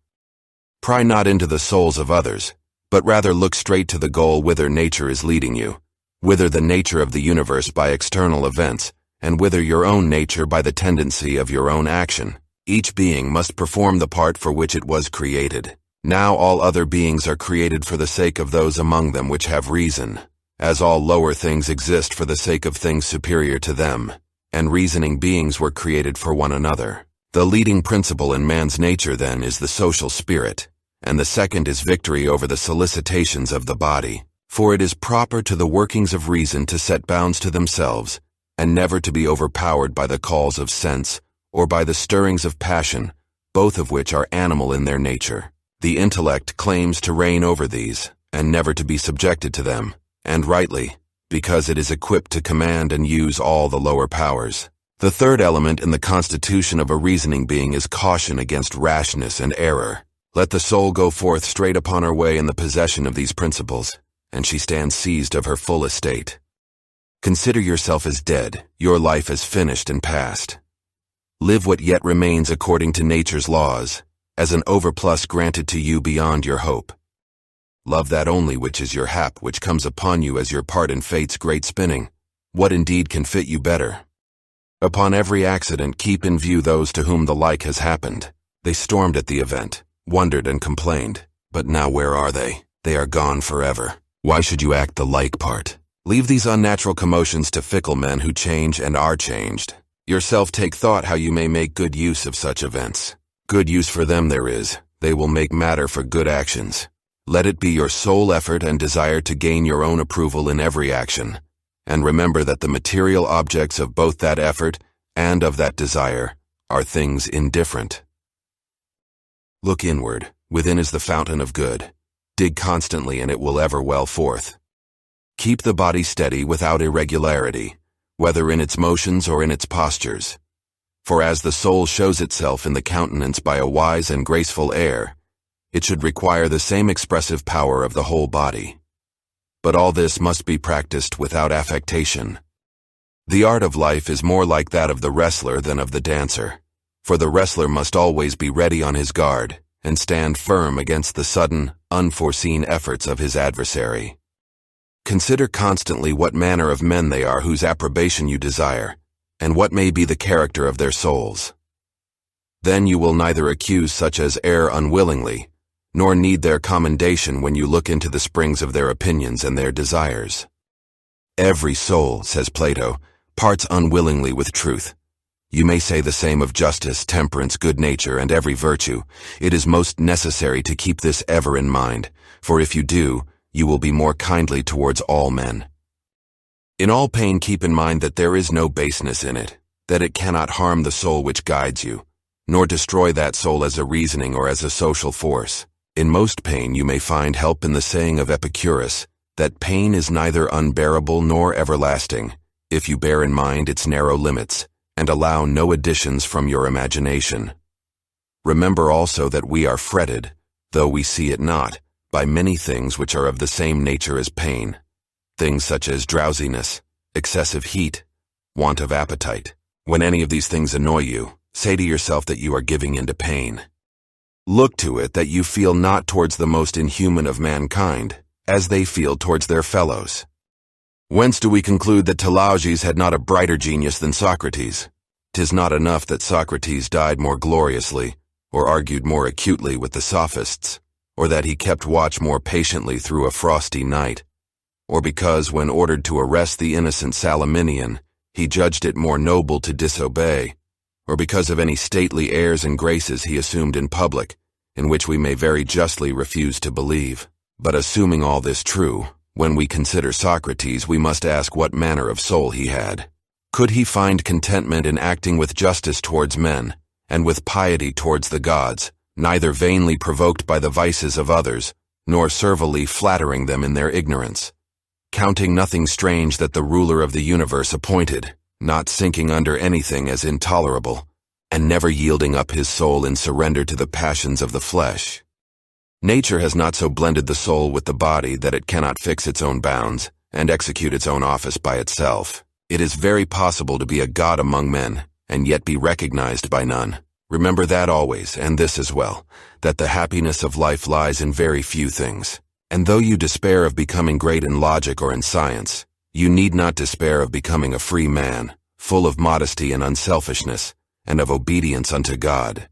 Pry not into the souls of others, but rather look straight to the goal whither nature is leading you, whither the nature of the universe by external events, and whither your own nature by the tendency of your own action. Each being must perform the part for which it was created. Now all other beings are created for the sake of those among them which have reason, as all lower things exist for the sake of things superior to them, and reasoning beings were created for one another. The leading principle in man's nature, then, is the social spirit, and the second is victory over the solicitations of the body, for it is proper to the workings of reason to set bounds to themselves, and never to be overpowered by the calls of sense, or by the stirrings of passion, both of which are animal in their nature. The intellect claims to reign over these, and never to be subjected to them, and rightly, because it is equipped to command and use all the lower powers. The third element in the constitution of a reasoning being is caution against rashness and error. Let the soul go forth straight upon her way in the possession of these principles, and she stands seized of her full estate. Consider yourself as dead, your life as finished and past. Live what yet remains according to nature's laws, as an overplus granted to you beyond your hope. Love that only which is your hap, which comes upon you as your part in fate's great spinning. What indeed can fit you better? Upon every accident keep in view those to whom the like has happened. They stormed at the event, wondered and complained, but now where are they? They are gone forever. Why should you act the like part? Leave these unnatural commotions to fickle men who change and are changed. Yourself take thought how you may make good use of such events. Good use for them there is. They will make matter for good actions. Let it be your sole effort and desire to gain your own approval in every action, and remember that the material objects of both that effort and of that desire are things indifferent. Look inward. Within is the fountain of good. Dig constantly and it will ever well forth. Keep the body steady without irregularity, whether in its motions or in its postures. For as the soul shows itself in the countenance by a wise and graceful air, it should require the same expressive power of the whole body. But all this must be practiced without affectation. The art of life is more like that of the wrestler than of the dancer. for the wrestler must always be ready on his guard and stand firm against the sudden, unforeseen efforts of his adversary. Consider constantly what manner of men they are whose approbation you desire, and what may be the character of their souls. Then you will neither accuse such as err unwillingly, nor need their commendation when you look into the springs of their opinions and their desires. Every soul, says Plato, parts unwillingly with truth. You may say the same of justice, temperance, good nature, and every virtue. It is most necessary to keep this ever in mind, for if you do, you will be more kindly towards all men. In all pain keep in mind that there is no baseness in it, that it cannot harm the soul which guides you, nor destroy that soul as a reasoning or as a social force. In most pain you may find help in the saying of Epicurus, that pain is neither unbearable nor everlasting, if you bear in mind its narrow limits, and allow no additions from your imagination. Remember also that we are fretted, though we see it not, by many things which are of the same nature as pain, things such as drowsiness, excessive heat, want of appetite. When any of these things annoy you, say to yourself that you are giving in to pain. Look to it that you feel not towards the most inhuman of mankind, as they feel towards their fellows. Whence do we conclude that Telauges had not a brighter genius than Socrates? 'Tis not enough that Socrates died more gloriously, or argued more acutely with the sophists, or that he kept watch more patiently through a frosty night, or because, when ordered to arrest the innocent Salaminian, he judged it more noble to disobey, or because of any stately airs and graces he assumed in public, in which we may very justly refuse to believe. But assuming all this true, when we consider Socrates, we must ask what manner of soul he had. Could he find contentment in acting with justice towards men, and with piety towards the gods, neither vainly provoked by the vices of others, nor servilely flattering them in their ignorance, counting nothing strange that the ruler of the universe appointed, not sinking under anything as intolerable, and never yielding up his soul in surrender to the passions of the flesh? Nature has not so blended the soul with the body that it cannot fix its own bounds and execute its own office by itself. It is very possible to be a god among men and yet be recognized by none. Remember that always, and this as well, that the happiness of life lies in very few things. And though you despair of becoming great in logic or in science, you need not despair of becoming a free man, full of modesty and unselfishness, and of obedience unto God.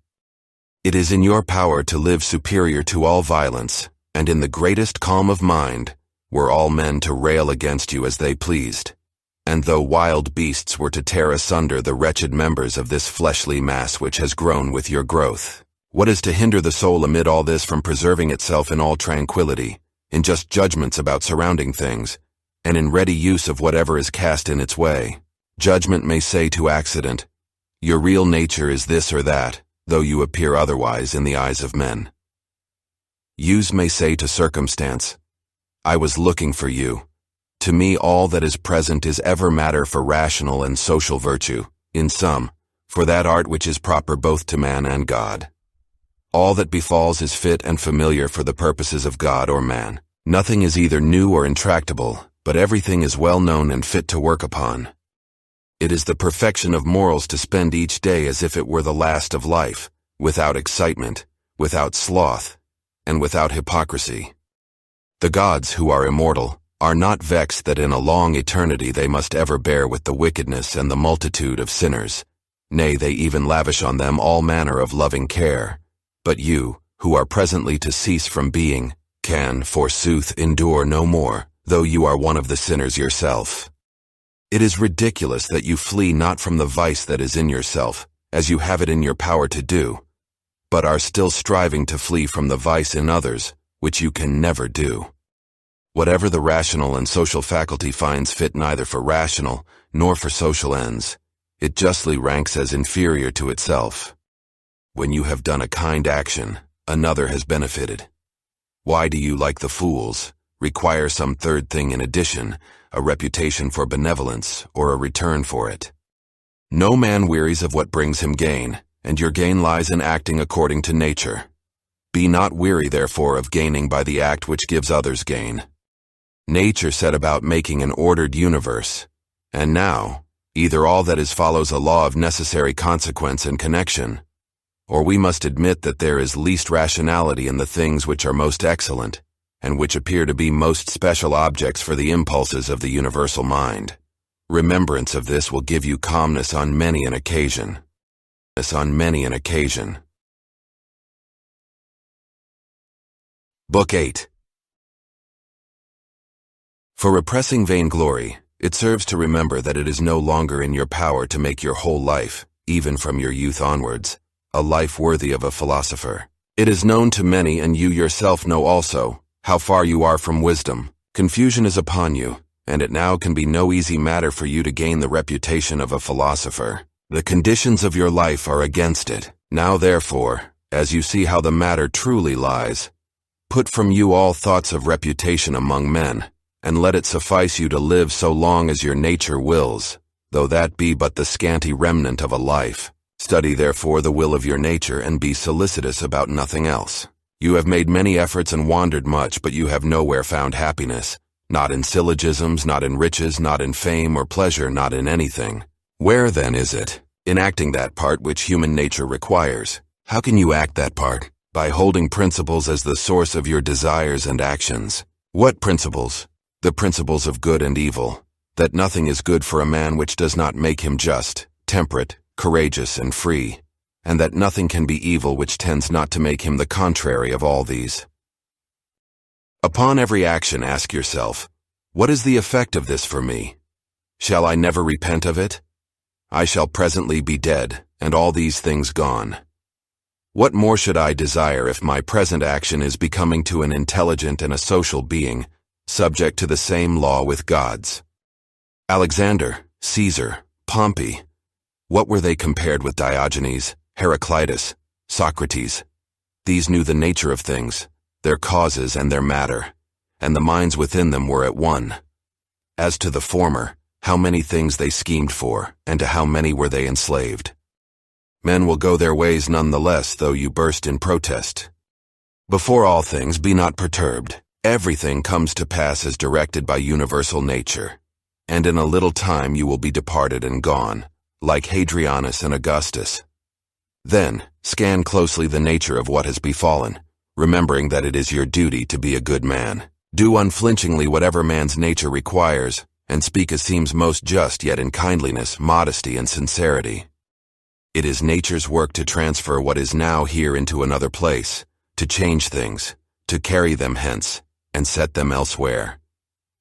It is in your power to live superior to all violence, and in the greatest calm of mind, were all men to rail against you as they pleased, and though wild beasts were to tear asunder the wretched members of this fleshly mass which has grown with your growth. What is to hinder the soul amid all this from preserving itself in all tranquility, in just judgments about surrounding things, and in ready use of whatever is cast in its way? Judgment may say to accident, your real nature is this or that, though you appear otherwise in the eyes of men. Use may say to circumstance, I was looking for you. To me all that is present is ever matter for rational and social virtue, in sum, for that art which is proper both to man and God. All that befalls is fit and familiar for the purposes of God or man. Nothing is either new or intractable, but everything is well known and fit to work upon. It is the perfection of morals to spend each day as if it were the last of life, without excitement, without sloth, and without hypocrisy. The gods, who are immortal, are not vexed that in a long eternity they must ever bear with the wickedness and the multitude of sinners. Nay, they even lavish on them all manner of loving care. But you, who are presently to cease from being, can, forsooth, endure no more, though you are one of the sinners yourself. It is ridiculous that you flee not from the vice that is in yourself, as you have it in your power to do, but are still striving to flee from the vice in others, which you can never do. Whatever the rational and social faculty finds fit neither for rational nor for social ends, it justly ranks as inferior to itself. When you have done a kind action, another has benefited. Why do you, like the fools, require some third thing in addition, a reputation for benevolence, or a return for it? No man wearies of what brings him gain, and your gain lies in acting according to nature. Be not weary, therefore, of gaining by the act which gives others gain. Nature set about making an ordered universe, and now, Either all that is follows a law of necessary consequence and connection, or we must admit that there is least rationality in the things which are most excellent, and which appear to be most special objects for the impulses of the universal mind. Remembrance of this will give you calmness on many an occasion. Book 8. For repressing vainglory, it serves to remember that it is no longer in your power to make your whole life, even from your youth onwards, a life worthy of a philosopher. It is known to many, and you yourself know also, how far you are from wisdom. Confusion is upon you, and it now can be no easy matter for you to gain the reputation of a philosopher. The conditions of your life are against it. Now therefore, as you see how the matter truly lies, put from you all thoughts of reputation among men, and let it suffice you to live so long as your nature wills, though that be but the scanty remnant of a life. Study therefore the will of your nature, and be solicitous about nothing else. You have made many efforts and wandered much, but you have nowhere found happiness, not in syllogisms, not in riches, not in fame or pleasure, not in anything. Where then is it? In acting that part which human nature requires. How can you act that part? By holding principles as the source of your desires and actions. What principles? The principles of good and evil, that nothing is good for a man which does not make him just, temperate, courageous, and free, and that nothing can be evil which tends not to make him the contrary of all these. Upon every action ask yourself, what is the effect of this for me? Shall I never repent of it? I shall presently be dead, and all these things gone. What more should I desire if my present action is becoming to an intelligent and a social being, subject to the same law with God's? Alexander, Caesar, Pompey, what were they compared with Diogenes, Heraclitus, Socrates? These knew the nature of things, their causes and their matter, and the minds within them were at one. As to the former, how many things they schemed for, and to how many were they enslaved. Men will go their ways none the less, though you burst in protest. Before all things, be not perturbed. Everything comes to pass as directed by universal nature, and in a little time you will be departed and gone, like Hadrianus and Augustus. Then, scan closely the nature of what has befallen, remembering that it is your duty to be a good man. Do unflinchingly whatever man's nature requires, and speak as seems most just, yet in kindliness, modesty, and sincerity. It is nature's work to transfer what is now here into another place, to change things, to carry them hence, and set them elsewhere.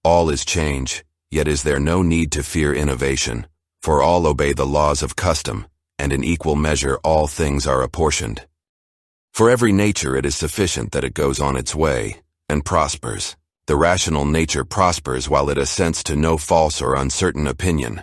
All is change, yet is there no need to fear innovation, for all obey the laws of custom, and in equal measure all things are apportioned. For every nature it is sufficient that it goes on its way, and prospers. The rational nature prospers while it assents to no false or uncertain opinion,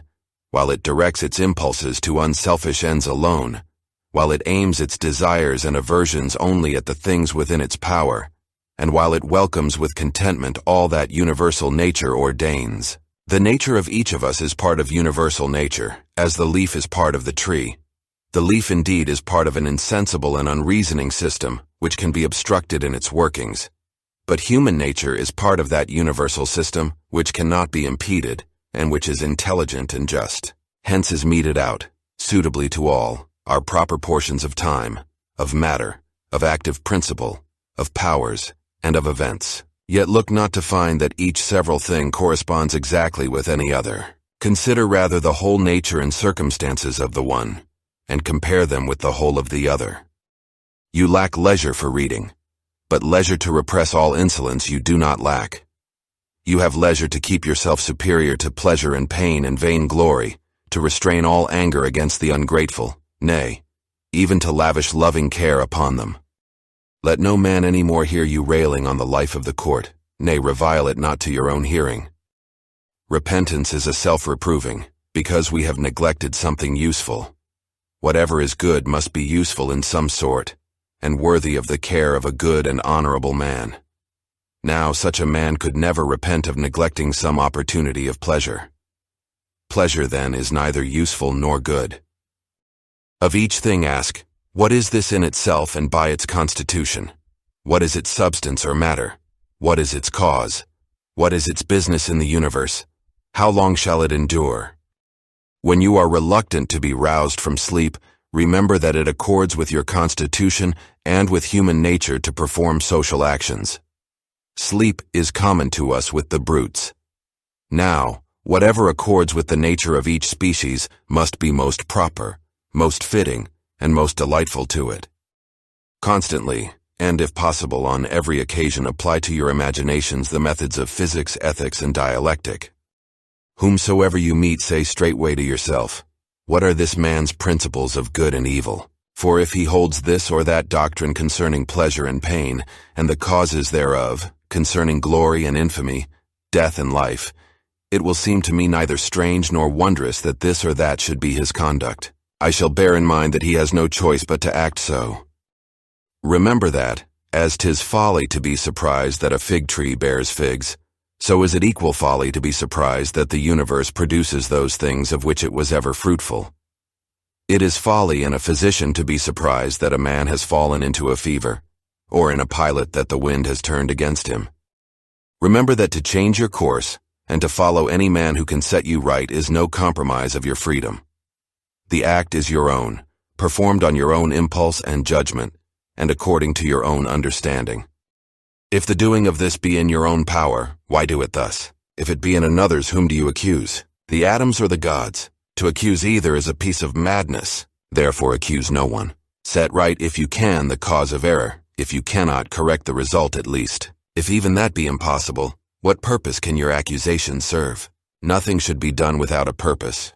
while it directs its impulses to unselfish ends alone, while it aims its desires and aversions only at the things within its power, and while it welcomes with contentment all that universal nature ordains. The nature of each of us is part of universal nature, as the leaf is part of the tree. The leaf indeed is part of an insensible and unreasoning system, which can be obstructed in its workings. But human nature is part of that universal system, which cannot be impeded, and which is intelligent and just. Hence is meted out, suitably to all, our proper portions of time, of matter, of active principle, of powers, and of events. Yet look not to find that each several thing corresponds exactly with any other. Consider rather the whole nature and circumstances of the one, and compare them with the whole of the other. You lack leisure for reading, but leisure to repress all insolence you do not lack. You have leisure to keep yourself superior to pleasure and pain and vainglory, to restrain all anger against the ungrateful, nay, even to lavish loving care upon them. Let no man any more hear you railing on the life of the court, nay, revile it not to your own hearing. Repentance is a self-reproving, because we have neglected something useful. Whatever is good must be useful in some sort, and worthy of the care of a good and honorable man. Now such a man could never repent of neglecting some opportunity of pleasure. Pleasure, then, is neither useful nor good. Of each thing ask, what is this in itself and by its constitution? What is its substance or matter? What is its cause? What is its business in the universe? How long shall it endure? When you are reluctant to be roused from sleep, remember that it accords with your constitution and with human nature to perform social actions. Sleep is common to us with the brutes. Now, whatever accords with the nature of each species must be most proper, most fitting, and most delightful to it. Constantly, and if possible on every occasion, apply to your imaginations the methods of physics, ethics, and dialectic. Whomsoever you meet, say straightway to yourself, what are this man's principles of good and evil? For if he holds this or that doctrine concerning pleasure and pain, and the causes thereof, concerning glory and infamy, death and life, it will seem to me neither strange nor wondrous that this or that should be his conduct. I shall bear in mind that he has no choice but to act so. Remember that, as 'tis folly to be surprised that a fig tree bears figs, so is it equal folly to be surprised that the universe produces those things of which it was ever fruitful. It is folly in a physician to be surprised that a man has fallen into a fever, or in a pilot that the wind has turned against him. Remember that to change your course, and to follow any man who can set you right is no compromise of your freedom. The act is your own, performed on your own impulse and judgment, and according to your own understanding. If the doing of this be in your own power, why do it thus? If it be in another's, whom do you accuse? The atoms or the gods? To accuse either is a piece of madness. Therefore accuse no one. Set right, if you can, the cause of error. If you cannot, correct the result at least. If even that be impossible, what purpose can your accusation serve? Nothing should be done without a purpose.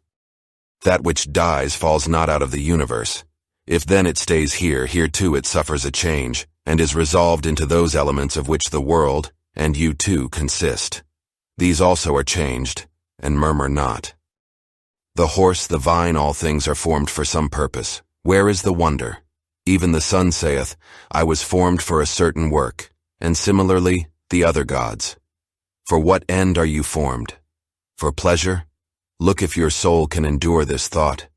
That which dies falls not out of the universe. If then it stays here, here too it suffers a change, and is resolved into those elements of which the world, and you too, consist. These also are changed, and murmur not. The horse, the vine, all things are formed for some purpose. Where is the wonder? Even the sun saith, I was formed for a certain work, and similarly the other gods. For what end are you formed? For pleasure? Look if your soul can endure this thought.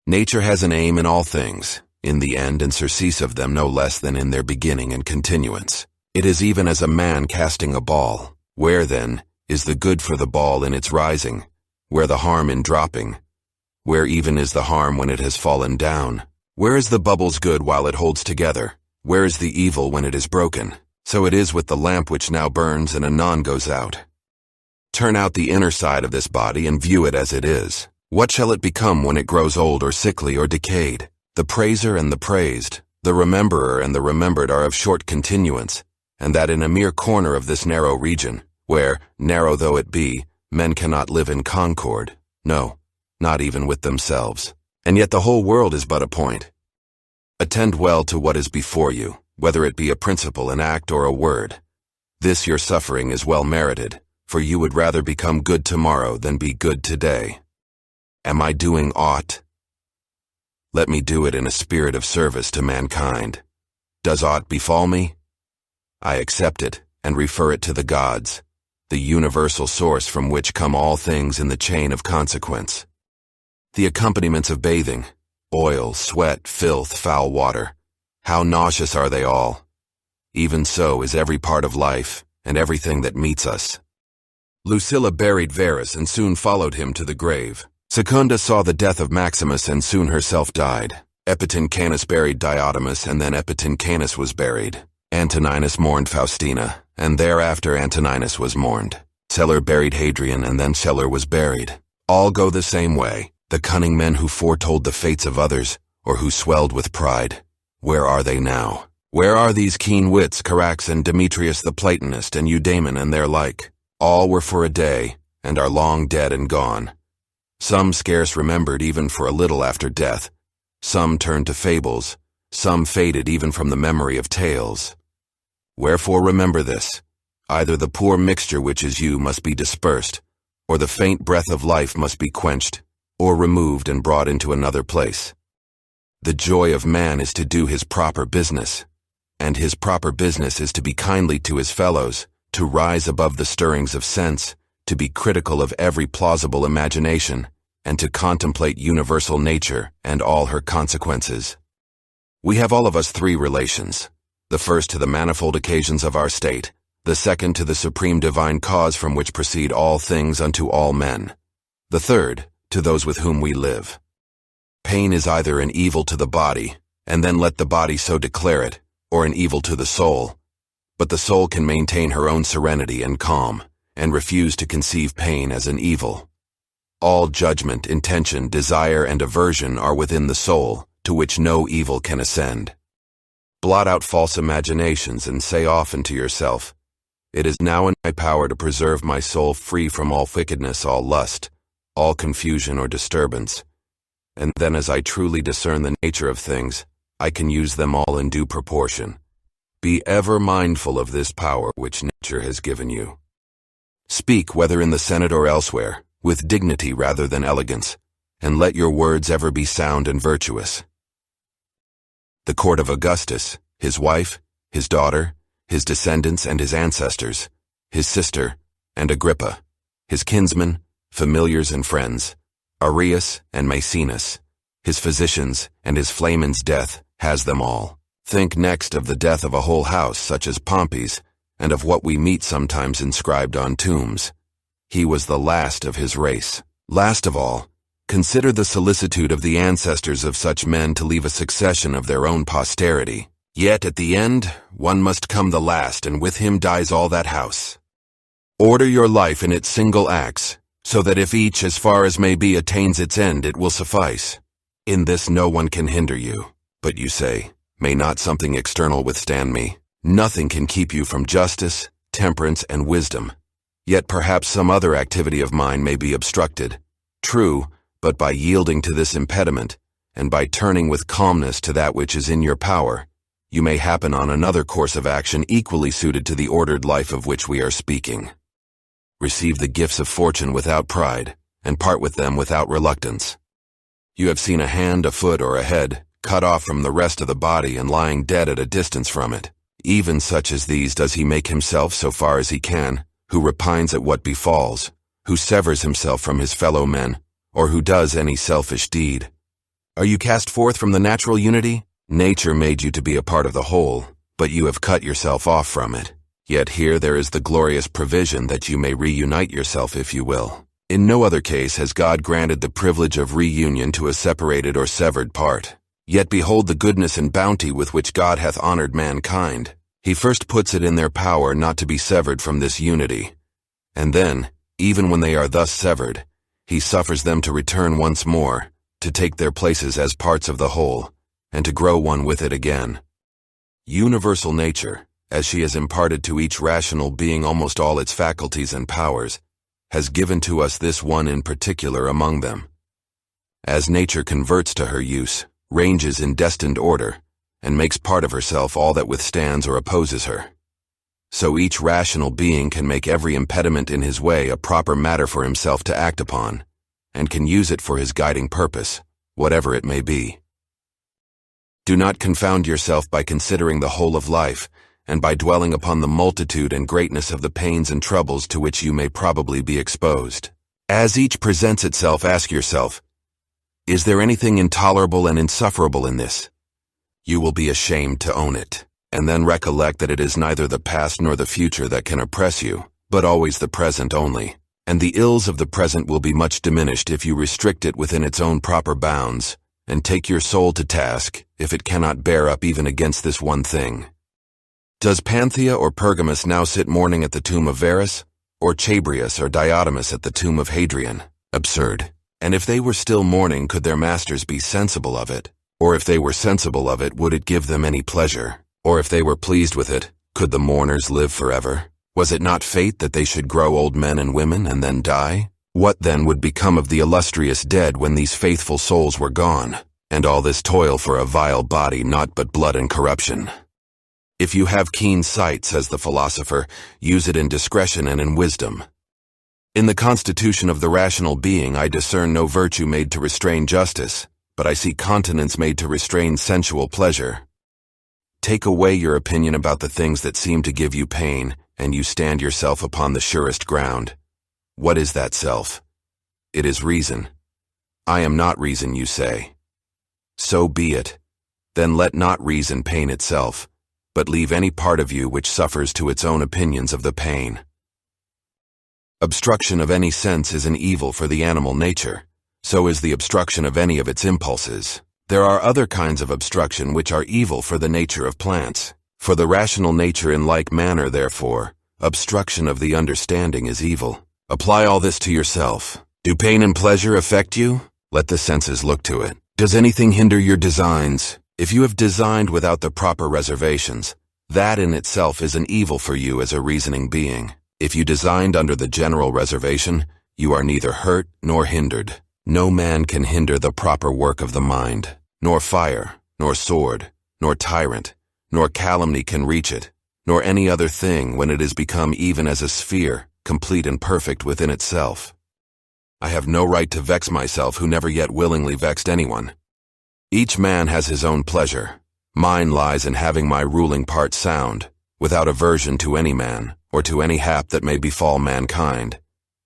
Nature has an aim in all things, in the end and surcease of them no less than in their beginning and continuance. It is even as a man casting a ball. Where, then, is the good for the ball in its rising? Where the harm in dropping? Where even is the harm when it has fallen down? Where is the bubble's good while it holds together? Where is the evil when it is broken? So it is with the lamp which now burns and anon goes out. Turn out the inner side of this body and view it as it is. What shall it become when it grows old or sickly or decayed? The praiser and the praised, the rememberer and the remembered are of short continuance, and that in a mere corner of this narrow region, where, narrow though it be, men cannot live in concord, no, not even with themselves. And yet the whole world is but a point. Attend well to what is before you, whether it be a principle, an act, or a word. This your suffering is well merited, for you would rather become good tomorrow than be good today. Am I doing aught? Let me do it in a spirit of service to mankind. Does aught befall me? I accept it and refer it to the gods, the universal source from which come all things in the chain of consequence. The accompaniments of bathing, oil, sweat, filth, foul water, how nauseous are they all? Even so is every part of life and everything that meets us. Lucilla buried Verus and soon followed him to the grave. Secunda saw the death of Maximus and soon herself died. Epitin buried Diotimus and then Epitin was buried. Antoninus mourned Faustina, and thereafter Antoninus was mourned. Celer buried Hadrian and then Celer was buried. All go the same way, the cunning men who foretold the fates of others, or who swelled with pride. Where are they now? Where are these keen wits, Carax and Demetrius the Platonist and Eudaemon and their like? All were for a day, and are long dead and gone. Some scarce remembered even for a little after death. Some turned to fables. Some faded even from the memory of tales. Wherefore remember this. Either the poor mixture which is you must be dispersed, or the faint breath of life must be quenched, or removed and brought into another place. The joy of man is to do his proper business, and his proper business is to be kindly to his fellows, to rise above the stirrings of sense, to be critical of every plausible imagination, and to contemplate universal nature and all her consequences. We have all of us three relations, the first to the manifold occasions of our state, the second to the supreme divine cause from which proceed all things unto all men, the third to those with whom we live. Pain is either an evil to the body, and then let the body so declare it, or an evil to the soul. But the soul can maintain her own serenity and calm, and refuse to conceive pain as an evil. All judgment, intention, desire, and aversion are within the soul, to which no evil can ascend. Blot out false imaginations and say often to yourself, "It is now in my power to preserve my soul free from all wickedness, all lust, all confusion or disturbance. And then as I truly discern the nature of things, I can use them all in due proportion. Be ever mindful of this power which nature has given you. Speak, whether in the Senate or elsewhere, with dignity rather than elegance, and let your words ever be sound and virtuous." The court of Augustus, his wife, his daughter, his descendants and his ancestors, his sister, and Agrippa, his kinsmen, familiars and friends, Aurelius and Maecenas, his physicians and his Flaмен's death, has them all. Think next of the death of a whole house such as Pompey's, and of what we meet sometimes inscribed on tombs. He was the last of his race. Last of all, consider the solicitude of the ancestors of such men to leave a succession of their own posterity. Yet at the end, one must come the last, and with him dies all that house. Order your life in its single acts, so that if each, as far as may be, attains its end, it will suffice. In this no one can hinder you. But you say, "May not something external withstand me?" Nothing can keep you from justice, temperance, and wisdom. Yet perhaps some other activity of mine may be obstructed. True, but by yielding to this impediment, and by turning with calmness to that which is in your power, you may happen on another course of action equally suited to the ordered life of which we are speaking. Receive the gifts of fortune without pride, and part with them without reluctance. You have seen a hand, a foot, or a head, cut off from the rest of the body and lying dead at a distance from it. Even such as these does he make himself so far as he can, who repines at what befalls, who severs himself from his fellow men, or who does any selfish deed. Are you cast forth from the natural unity? Nature made you to be a part of the whole, but you have cut yourself off from it. Yet here there is the glorious provision that you may reunite yourself if you will. In no other case has God granted the privilege of reunion to a separated or severed part. Yet behold the goodness and bounty with which God hath honored mankind. He first puts it in their power not to be severed from this unity. And then, even when they are thus severed, he suffers them to return once more, to take their places as parts of the whole, and to grow one with it again. Universal nature, as she has imparted to each rational being almost all its faculties and powers, has given to us this one in particular among them. As nature converts to her use, ranges in destined order, and makes part of herself all that withstands or opposes her, so each rational being can make every impediment in his way a proper matter for himself to act upon, and can use it for his guiding purpose, whatever it may be. Do not confound yourself by considering the whole of life, and by dwelling upon the multitude and greatness of the pains and troubles to which you may probably be exposed. As each presents itself, ask yourself, is there anything intolerable and insufferable in this? You will be ashamed to own it, and then recollect that it is neither the past nor the future that can oppress you, but always the present only, and the ills of the present will be much diminished if you restrict it within its own proper bounds, and take your soul to task if it cannot bear up even against this one thing. Does Panthea or Pergamus now sit mourning at the tomb of Verus, or Chabrias or Diotimus at the tomb of Hadrian? Absurd. And if they were still mourning, could their masters be sensible of it? Or if they were sensible of it, would it give them any pleasure? Or if they were pleased with it, could the mourners live forever? Was it not fate that they should grow old men and women and then die? What then would become of the illustrious dead when these faithful souls were gone, and all this toil for a vile body, naught but blood and corruption? If you have keen sight, says the philosopher, use it in discretion and in wisdom. In the constitution of the rational being I discern no virtue made to restrain justice, but I see continence made to restrain sensual pleasure. Take away your opinion about the things that seem to give you pain, and you stand yourself upon the surest ground. What is that self? It is reason. I am not reason, you say. So be it. Then let not reason pain itself, but leave any part of you which suffers to its own opinions of the pain. Obstruction of any sense is an evil for the animal nature, So is the obstruction of any of its impulses. There are other kinds of obstruction which are evil for the nature of plants. For the rational nature in like manner, therefore, obstruction of the understanding is evil. Apply all this to yourself. Do pain and pleasure affect you? Let the senses look to it. Does anything hinder your designs? If you have designed without the proper reservations, that in itself is an evil for you as a reasoning being. If you designed under the general reservation, you are neither hurt nor hindered. No man can hinder the proper work of the mind, nor fire, nor sword, nor tyrant, nor calumny can reach it, nor any other thing when it is become even as a sphere, complete and perfect within itself. I have no right to vex myself who never yet willingly vexed anyone. Each man has his own pleasure. Mine lies in having my ruling part sound, without aversion to any man, or to any hap that may befall mankind.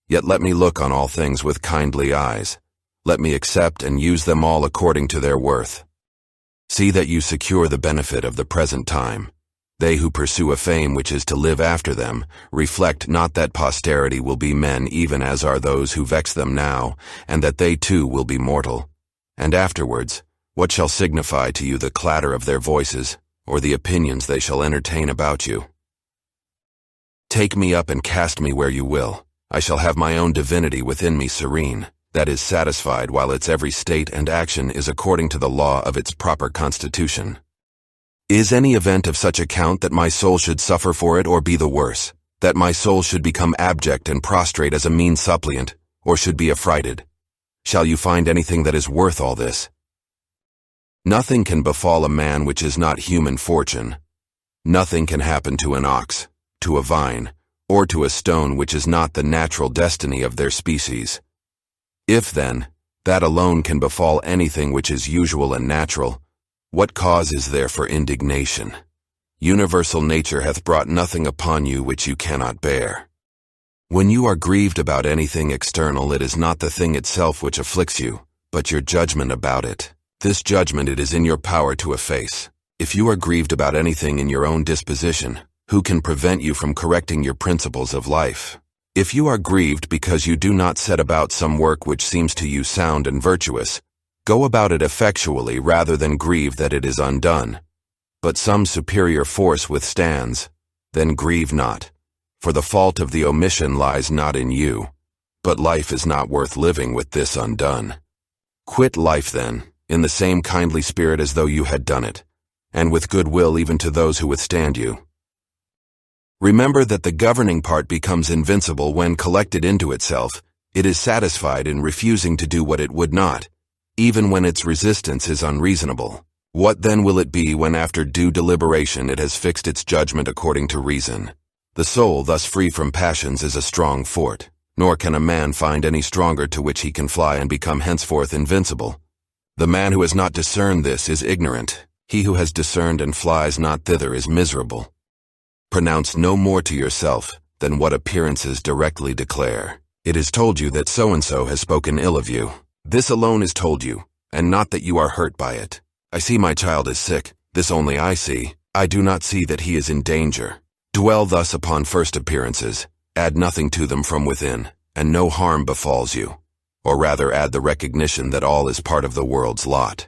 Yet let me look on all things with kindly eyes. Let me accept and use them all according to their worth. See that you secure the benefit of the present time. They who pursue a fame which is to live after them, reflect not that posterity will be men even as are those who vex them now, and that they too will be mortal. And afterwards, what shall signify to you the clatter of their voices, or the opinions they shall entertain about you? Take me up and cast me where you will. I shall have my own divinity within me serene, that is satisfied while its every state and action is according to the law of its proper constitution. Is any event of such account that my soul should suffer for it or be the worse, that my soul should become abject and prostrate as a mean suppliant, or should be affrighted? Shall you find anything that is worth all this? Nothing can befall a man which is not human fortune. Nothing can happen to an ox, to a vine, or to a stone which is not the natural destiny of their species. If, then, that alone can befall anything which is usual and natural, what cause is there for indignation? Universal nature hath brought nothing upon you which you cannot bear. When you are grieved about anything external, it is not the thing itself which afflicts you, but your judgment about it. This judgment it is in your power to efface. If you are grieved about anything in your own disposition, who can prevent you from correcting your principles of life? If you are grieved because you do not set about some work which seems to you sound and virtuous, go about it effectually rather than grieve that it is undone. But some superior force withstands, then grieve not, for the fault of the omission lies not in you, but life is not worth living with this undone. Quit life then, in the same kindly spirit as though you had done it, and with good will even to those who withstand you. Remember that the governing part becomes invincible when collected into itself. It is satisfied in refusing to do what it would not, even when its resistance is unreasonable. What then will it be when after due deliberation it has fixed its judgment according to reason? The soul thus free from passions is a strong fort, nor can a man find any stronger to which he can fly and become henceforth invincible. The man who has not discerned this is ignorant. He who has discerned and flies not thither is miserable. Pronounce no more to yourself than what appearances directly declare. It is told you that so-and-so has spoken ill of you. This alone is told you, and not that you are hurt by it. I see my child is sick. This only I see. I do not see that he is in danger. Dwell thus upon first appearances. Add nothing to them from within, and no harm befalls you. Or rather add the recognition that all is part of the world's lot.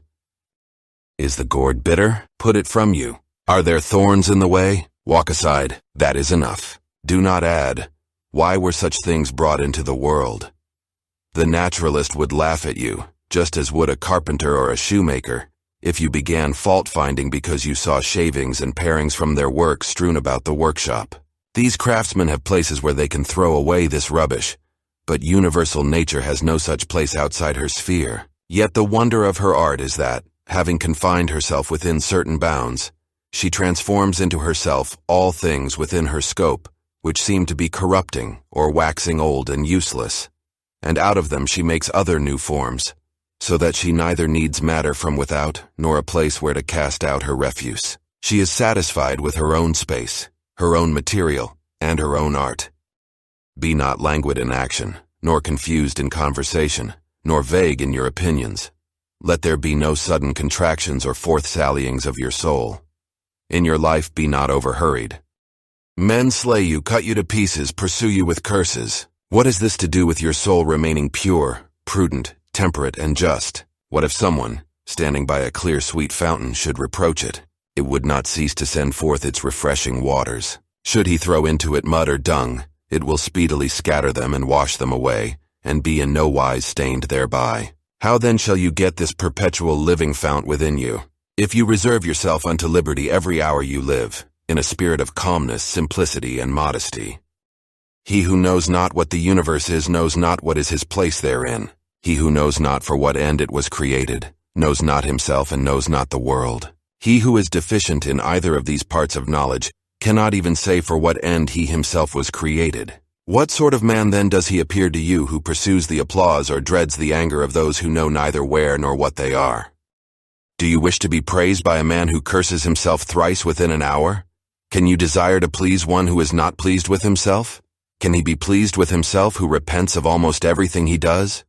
Is the gourd bitter? Put it from you. Are there thorns in the way? Walk aside. That is enough. Do not add. Why were such things brought into the world? The naturalist would laugh at you, just as would a carpenter or a shoemaker, if you began fault-finding because you saw shavings and parings from their work strewn about the workshop. These craftsmen have places where they can throw away this rubbish, but universal nature has no such place outside her sphere. Yet the wonder of her art is that, having confined herself within certain bounds, she transforms into herself all things within her scope, which seem to be corrupting or waxing old and useless, and out of them she makes other new forms, so that she neither needs matter from without nor a place where to cast out her refuse. She is satisfied with her own space, her own material, and her own art. Be not languid in action, nor confused in conversation, nor vague in your opinions. Let there be no sudden contractions or forth-sallyings of your soul. In your life be not overhurried. Men slay you, cut you to pieces, pursue you with curses. What has this to do with your soul remaining pure, prudent, temperate and just. What if someone, standing by a clear sweet fountain, should reproach it? It would not cease to send forth its refreshing waters. Should he throw into it mud or dung, it will speedily scatter them and wash them away, and be in no wise stained thereby. How then shall you get this perpetual living fount within you? If you reserve yourself unto liberty every hour you live, in a spirit of calmness, simplicity, and modesty. He who knows not what the universe is knows not what is his place therein. He who knows not for what end it was created, knows not himself and knows not the world. He who is deficient in either of these parts of knowledge cannot even say for what end he himself was created. What sort of man then does he appear to you who pursues the applause or dreads the anger of those who know neither where nor what they are? Do you wish to be praised by a man who curses himself thrice within an hour? Can you desire to please one who is not pleased with himself? Can he be pleased with himself who repents of almost everything he does?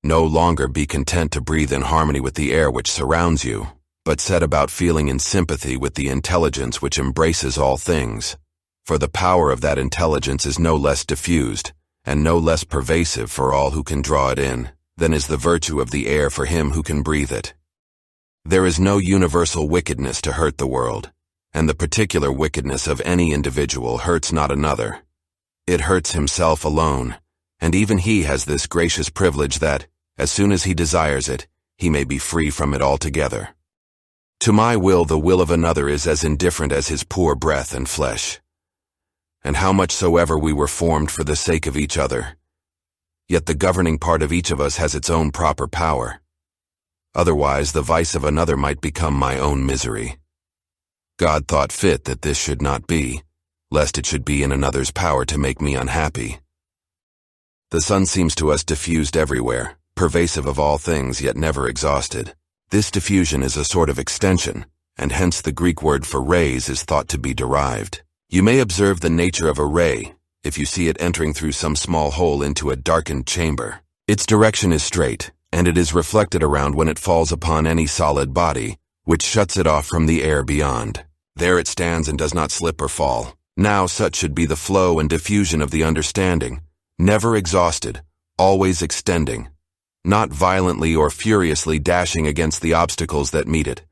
No longer be content to breathe in harmony with the air which surrounds you, but set about feeling in sympathy with the intelligence which embraces all things. For the power of that intelligence is no less diffused, and no less pervasive for all who can draw it in, than is the virtue of the air for him who can breathe it. There is no universal wickedness to hurt the world, and the particular wickedness of any individual hurts not another. It hurts himself alone, and even he has this gracious privilege that, as soon as he desires it, he may be free from it altogether. To my will the will of another is as indifferent as his poor breath and flesh. And how much soever we were formed for the sake of each other, yet the governing part of each of us has its own proper power. Otherwise the vice of another might become my own misery. God thought fit that this should not be, lest it should be in another's power to make me unhappy. The sun seems to us diffused everywhere, pervasive of all things yet never exhausted. This diffusion is a sort of extension, and hence the Greek word for rays is thought to be derived. You may observe the nature of a ray, if you see it entering through some small hole into a darkened chamber. Its direction is straight, and it is reflected around when it falls upon any solid body, which shuts it off from the air beyond. There it stands and does not slip or fall. Now such should be the flow and diffusion of the understanding, never exhausted, always extending, not violently or furiously dashing against the obstacles that meet it,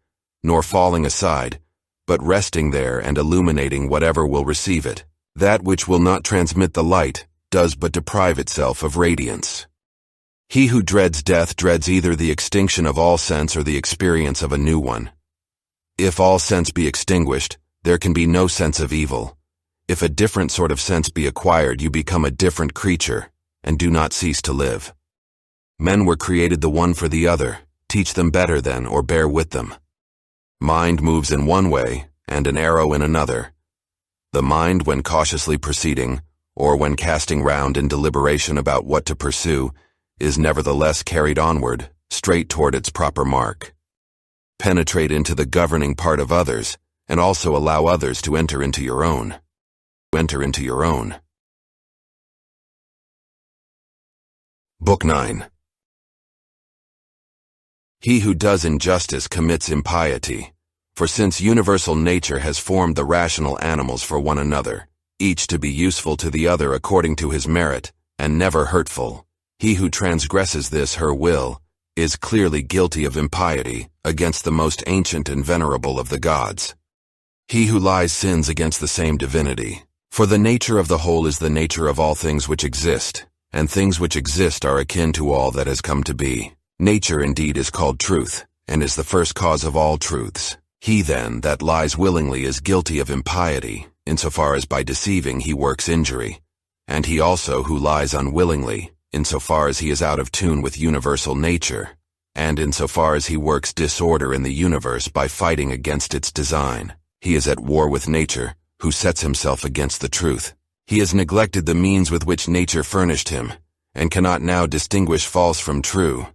nor falling aside, but resting there and illuminating whatever will receive it. That which will not transmit the light does but deprive itself of radiance. He who dreads death dreads either the extinction of all sense or the experience of a new one. If all sense be extinguished, there can be no sense of evil. If a different sort of sense be acquired, you become a different creature, and do not cease to live. Men were created the one for the other. Teach them better then, or bear with them. Mind moves in one way, and an arrow in another. The mind, when cautiously proceeding, or when casting round in deliberation about what to pursue, is nevertheless carried onward, straight toward its proper mark. Penetrate into the governing part of others, and also allow others to enter into your own. Enter into your own. Book 9. He who does injustice commits impiety, for since universal nature has formed the rational animals for one another, each to be useful to the other according to his merit, and never hurtful, he who transgresses this her will, is clearly guilty of impiety against the most ancient and venerable of the gods. He who lies sins against the same divinity, for the nature of the whole is the nature of all things which exist, and things which exist are akin to all that has come to be. Nature indeed is called truth, and is the first cause of all truths. He then that lies willingly is guilty of impiety, insofar as by deceiving he works injury, and he also who lies unwillingly, insofar as he is out of tune with universal nature, and insofar as he works disorder in the universe by fighting against its design. He is at war with nature, who sets himself against the truth. He has neglected the means with which nature furnished him, and cannot now distinguish false from true.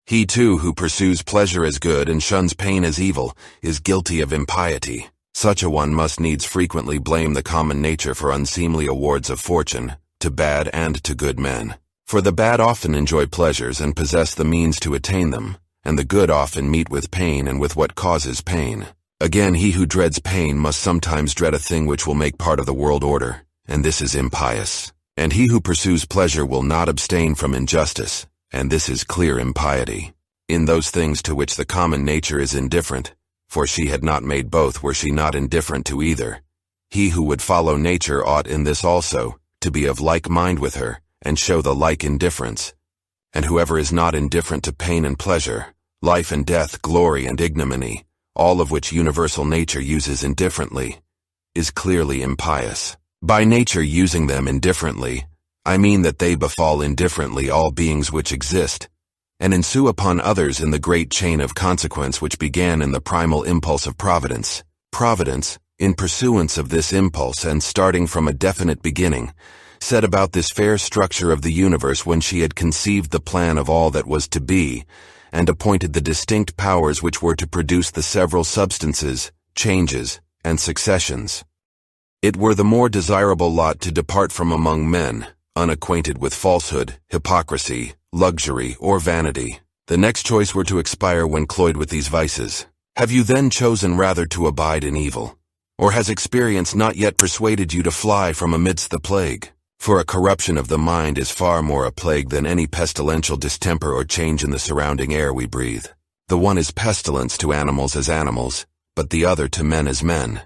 He too who pursues pleasure as good and shuns pain as evil is guilty of impiety. Such a one must needs frequently blame the common nature for unseemly awards of fortune, to bad and to good men. For the bad often enjoy pleasures and possess the means to attain them, and the good often meet with pain and with what causes pain. Again, he who dreads pain must sometimes dread a thing which will make part of the world order, and this is impious. And he who pursues pleasure will not abstain from injustice, and this is clear impiety. In those things to which the common nature is indifferent, for she had not made both were she not indifferent to either. He who would follow nature ought in this also to be of like mind with her, and show the like indifference. And whoever is not indifferent to pain and pleasure, life and death, glory and ignominy, all of which universal nature uses indifferently, is clearly impious. By nature using them indifferently, I mean that they befall indifferently all beings which exist, and ensue upon others in the great chain of consequence which began in the primal impulse of Providence. Providence, in pursuance of this impulse and starting from a definite beginning, set about this fair structure of the universe when she had conceived the plan of all that was to be, and appointed the distinct powers which were to produce the several substances, changes, and successions. It were the more desirable lot to depart from among men, unacquainted with falsehood, hypocrisy, luxury, or vanity. The next choice were to expire when cloyed with these vices. Have you then chosen rather to abide in evil? Or has experience not yet persuaded you to fly from amidst the plague? For a corruption of the mind is far more a plague than any pestilential distemper or change in the surrounding air we breathe. The one is pestilence to animals as animals, but the other to men as men.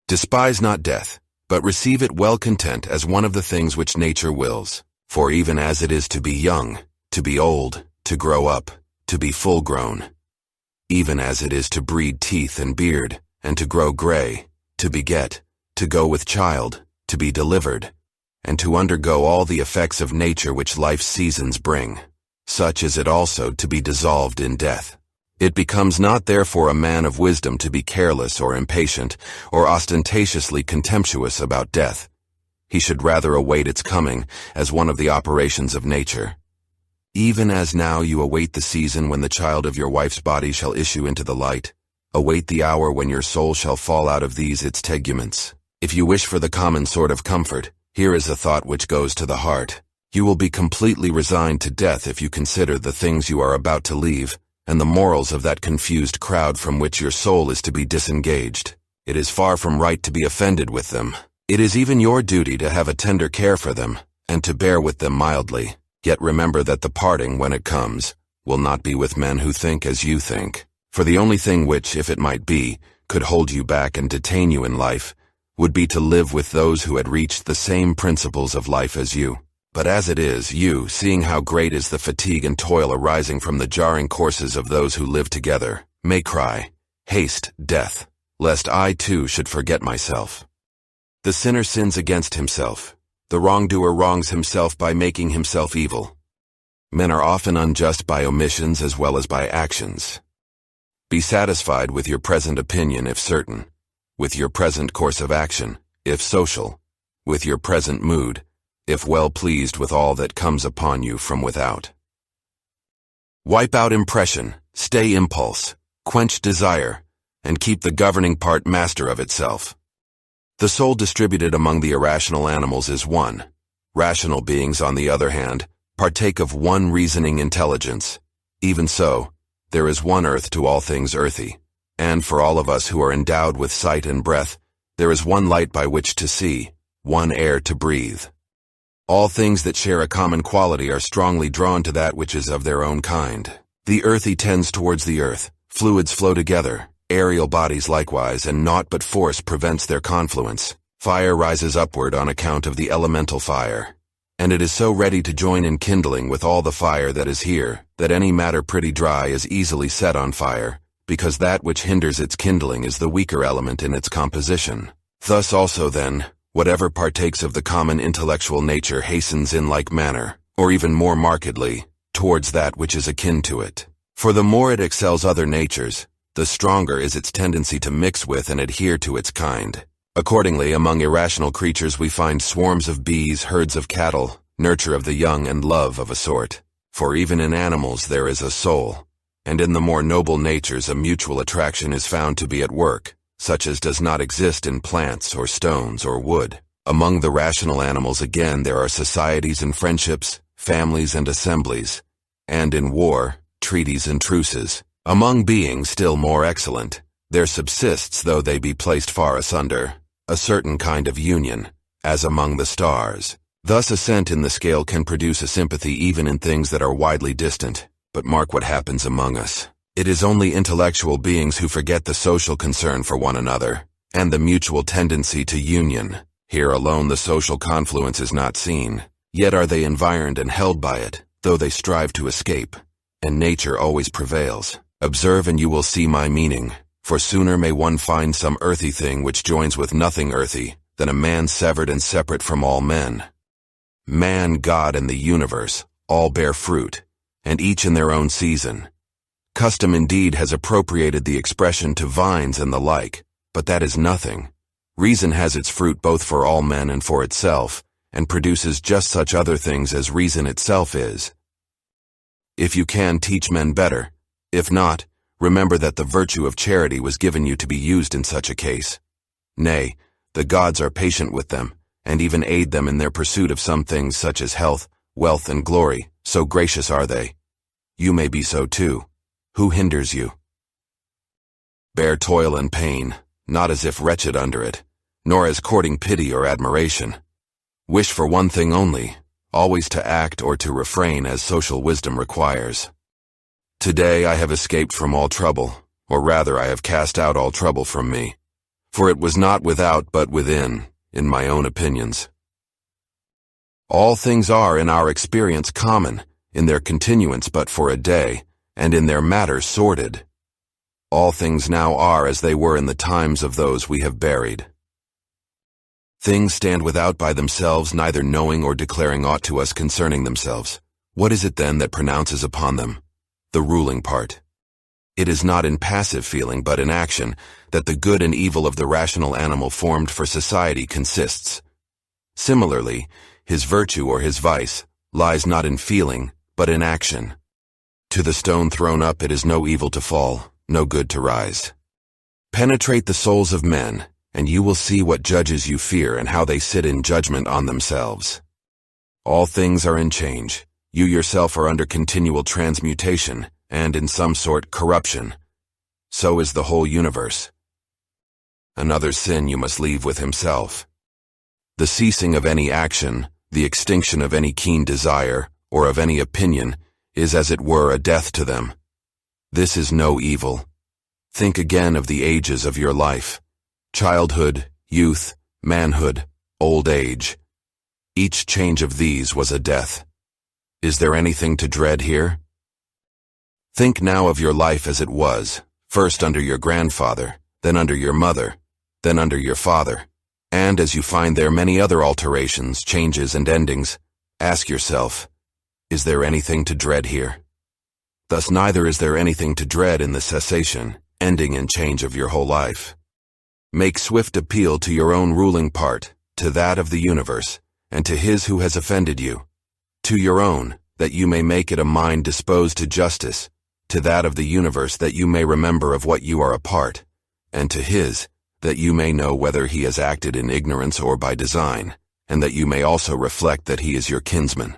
Despise not death, but receive it well content as one of the things which nature wills. For even as it is to be young, to be old, to grow up, to be full grown, even as it is to breed teeth and beard, and to grow gray, to beget, to go with child, to be delivered, and to undergo all the effects of nature which life's seasons bring, such is it also to be dissolved in death. It becomes not therefore a man of wisdom to be careless or impatient, or ostentatiously contemptuous about death. He should rather await its coming as one of the operations of nature. Even as now you await the season when the child of your wife's body shall issue into the light, await the hour when your soul shall fall out of these its teguments. If you wish for the common sort of comfort, here is a thought which goes to the heart. You will be completely resigned to death if you consider the things you are about to leave, and the morals of that confused crowd from which your soul is to be disengaged. It is far from right to be offended with them. It is even your duty to have a tender care for them, and to bear with them mildly. Yet remember that the parting, when it comes, will not be with men who think as you think. For the only thing which, if it might be, could hold you back and detain you in life, would be to live with those who had reached the same principles of life as you. But as it is, you, seeing how great is the fatigue and toil arising from the jarring courses of those who live together, may cry, "Haste, death, lest I too should forget myself." The sinner sins against himself. The wrongdoer wrongs himself by making himself evil. Men are often unjust by omissions as well as by actions. Be satisfied with your present opinion if certain, with your present course of action, if social, with your present mood, if well pleased with all that comes upon you from without. Wipe out impression, stay impulse, quench desire, and keep the governing part master of itself. The soul distributed among the irrational animals is one. Rational beings, on the other hand, partake of one reasoning intelligence. Even so, there is one earth to all things earthy, and for all of us who are endowed with sight and breath, there is one light by which to see, one air to breathe. All things that share a common quality are strongly drawn to that which is of their own kind. The earthy tends towards the earth, fluids flow together, aerial bodies likewise, and naught but force prevents their confluence. Fire rises upward on account of the elemental fire, and it is so ready to join in kindling with all the fire that is here, that any matter pretty dry is easily set on fire, because that which hinders its kindling is the weaker element in its composition. Thus also then, whatever partakes of the common intellectual nature hastens in like manner, or even more markedly, towards that which is akin to it. For the more it excels other natures, the stronger is its tendency to mix with and adhere to its kind. Accordingly, among irrational creatures we find swarms of bees, herds of cattle, nurture of the young, and love of a sort. For even in animals there is a soul, and in the more noble natures a mutual attraction is found to be at work, such as does not exist in plants or stones or wood. Among the rational animals again there are societies and friendships, families and assemblies, and in war, treaties and truces. Among beings still more excellent, there subsists, though they be placed far asunder, a certain kind of union, as among the stars, Thus ascent in the scale can produce a sympathy even in things that are widely distant, but mark what happens among us. It is only intellectual beings who forget the social concern for one another, and the mutual tendency to union. Here alone the social confluence is not seen, yet are they environed and held by it, though they strive to escape, and nature always prevails. Observe and you will see my meaning, for sooner may one find some earthy thing which joins with nothing earthy, than a man severed and separate from all men. Man, God, and the universe, all bear fruit, and each in their own season. Custom indeed has appropriated the expression to vines and the like, but that is nothing. Reason has its fruit both for all men and for itself, and produces just such other things as reason itself is. If you can, teach men better. If not, remember that the virtue of charity was given you to be used in such a case. Nay, the gods are patient with them, and even aid them in their pursuit of some things such as health, wealth, and glory, so gracious are they. You may be so too. Who hinders you? Bear toil and pain, not as if wretched under it, nor as courting pity or admiration. Wish for one thing only, always to act or to refrain as social wisdom requires. Today I have escaped from all trouble, or rather I have cast out all trouble from me, for it was not without but within, in my own opinions. All things are in our experience common, in their continuance but for a day, and in their matter sordid. All things now are as they were in the times of those we have buried. Things stand without by themselves, neither knowing or declaring aught to us concerning themselves. What is it then that pronounces upon them? The ruling part. It is not in passive feeling, but in action, that the good and evil of the rational animal formed for society consists. Similarly, his virtue or his vice lies not in feeling, but in action. To the stone thrown up it is no evil to fall, no good to rise. Penetrate the souls of men, and you will see what judges you fear and how they sit in judgment on themselves. All things are in change. You yourself are under continual transmutation, and in some sort corruption. So is the whole universe. Another sin you must leave with himself. The ceasing of any action, the extinction of any keen desire, or of any opinion, is as it were a death to them. This is no evil. Think again of the ages of your life. Childhood, youth, manhood, old age. Each change of these was a death. Is there anything to dread here? Think now of your life as it was, first under your grandfather, then under your mother, then under your father, and as you find there many other alterations, changes, and endings, ask yourself, is there anything to dread here? Thus neither is there anything to dread in the cessation, ending, and change of your whole life. Make swift appeal to your own ruling part, to that of the universe, and to his who has offended you. To your own, that you may make it a mind disposed to justice, to that of the universe that you may remember of what you are a part, and to his, that you may know whether he has acted in ignorance or by design, and that you may also reflect that he is your kinsman.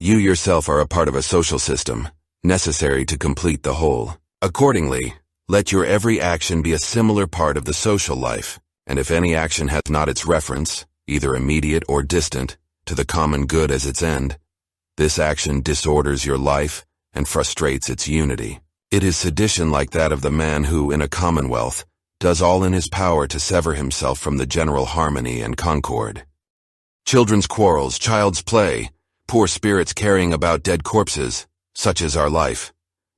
You yourself are a part of a social system, necessary to complete the whole. Accordingly, let your every action be a similar part of the social life, and if any action has not its reference, either immediate or distant, to the common good as its end, this action disorders your life and frustrates its unity. It is sedition like that of the man who, in a commonwealth, does all in his power to sever himself from the general harmony and concord. Children's quarrels, child's play, poor spirits carrying about dead corpses, such is our life.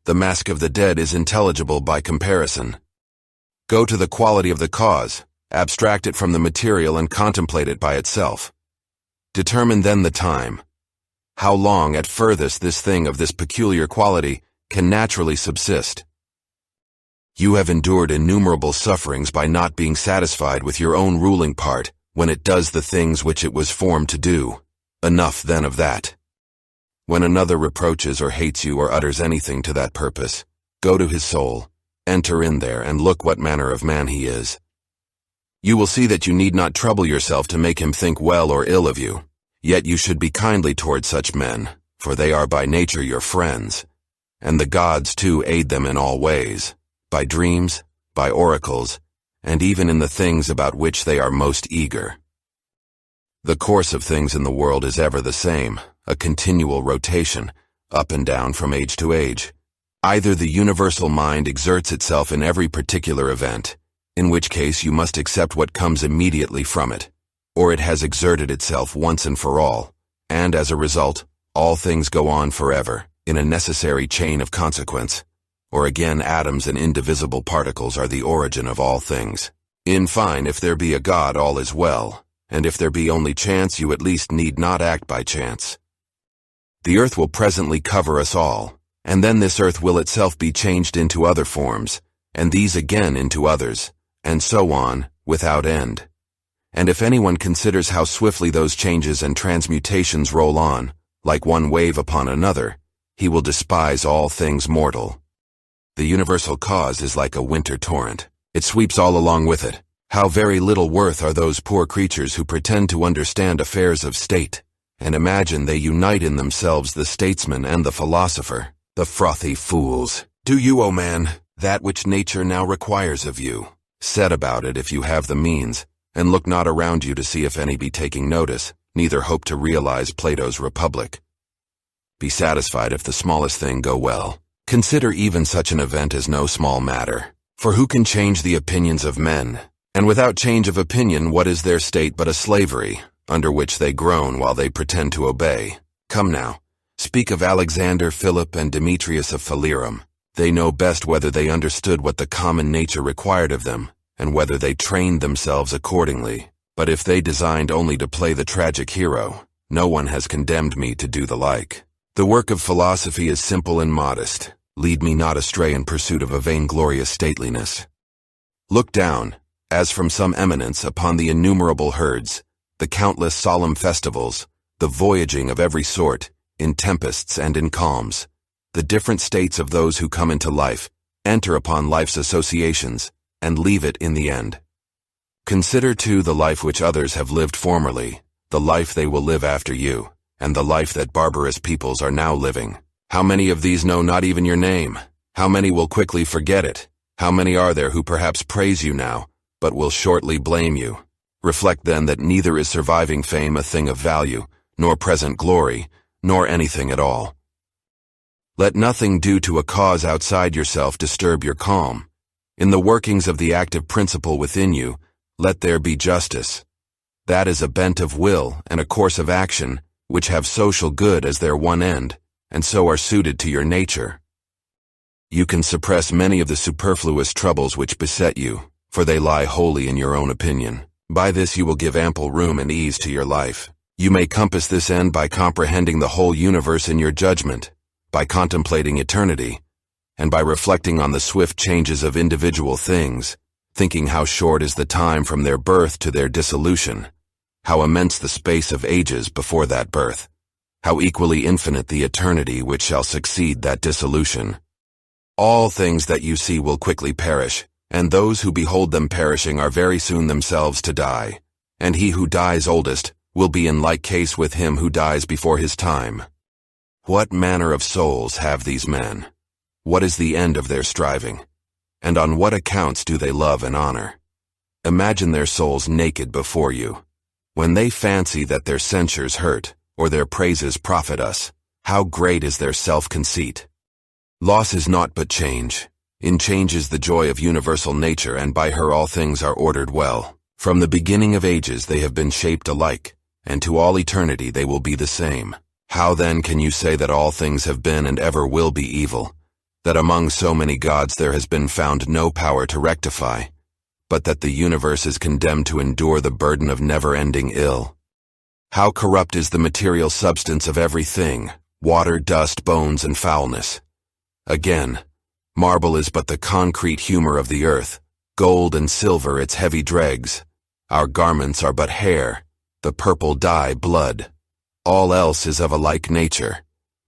The mask of the dead is intelligible by comparison. Go to the quality of the cause, abstract it from the material and contemplate it by itself. Determine then the time. How long at furthest this thing of this peculiar quality can naturally subsist. You have endured innumerable sufferings by not being satisfied with your own ruling part when it does the things which it was formed to do. Enough then of that. When another reproaches or hates you or utters anything to that purpose, go to his soul, enter in there, and look what manner of man he is. You will see that you need not trouble yourself to make him think well or ill of you, yet you should be kindly toward such men, for they are by nature your friends, and the gods too aid them in all ways, by dreams, by oracles, and even in the things about which they are most eager. The course of things in the world is ever the same, a continual rotation, up and down from age to age. Either the universal mind exerts itself in every particular event, in which case you must accept what comes immediately from it, or it has exerted itself once and for all, and as a result, all things go on forever, in a necessary chain of consequence. Or again, atoms and indivisible particles are the origin of all things. In fine, if there be a God, all is well, and if there be only chance, you at least need not act by chance. The earth will presently cover us all, and then this earth will itself be changed into other forms, and these again into others, and so on, without end. And if anyone considers how swiftly those changes and transmutations roll on, like one wave upon another, he will despise all things mortal. The universal cause is like a winter torrent. It sweeps all along with it. How very little worth are those poor creatures who pretend to understand affairs of state, and imagine they unite in themselves the statesman and the philosopher. The frothy fools! Do you, O man, that which nature now requires of you. Set about it if you have the means, and look not around you to see if any be taking notice, neither hope to realize Plato's Republic. Be satisfied if the smallest thing go well. Consider even such an event as no small matter. For who can change the opinions of men? And without change of opinion, what is their state but a slavery, under which they groan while they pretend to obey? Come now, speak of Alexander, Philip, and Demetrius of Phalerum. They know best whether they understood what the common nature required of them, and whether they trained themselves accordingly. But if they designed only to play the tragic hero, no one has condemned me to do the like. The work of philosophy is simple and modest. Lead me not astray in pursuit of a vainglorious stateliness. Look down, as from some eminence, upon the innumerable herds, the countless solemn festivals, the voyaging of every sort, in tempests and in calms, the different states of those who come into life, enter upon life's associations, and leave it in the end. Consider, too, the life which others have lived formerly, the life they will live after you, and the life that barbarous peoples are now living. How many of these know not even your name? How many will quickly forget it? How many are there who perhaps praise you now, but will shortly blame you? Reflect then that neither is surviving fame a thing of value, nor present glory, nor anything at all. Let nothing due to a cause outside yourself disturb your calm. In the workings of the active principle within you, let there be justice. That is a bent of will and a course of action which have social good as their one end, and so are suited to your nature. You can suppress many of the superfluous troubles which beset you, for they lie wholly in your own opinion. By this you will give ample room and ease to your life. You may compass this end by comprehending the whole universe in your judgment, by contemplating eternity, and by reflecting on the swift changes of individual things, thinking how short is the time from their birth to their dissolution, how immense the space of ages before that birth, how equally infinite the eternity which shall succeed that dissolution. All things that you see will quickly perish, and those who behold them perishing are very soon themselves to die, and he who dies oldest will be in like case with him who dies before his time. What manner of souls have these men? What is the end of their striving? And on what accounts do they love and honor? Imagine their souls naked before you. When they fancy that their censures hurt, or their praises profit us, how great is their self-conceit! Loss is naught but change. In change is the joy of universal nature, and by her all things are ordered well. From the beginning of ages they have been shaped alike, and to all eternity they will be the same. How then can you say that all things have been and ever will be evil, that among so many gods there has been found no power to rectify, but that the universe is condemned to endure the burden of never-ending ill? How corrupt is the material substance of everything, water, dust, bones, and foulness. Again, marble is but the concrete humor of the earth, gold and silver its heavy dregs. Our garments are but hair, the purple dye blood. All else is of a like nature.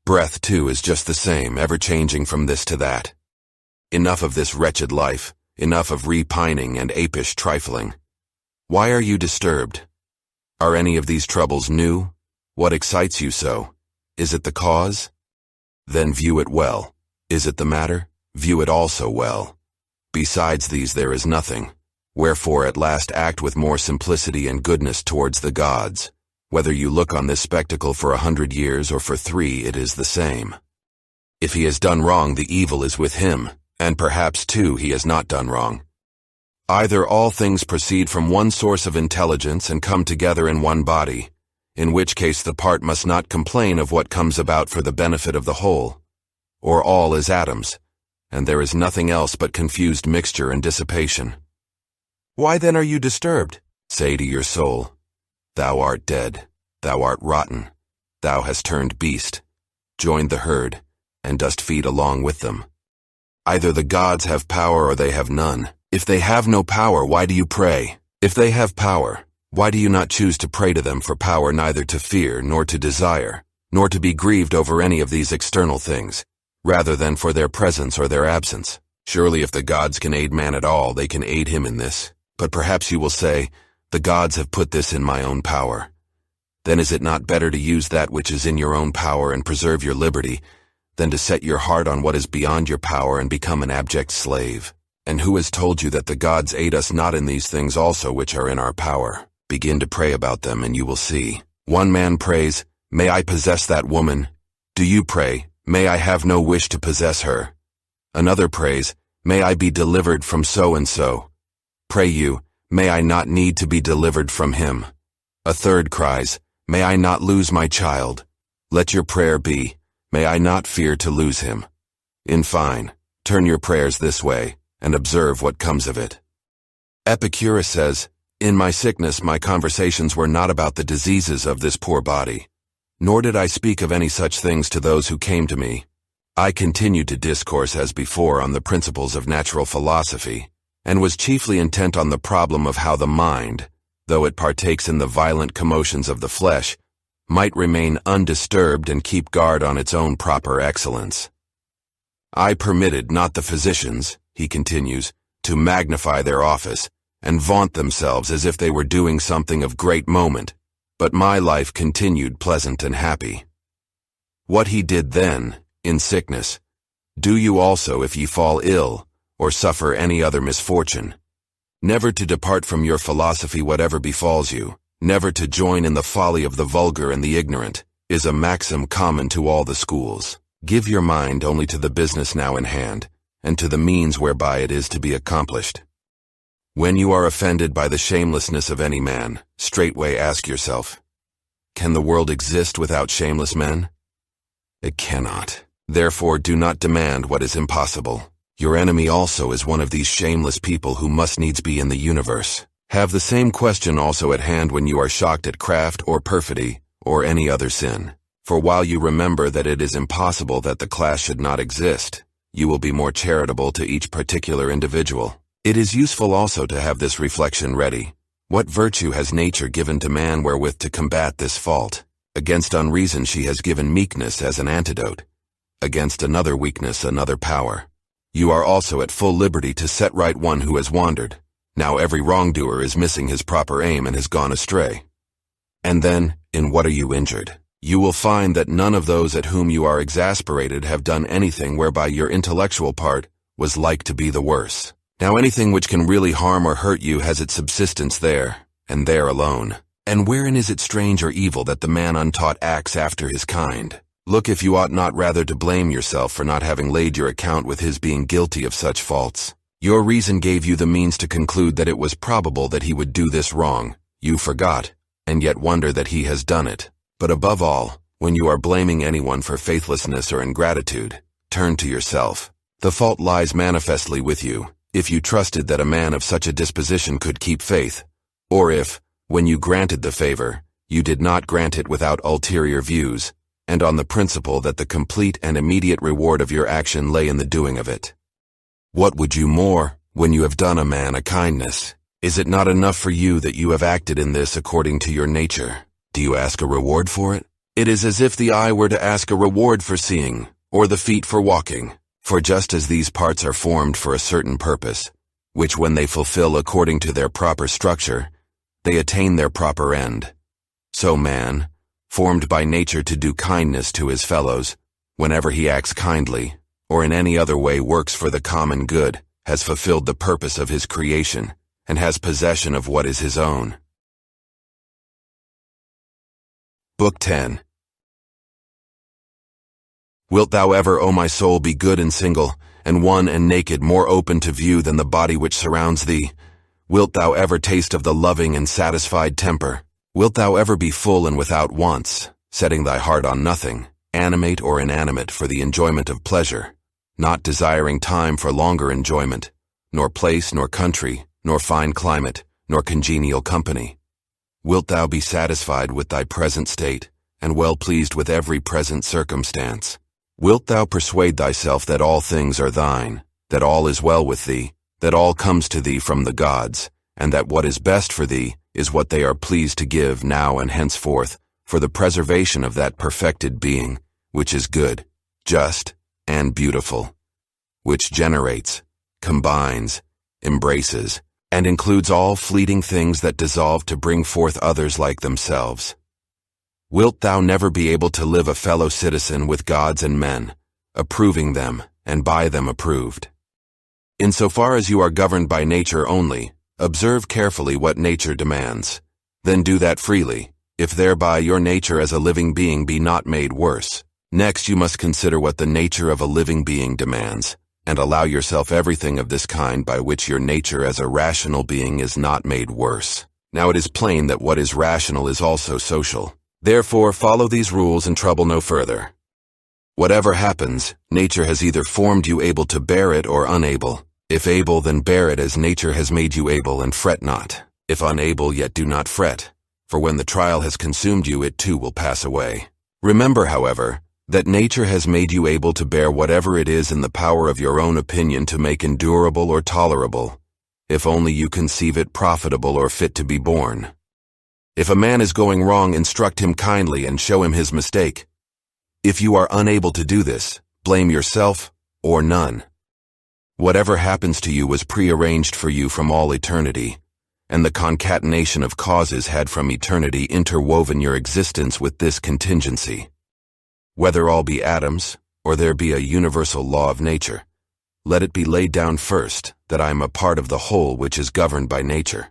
Breath, too, is just the same, ever changing from this to that. Enough of this wretched life, enough of repining and apish trifling. Why are you disturbed? Are any of these troubles new? What excites you so? Is it the cause? Then view it well. Is it the matter? View it also well. Besides these there is nothing. Wherefore at last act with more simplicity and goodness towards the gods, Whether you look on this spectacle for 100 years or for 3, it is the same. If he has done wrong, the evil is with him, and perhaps, too, he has not done wrong. Either all things proceed from one source of intelligence and come together in one body, in which case the part must not complain of what comes about for the benefit of the whole, or all is atoms, and there is nothing else but confused mixture and dissipation. Why then are you disturbed? Say to your soul, thou art dead, thou art rotten, thou hast turned beast, joined the herd, and dost feed along with them. Either the gods have power or they have none. If they have no power, why do you pray? If they have power, why do you not choose to pray to them for power neither to fear nor to desire, nor to be grieved over any of these external things, rather than for their presence or their absence? Surely if the gods can aid man at all, they can aid him in this. But perhaps you will say, the gods have put this in my own power. Then is it not better to use that which is in your own power and preserve your liberty, than to set your heart on what is beyond your power and become an abject slave? And who has told you that the gods aid us not in these things also which are in our power? Begin to pray about them, and you will see. One man prays, may I possess that woman? Do you pray, may I have no wish to possess her? Another prays, may I be delivered from so-and-so? Pray you, may I not need to be delivered from him? A third cries, may I not lose my child? Let your prayer be, may I not fear to lose him? In fine, turn your prayers this way, and observe what comes of it. Epicurus says, in my sickness my conversations were not about the diseases of this poor body, nor did I speak of any such things to those who came to me. I continued to discourse as before on the principles of natural philosophy, and was chiefly intent on the problem of how the mind, though it partakes in the violent commotions of the flesh, might remain undisturbed and keep guard on its own proper excellence. I permitted not the physicians, he continues, to magnify their office, and vaunt themselves as if they were doing something of great moment, but my life continued pleasant and happy. What he did then, in sickness, do you also if ye fall ill, or suffer any other misfortune. Never to depart from your philosophy whatever befalls you, never to join in the folly of the vulgar and the ignorant, is a maxim common to all the schools. Give your mind only to the business now in hand, and to the means whereby it is to be accomplished. When you are offended by the shamelessness of any man, straightway ask yourself, can the world exist without shameless men? It cannot. Therefore do not demand what is impossible. Your enemy also is one of these shameless people who must needs be in the universe. Have the same question also at hand when you are shocked at craft or perfidy or any other sin. For while you remember that it is impossible that the class should not exist, you will be more charitable to each particular individual. It is useful also to have this reflection ready. What virtue has nature given to man wherewith to combat this fault? Against unreason she has given meekness as an antidote. Against another weakness another power. You are also at full liberty to set right one who has wandered. Now every wrongdoer is missing his proper aim and has gone astray. And then, in what are you injured? You will find that none of those at whom you are exasperated have done anything whereby your intellectual part was like to be the worse. Now anything which can really harm or hurt you has its subsistence there, and there alone. And wherein is it strange or evil that the man untaught acts after his kind? Look if you ought not rather to blame yourself for not having laid your account with his being guilty of such faults. Your reason gave you the means to conclude that it was probable that he would do this wrong. You forgot, and yet wonder that he has done it. But above all, when you are blaming anyone for faithlessness or ingratitude, turn to yourself. The fault lies manifestly with you, if you trusted that a man of such a disposition could keep faith, or if, when you granted the favor, you did not grant it without ulterior views, and on the principle that the complete and immediate reward of your action lay in the doing of it. What would you more, when you have done a man a kindness? Is it not enough for you that you have acted in this according to your nature? Do you ask a reward for it? It is as if the eye were to ask a reward for seeing, or the feet for walking. For just as these parts are formed for a certain purpose, which when they fulfill according to their proper structure, they attain their proper end, so man, formed by nature to do kindness to his fellows, whenever he acts kindly, or in any other way works for the common good, has fulfilled the purpose of his creation, and has possession of what is his own. Book 10. Wilt thou ever, O my soul, be good and single, and one and naked, more open to view than the body which surrounds thee? Wilt thou ever taste of the loving and satisfied temper? Wilt thou ever be full and without wants, setting thy heart on nothing, animate or inanimate, for the enjoyment of pleasure, not desiring time for longer enjoyment, nor place, nor country, nor fine climate, nor congenial company? Wilt thou be satisfied with thy present state, and well pleased with every present circumstance? Wilt thou persuade thyself that all things are thine, that all is well with thee, that all comes to thee from the gods, and that what is best for thee is what they are pleased to give now and henceforth, for the preservation of that perfected being, which is good, just, and beautiful, which generates, combines, embraces, and includes all fleeting things that dissolve to bring forth others like themselves? Wilt thou never be able to live a fellow citizen with gods and men, approving them and by them approved? Insofar as you are governed by nature only, observe carefully what nature demands. Then do that freely, if thereby your nature as a living being be not made worse. Next you must consider what the nature of a living being demands, and allow yourself everything of this kind by which your nature as a rational being is not made worse. Now it is plain that what is rational is also social. Therefore, follow these rules and trouble no further. Whatever happens, nature has either formed you able to bear it or unable. If able, then bear it as nature has made you able, and fret not. If unable, yet do not fret, for when the trial has consumed you, it too will pass away. Remember, however, that nature has made you able to bear whatever it is in the power of your own opinion to make endurable or tolerable, if only you conceive it profitable or fit to be borne. If a man is going wrong, instruct him kindly and show him his mistake. If you are unable to do this, blame yourself or none. Whatever happens to you was prearranged for you from all eternity, and the concatenation of causes had from eternity interwoven your existence with this contingency. Whether all be atoms, or there be a universal law of nature, let it be laid down first that I am a part of the whole which is governed by nature.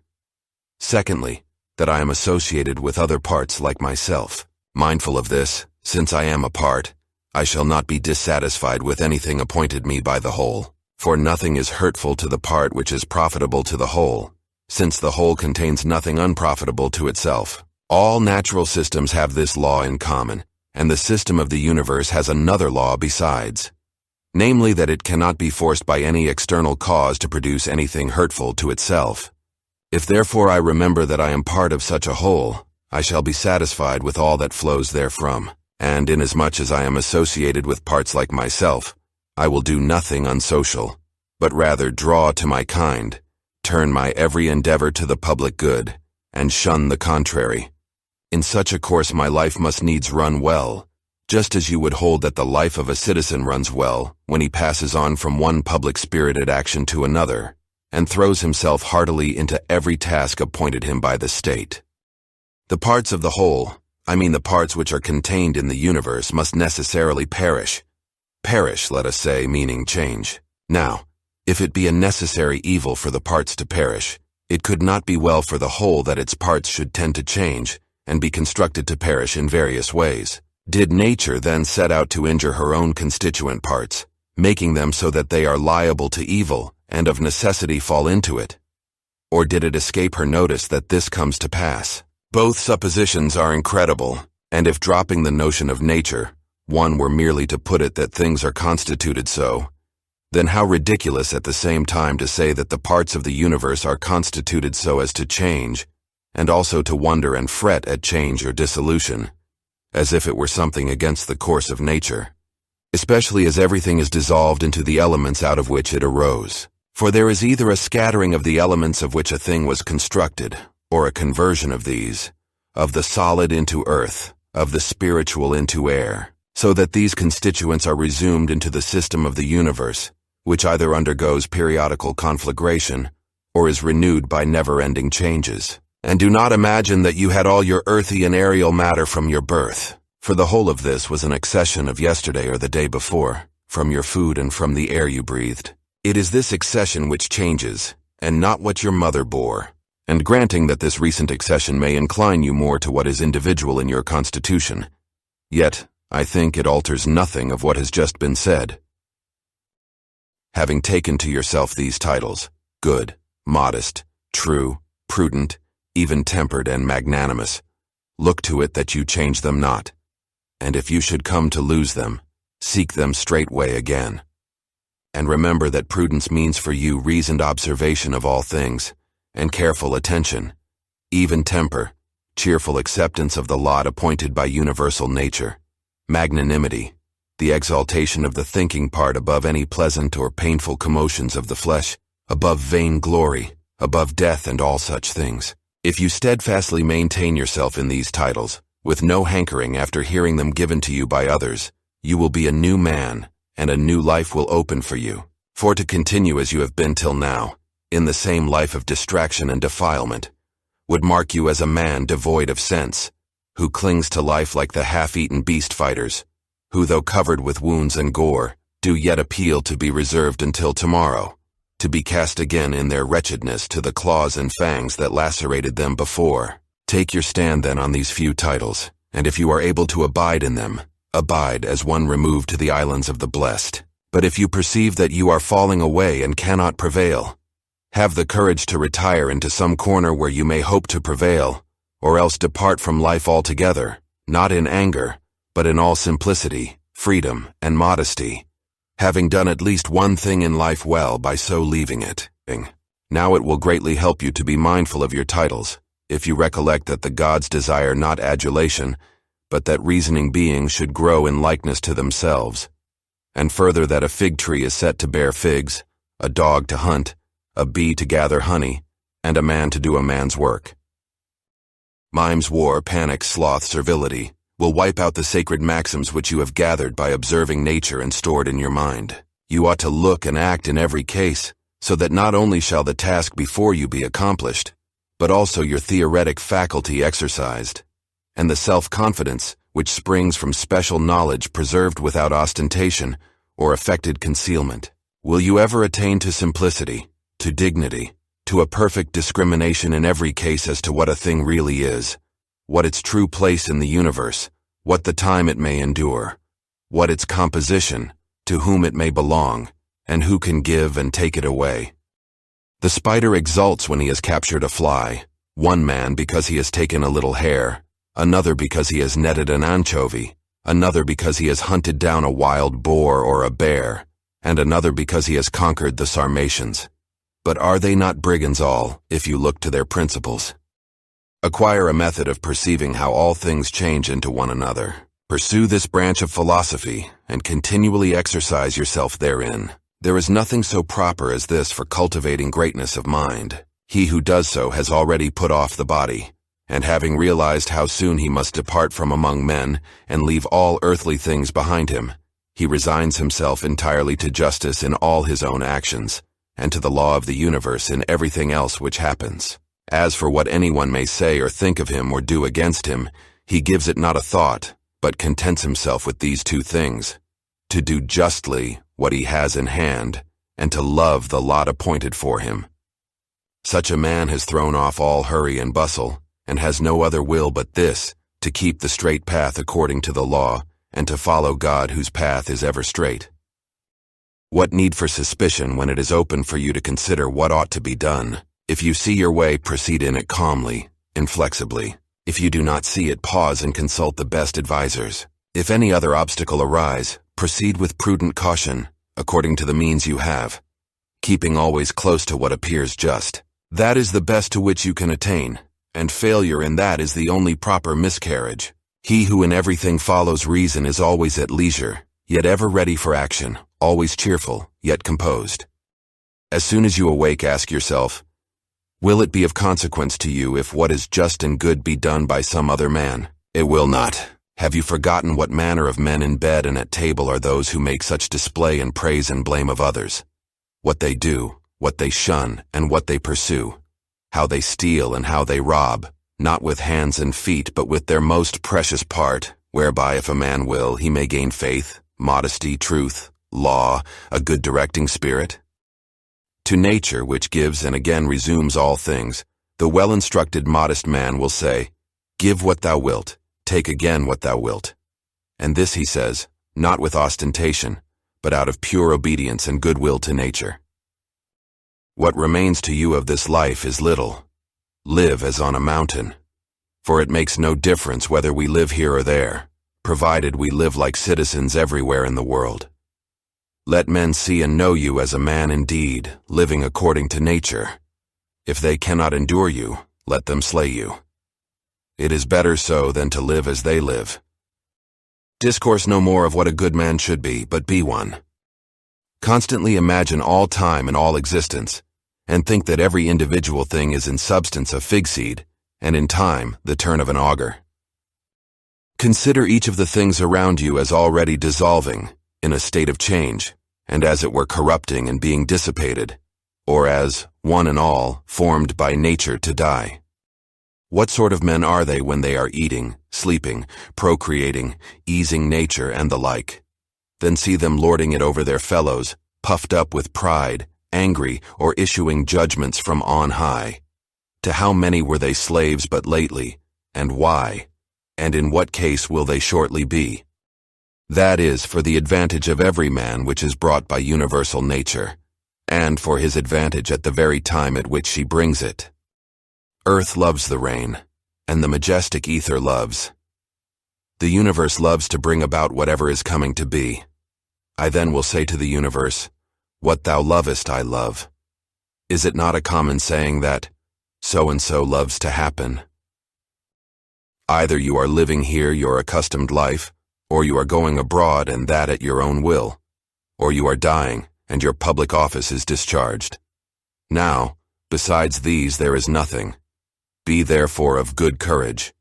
Secondly, that I am associated with other parts like myself. Mindful of this, since I am a part, I shall not be dissatisfied with anything appointed me by the whole. For nothing is hurtful to the part which is profitable to the whole, since the whole contains nothing unprofitable to itself. All natural systems have this law in common, and the system of the universe has another law besides, namely that it cannot be forced by any external cause to produce anything hurtful to itself. If therefore I remember that I am part of such a whole, I shall be satisfied with all that flows therefrom, and inasmuch as I am associated with parts like myself, I will do nothing unsocial, but rather draw to my kind, turn my every endeavor to the public good, and shun the contrary. In such a course my life must needs run well, just as you would hold that the life of a citizen runs well when he passes on from one public-spirited action to another, and throws himself heartily into every task appointed him by the state. The parts of the whole, I mean the parts which are contained in the universe, must necessarily perish. Perish, let us say, meaning change. Now, if it be a necessary evil for the parts to perish, it could not be well for the whole that its parts should tend to change, and be constructed to perish in various ways. Did nature then set out to injure her own constituent parts, making them so that they are liable to evil, and of necessity fall into it? Or did it escape her notice that this comes to pass? Both suppositions are incredible, and if dropping the notion of nature, one were merely to put it that things are constituted so, then how ridiculous at the same time to say that the parts of the universe are constituted so as to change, and also to wonder and fret at change or dissolution, as if it were something against the course of nature, especially as everything is dissolved into the elements out of which it arose. For there is either a scattering of the elements of which a thing was constructed, or a conversion of these, of the solid into earth, of the spiritual into air, so that these constituents are resumed into the system of the universe, which either undergoes periodical conflagration, or is renewed by never-ending changes. And do not imagine that you had all your earthy and aerial matter from your birth, for the whole of this was an accession of yesterday or the day before, from your food and from the air you breathed. It is this accession which changes, and not what your mother bore, And granting that this recent accession may incline you more to what is individual in your constitution, yet I think it alters nothing of what has just been said. Having taken to yourself these titles, good, modest, true, prudent, even-tempered, and magnanimous, look to it that you change them not, and if you should come to lose them, seek them straightway again. And remember that prudence means for you reasoned observation of all things, and careful attention, even temper, cheerful acceptance of the lot appointed by universal nature, magnanimity, the exaltation of the thinking part above any pleasant or painful commotions of the flesh, above vain glory, above death and all such things. If you steadfastly maintain yourself in these titles, with no hankering after hearing them given to you by others, you will be a new man, and a new life will open for you. For to continue as you have been till now, in the same life of distraction and defilement, would mark you as a man devoid of sense, who clings to life like the half-eaten beast fighters, who though covered with wounds and gore, do yet appeal to be reserved until tomorrow, to be cast again in their wretchedness to the claws and fangs that lacerated them before. Take your stand then on these few titles, and if you are able to abide in them, abide as one removed to the islands of the blessed. But if you perceive that you are falling away and cannot prevail, have the courage to retire into some corner where you may hope to prevail, or else depart from life altogether, not in anger, but in all simplicity, freedom, and modesty, having done at least one thing in life well by so leaving it. Now it will greatly help you to be mindful of your titles, if you recollect that the gods desire not adulation, but that reasoning beings should grow in likeness to themselves, and further that a fig tree is set to bear figs, a dog to hunt, a bee to gather honey, and a man to do a man's work. Mimes, war, panic, sloth, servility will wipe out the sacred maxims which you have gathered by observing nature and stored in your mind. You ought to look and act in every case, so that not only shall the task before you be accomplished, but also your theoretic faculty exercised, and the self-confidence which springs from special knowledge preserved without ostentation or affected concealment. Will you ever attain to simplicity, to dignity, to a perfect discrimination in every case as to what a thing really is, what its true place in the universe, what the time it may endure, what its composition, to whom it may belong, and who can give and take it away? The spider exults when he has captured a fly, one man because he has taken a little hair, another because he has netted an anchovy, another because he has hunted down a wild boar or a bear, and another because he has conquered the Sarmatians. But are they not brigands all, if you look to their principles? Acquire a method of perceiving how all things change into one another. Pursue this branch of philosophy, and continually exercise yourself therein. There is nothing so proper as this for cultivating greatness of mind. He who does so has already put off the body, and having realized how soon he must depart from among men and leave all earthly things behind him, he resigns himself entirely to justice in all his own actions, and to the law of the universe in everything else which happens. As for what anyone may say or think of him or do against him, he gives it not a thought, but contents himself with these two things: to do justly what he has in hand, and to love the lot appointed for him. Such a man has thrown off all hurry and bustle, and has no other will but this, to keep the straight path according to the law, and to follow God whose path is ever straight. What need for suspicion when it is open for you to consider what ought to be done? If you see your way, proceed in it calmly, inflexibly. If you do not see it, pause and consult the best advisers. If any other obstacle arise, proceed with prudent caution, according to the means you have, keeping always close to what appears just. That is the best to which you can attain, and failure in that is the only proper miscarriage. He who in everything follows reason is always at leisure, yet ever ready for action, always cheerful, yet composed. As soon as you awake, ask yourself, will it be of consequence to you if what is just and good be done by some other man? It will not. Have you forgotten what manner of men in bed and at table are those who make such display and praise and blame of others? What they do, what they shun, and what they pursue, how they steal and how they rob, not with hands and feet, but with their most precious part, whereby if a man will, he may gain faith, modesty, truth, law, a good directing spirit. To nature, which gives and again resumes all things, The well-instructed modest man will say, "Give what thou wilt, take again what thou wilt." And this he says, not with ostentation, but out of pure obedience and goodwill to nature. What remains to you of this life is little. Live as on a mountain. For it makes no difference whether we live here or there, provided we live like citizens everywhere in the world. Let men see and know you as a man indeed, living according to nature. If they cannot endure you, let them slay you. It is better so than to live as they live. Discourse no more of what a good man should be, but be one. Constantly imagine all time and all existence, and think that every individual thing is in substance a fig seed, and in time the turn of an auger. Consider each of the things around you as already dissolving, in a state of change, and as it were corrupting and being dissipated, or as, one and all, formed by nature to die. What sort of men are they when they are eating, sleeping, procreating, easing nature, and the like? Then see them lording it over their fellows, puffed up with pride, angry, or issuing judgments from on high. To how many were they slaves but lately, and why? And in what case will they shortly be? That is for the advantage of every man which is brought by universal nature, and for his advantage at the very time at which she brings it. Earth loves the rain, and the majestic ether loves. The universe loves to bring about whatever is coming to be. I then will say to the universe, "What thou lovest I love." Is it not a common saying that, "So-and-so loves to happen"? Either you are living here your accustomed life, or you are going abroad and that at your own will, or you are dying and your public office is discharged. Now, besides these there is nothing. Be therefore of good courage.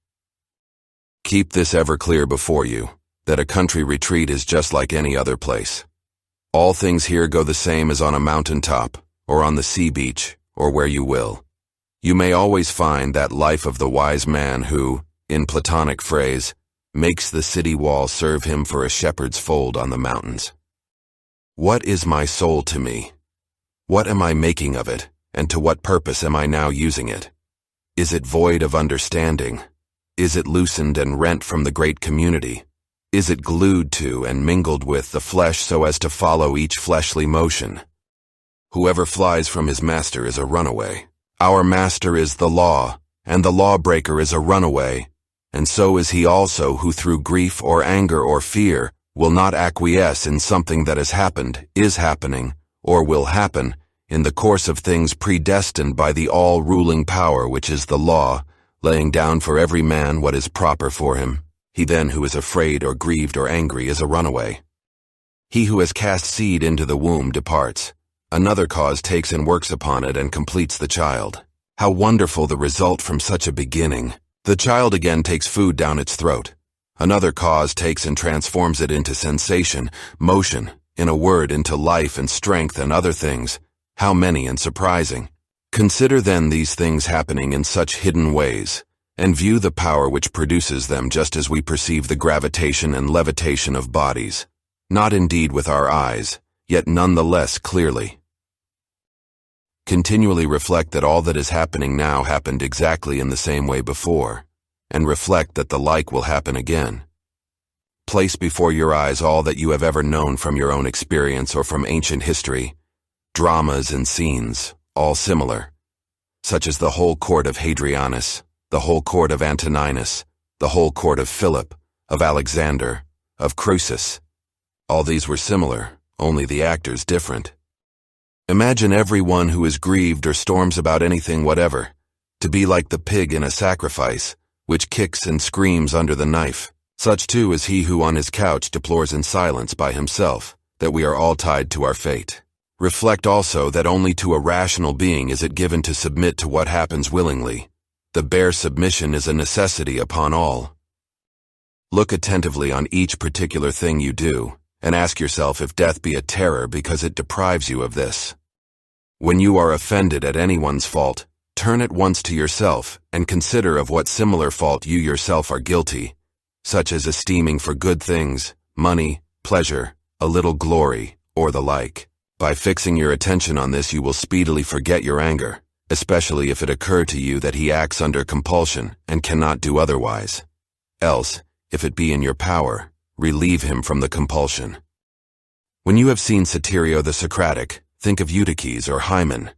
Keep this ever clear before you, that a country retreat is just like any other place. All things here go the same as on a mountain top, or on the sea beach, or where you will. You may always find that life of the wise man who, in Platonic phrase, makes the city wall serve him for a shepherd's fold on the mountains. What is my soul to me? What am I making of it, and to what purpose am I now using it? Is it void of understanding? Is it loosened and rent from the great community? Is it glued to and mingled with the flesh so as to follow each fleshly motion? Whoever flies from his master is a runaway. Our master is the law, and the lawbreaker is a runaway, and so is he also who through grief or anger or fear will not acquiesce in something that has happened, is happening, or will happen, in the course of things predestined by the all-ruling power which is the law, laying down for every man what is proper for him. He then who is afraid or grieved or angry is a runaway. He who has cast seed into the womb departs. Another cause takes and works upon it and completes the child. How wonderful the result from such a beginning! The child again takes food down its throat. Another cause takes and transforms it into sensation, motion, in a word, into life and strength and other things. How many and surprising! Consider then these things happening in such hidden ways, and view the power which produces them just as we perceive the gravitation and levitation of bodies, not indeed with our eyes, yet none the less clearly. Continually reflect that all that is happening now happened exactly in the same way before, and reflect that the like will happen again. Place before your eyes all that you have ever known from your own experience or from ancient history, dramas and scenes, all similar, such as the whole court of Hadrianus, the whole court of Antoninus, the whole court of Philip, of Alexander, of Chrystal. All these were similar, only the actors different. Imagine every one who is grieved or storms about anything whatever, to be like the pig in a sacrifice, which kicks and screams under the knife. Such too is he who on his couch deplores in silence by himself, that we are all tied to our fate. Reflect also that only to a rational being is it given to submit to what happens willingly. The bare submission is a necessity upon all. Look attentively on each particular thing you do, and ask yourself if death be a terror because it deprives you of this. When you are offended at anyone's fault, turn at once to yourself and consider of what similar fault you yourself are guilty, such as esteeming for good things, money, pleasure, a little glory, or the like. By fixing your attention on this you will speedily forget your anger, especially if it occur to you that he acts under compulsion and cannot do otherwise. Else, if it be in your power, relieve him from the compulsion. When you have seen Satyrio the Socratic, think of Eutyches or Hymen.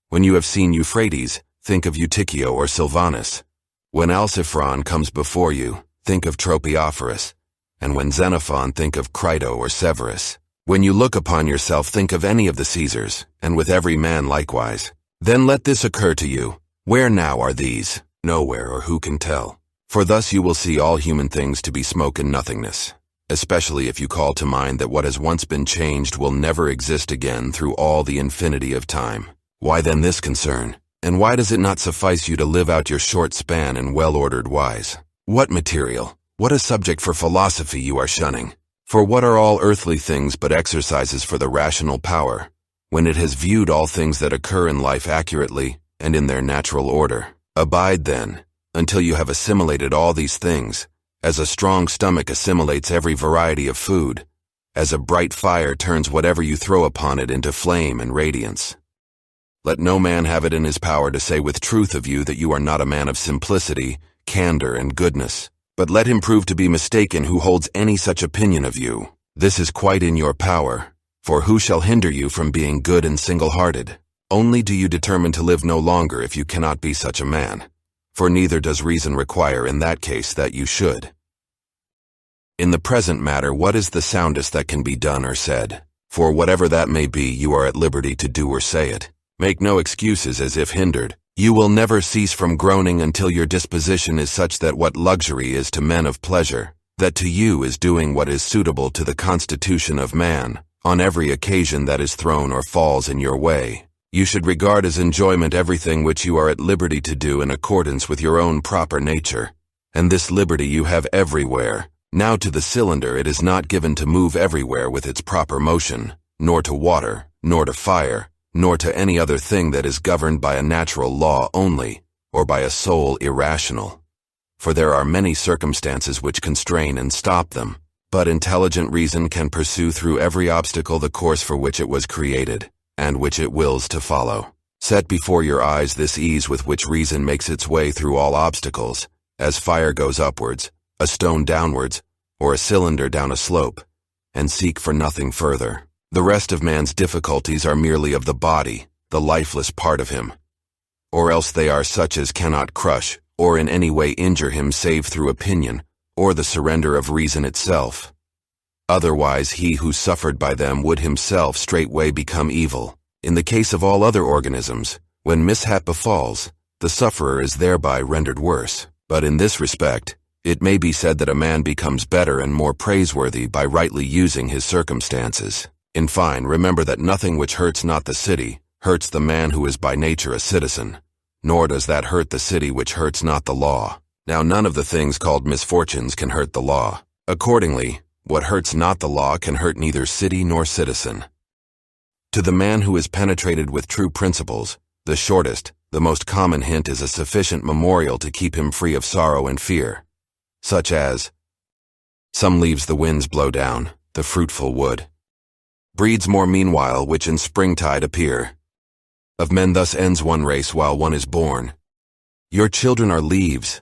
When you have seen Euphrates, think of Eutychio or Silvanus. When Alciphron comes before you, think of Tropiophorus. And when Xenophon, think of Crito or Severus. When you look upon yourself, think of any of the Caesars, and with every man likewise. Then let this occur to you. Where now are these? Nowhere, or who can tell? For thus you will see all human things to be smoke and nothingness, especially if you call to mind that what has once been changed will never exist again through all the infinity of time. Why then this concern? And why does it not suffice you to live out your short span in well-ordered wise? What material, what a subject for philosophy you are shunning! For what are all earthly things but exercises for the rational power, when it has viewed all things that occur in life accurately and in their natural order? Abide then, until you have assimilated all these things, as a strong stomach assimilates every variety of food, as a bright fire turns whatever you throw upon it into flame and radiance. Let no man have it in his power to say with truth of you that you are not a man of simplicity, candor, and goodness, but let him prove to be mistaken who holds any such opinion of you. This is quite in your power, for who shall hinder you from being good and single-hearted? Only do you determine to live no longer if you cannot be such a man, for neither does reason require in that case that you should. In the present matter, what is the soundest that can be done or said? For whatever that may be, you are at liberty to do or say it. Make no excuses as if hindered. You will never cease from groaning until your disposition is such that what luxury is to men of pleasure, that to you is doing what is suitable to the constitution of man, on every occasion that is thrown or falls in your way. You should regard as enjoyment everything which you are at liberty to do in accordance with your own proper nature, and this liberty you have everywhere. Now to the cylinder it is not given to move everywhere with its proper motion, nor to water, nor to fire, nor to any other thing that is governed by a natural law only, or by a soul irrational. For there are many circumstances which constrain and stop them, but intelligent reason can pursue through every obstacle the course for which it was created, and which it wills to follow. Set before your eyes this ease with which reason makes its way through all obstacles, as fire goes upwards, a stone downwards, or a cylinder down a slope, and seek for nothing further. The rest of man's difficulties are merely of the body, the lifeless part of him, or else they are such as cannot crush, or in any way injure him save through opinion, or the surrender of reason itself. Otherwise he who suffered by them would himself straightway become evil. In the case of all other organisms, when mishap befalls, the sufferer is thereby rendered worse. But in this respect, it may be said that a man becomes better and more praiseworthy by rightly using his circumstances. In fine, remember that nothing which hurts not the city hurts the man who is by nature a citizen, nor does that hurt the city which hurts not the law. Now none of the things called misfortunes can hurt the law. Accordingly, what hurts not the law can hurt neither city nor citizen. To the man who is penetrated with true principles, the shortest, the most common hint is a sufficient memorial to keep him free of sorrow and fear, such as, some leaves the winds blow down, the fruitful wood. Breeds more meanwhile which in springtide appear. Of men thus ends one race while one is born. Your children are leaves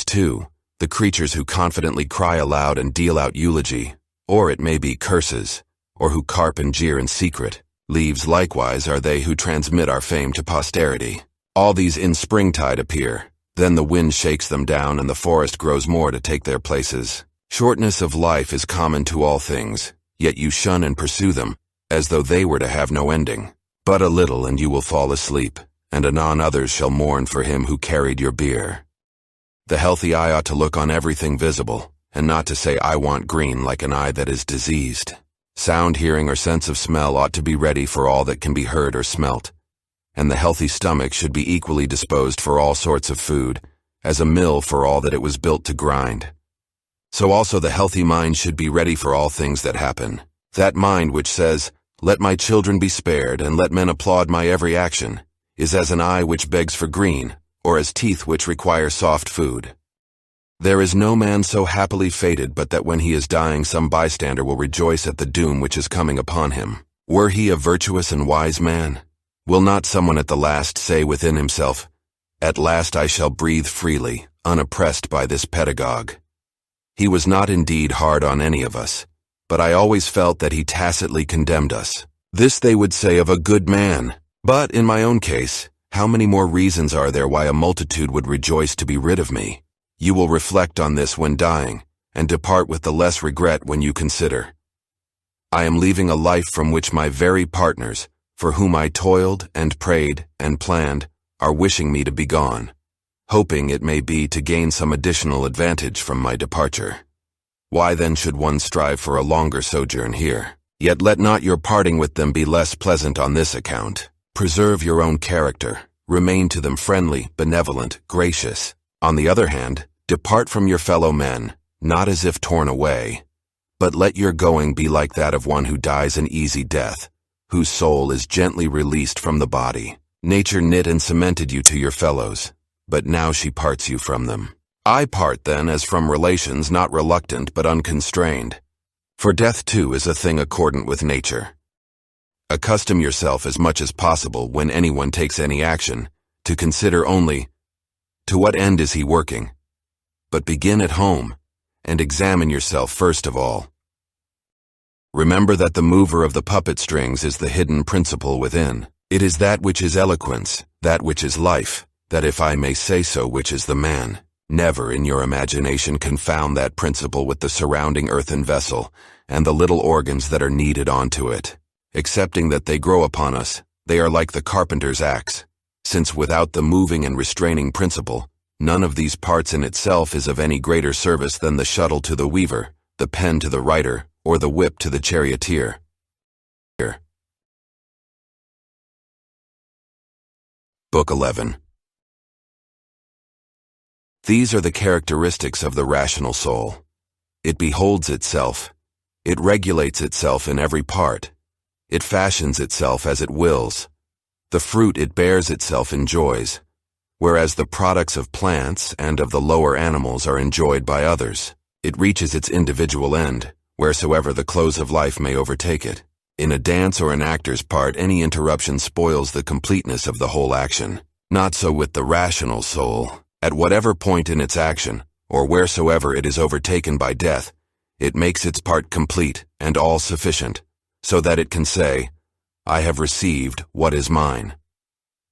too, the creatures who confidently cry aloud and deal out eulogy, or it may be curses, or who carp and jeer in secret. Leaves likewise are they who transmit our fame to posterity. All these in springtide appear, then the wind shakes them down and the forest grows more to take their places. Shortness of life is common to all things, yet you shun and pursue them, as though they were to have no ending. But a little and you will fall asleep, and anon others shall mourn for him who carried your bier. The healthy eye ought to look on everything visible, and not to say I want green like an eye that is diseased. Sound hearing or sense of smell ought to be ready for all that can be heard or smelt, and the healthy stomach should be equally disposed for all sorts of food, as a mill for all that it was built to grind. So also the healthy mind should be ready for all things that happen. That mind which says, let my children be spared, and let men applaud my every action, is as an eye which begs for green, or as teeth which require soft food. There is no man so happily fated but that when he is dying some bystander will rejoice at the doom which is coming upon him. Were he a virtuous and wise man, Will not someone at the last say within himself, "At last I shall breathe freely, unoppressed by this pedagogue"? He was not indeed hard on any of us, but I always felt that he tacitly condemned us. This they would say of a good man. But in my own case, how many more reasons are there why a multitude would rejoice to be rid of me? You will reflect on this when dying, and depart with the less regret when you consider. I am leaving a life from which my very partners, for whom I toiled and prayed and planned, are wishing me to be gone, hoping it may be to gain some additional advantage from my departure. Why then should one strive for a longer sojourn here? Yet let not your parting with them be less pleasant on this account. Preserve your own character, remain to them friendly, benevolent, gracious. On the other hand, depart from your fellow men, not as if torn away, but let your going be like that of one who dies an easy death, whose soul is gently released from the body. Nature knit and cemented you to your fellows, but now she parts you from them. I part then as from relations, not reluctant but unconstrained. For death too is a thing accordant with nature. Accustom yourself as much as possible when anyone takes any action, to consider only, to what end is he working? But begin at home, and examine yourself first of all. Remember that the mover of the puppet strings is the hidden principle within. It is that which is eloquence, that which is life, that if I may say so, which is the man. Never in your imagination confound that principle with the surrounding earthen vessel and the little organs that are kneaded onto it. Excepting that they grow upon us, they are like the carpenter's axe, since without the moving and restraining principle, none of these parts in itself is of any greater service than the shuttle to the weaver, the pen to the writer, or the whip to the charioteer. Book 11. These are the characteristics of the rational soul. It beholds itself. It regulates itself in every part. It fashions itself as it wills. The fruit it bears itself enjoys, whereas the products of plants and of the lower animals are enjoyed by others. It reaches its individual end, wheresoever the close of life may overtake it. In a dance or an actor's part, any interruption spoils the completeness of the whole action. Not so with the rational soul. At whatever point in its action, or wheresoever it is overtaken by death, it makes its part complete and all sufficient, so that it can say, "I have received what is mine."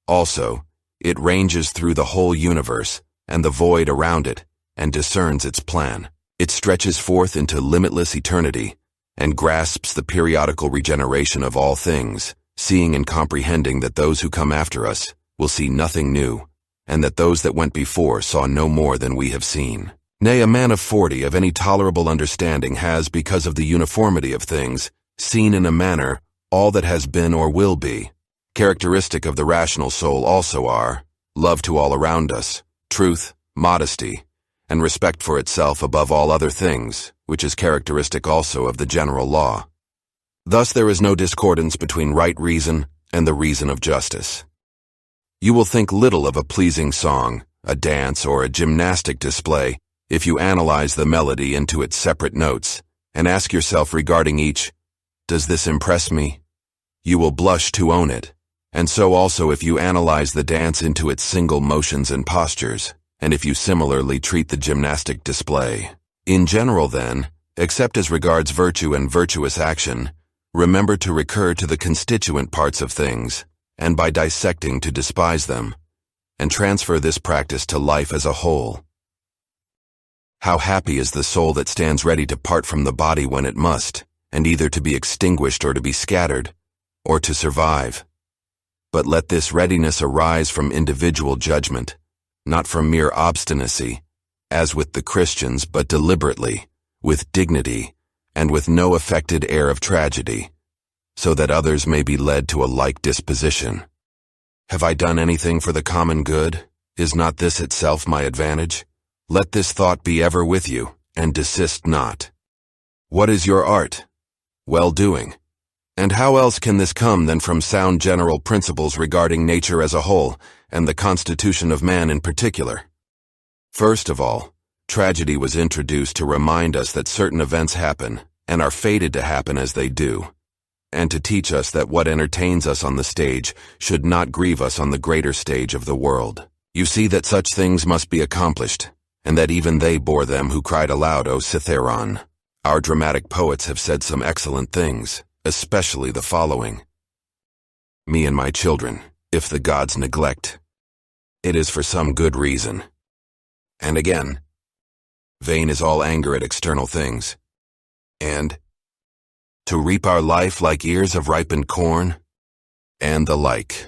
Also, it ranges through the whole universe and the void around it, and discerns its plan. It stretches forth into limitless eternity, and grasps the periodical regeneration of all things, seeing and comprehending that those who come after us will see nothing new, and that those that went before saw no more than we have seen. Nay, a man of 40 of any tolerable understanding has, because of the uniformity of things, seen in a manner all that has been or will be. Characteristic of the rational soul also are love to all around us, truth, modesty, and respect for itself above all other things, which is characteristic also of the general law. Thus there is no discordance between right reason and the reason of justice. You will think little of a pleasing song, a dance, or a gymnastic display if you analyze the melody into its separate notes and ask yourself regarding each, "Does this impress me?" You will blush to own it, and so also if you analyze the dance into its single motions and postures, and if you similarly treat the gymnastic display. In general, then, except as regards virtue and virtuous action, remember to recur to the constituent parts of things, and by dissecting to despise them, and transfer this practice to life as a whole. How happy is the soul that stands ready to part from the body when it must, and either to be extinguished or to be scattered, or to survive. But let this readiness arise from individual judgment, not from mere obstinacy, as with the Christians, but deliberately, with dignity, and with no affected air of tragedy, so that others may be led to a like disposition. Have I done anything for the common good? Is not this itself my advantage? Let this thought be ever with you, and desist not. What is your art? Well-doing. And how else can this come than from sound general principles regarding nature as a whole, and the constitution of man in particular? First of all, tragedy was introduced to remind us that certain events happen, and are fated to happen as they do. and to teach us that what entertains us on the stage should not grieve us on the greater stage of the world. You see that such things must be accomplished, and that even they bore them who cried aloud, O Cithaeron. Our dramatic poets have said some excellent things, especially the following. Me and my children, if the gods neglect, it is for some good reason. And again, vain is all anger at external things. And to reap our life like ears of ripened corn, and the like.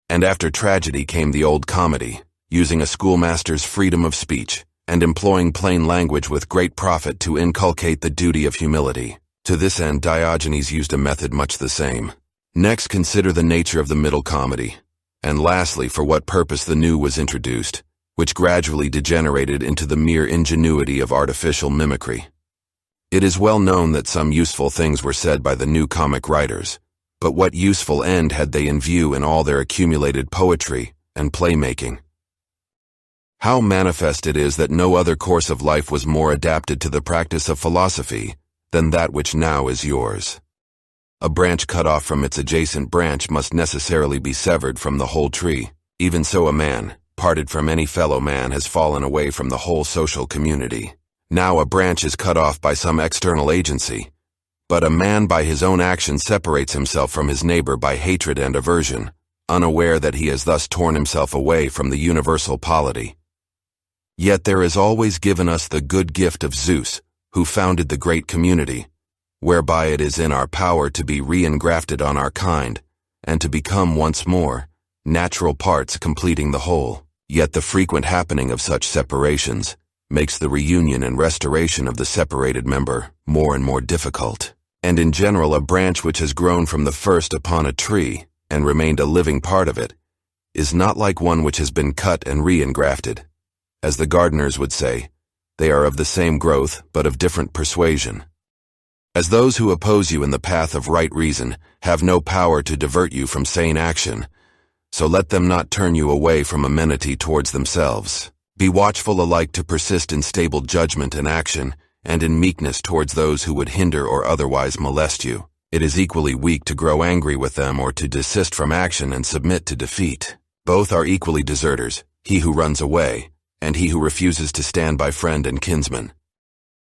And after tragedy came the old comedy, using a schoolmaster's freedom of speech, and employing plain language with great profit to inculcate the duty of humility. To this end Diogenes used a method much the same. Next consider the nature of the middle comedy, and lastly for what purpose the new was introduced, which gradually degenerated into the mere ingenuity of artificial mimicry. It is well known that some useful things were said by the new comic writers, but what useful end had they in view in all their accumulated poetry and playmaking? How manifest it is that no other course of life was more adapted to the practice of philosophy than that which now is yours. A branch cut off from its adjacent branch must necessarily be severed from the whole tree. Even so a man, parted from any fellow man, has fallen away from the whole social community. Now a branch is cut off by some external agency, but a man by his own action separates himself from his neighbor by hatred and aversion, unaware that he has thus torn himself away from the universal polity. Yet there is always given us the good gift of Zeus, who founded the great community, whereby it is in our power to be re-engrafted on our kind, and to become once more natural parts completing the whole. Yet the frequent happening of such separations makes the reunion and restoration of the separated member more and more difficult. And in general, a branch which has grown from the first upon a tree and remained a living part of it is not like one which has been cut and re-engrafted. As the gardeners would say, they are of the same growth but of different persuasion. As those who oppose you in the path of right reason have no power to divert you from sane action, so let them not turn you away from amenity towards themselves. Be watchful alike to persist in stable judgment and action, and in meekness towards those who would hinder or otherwise molest you. It is equally weak to grow angry with them or to desist from action and submit to defeat. Both are equally deserters, he who runs away, and he who refuses to stand by friend and kinsman.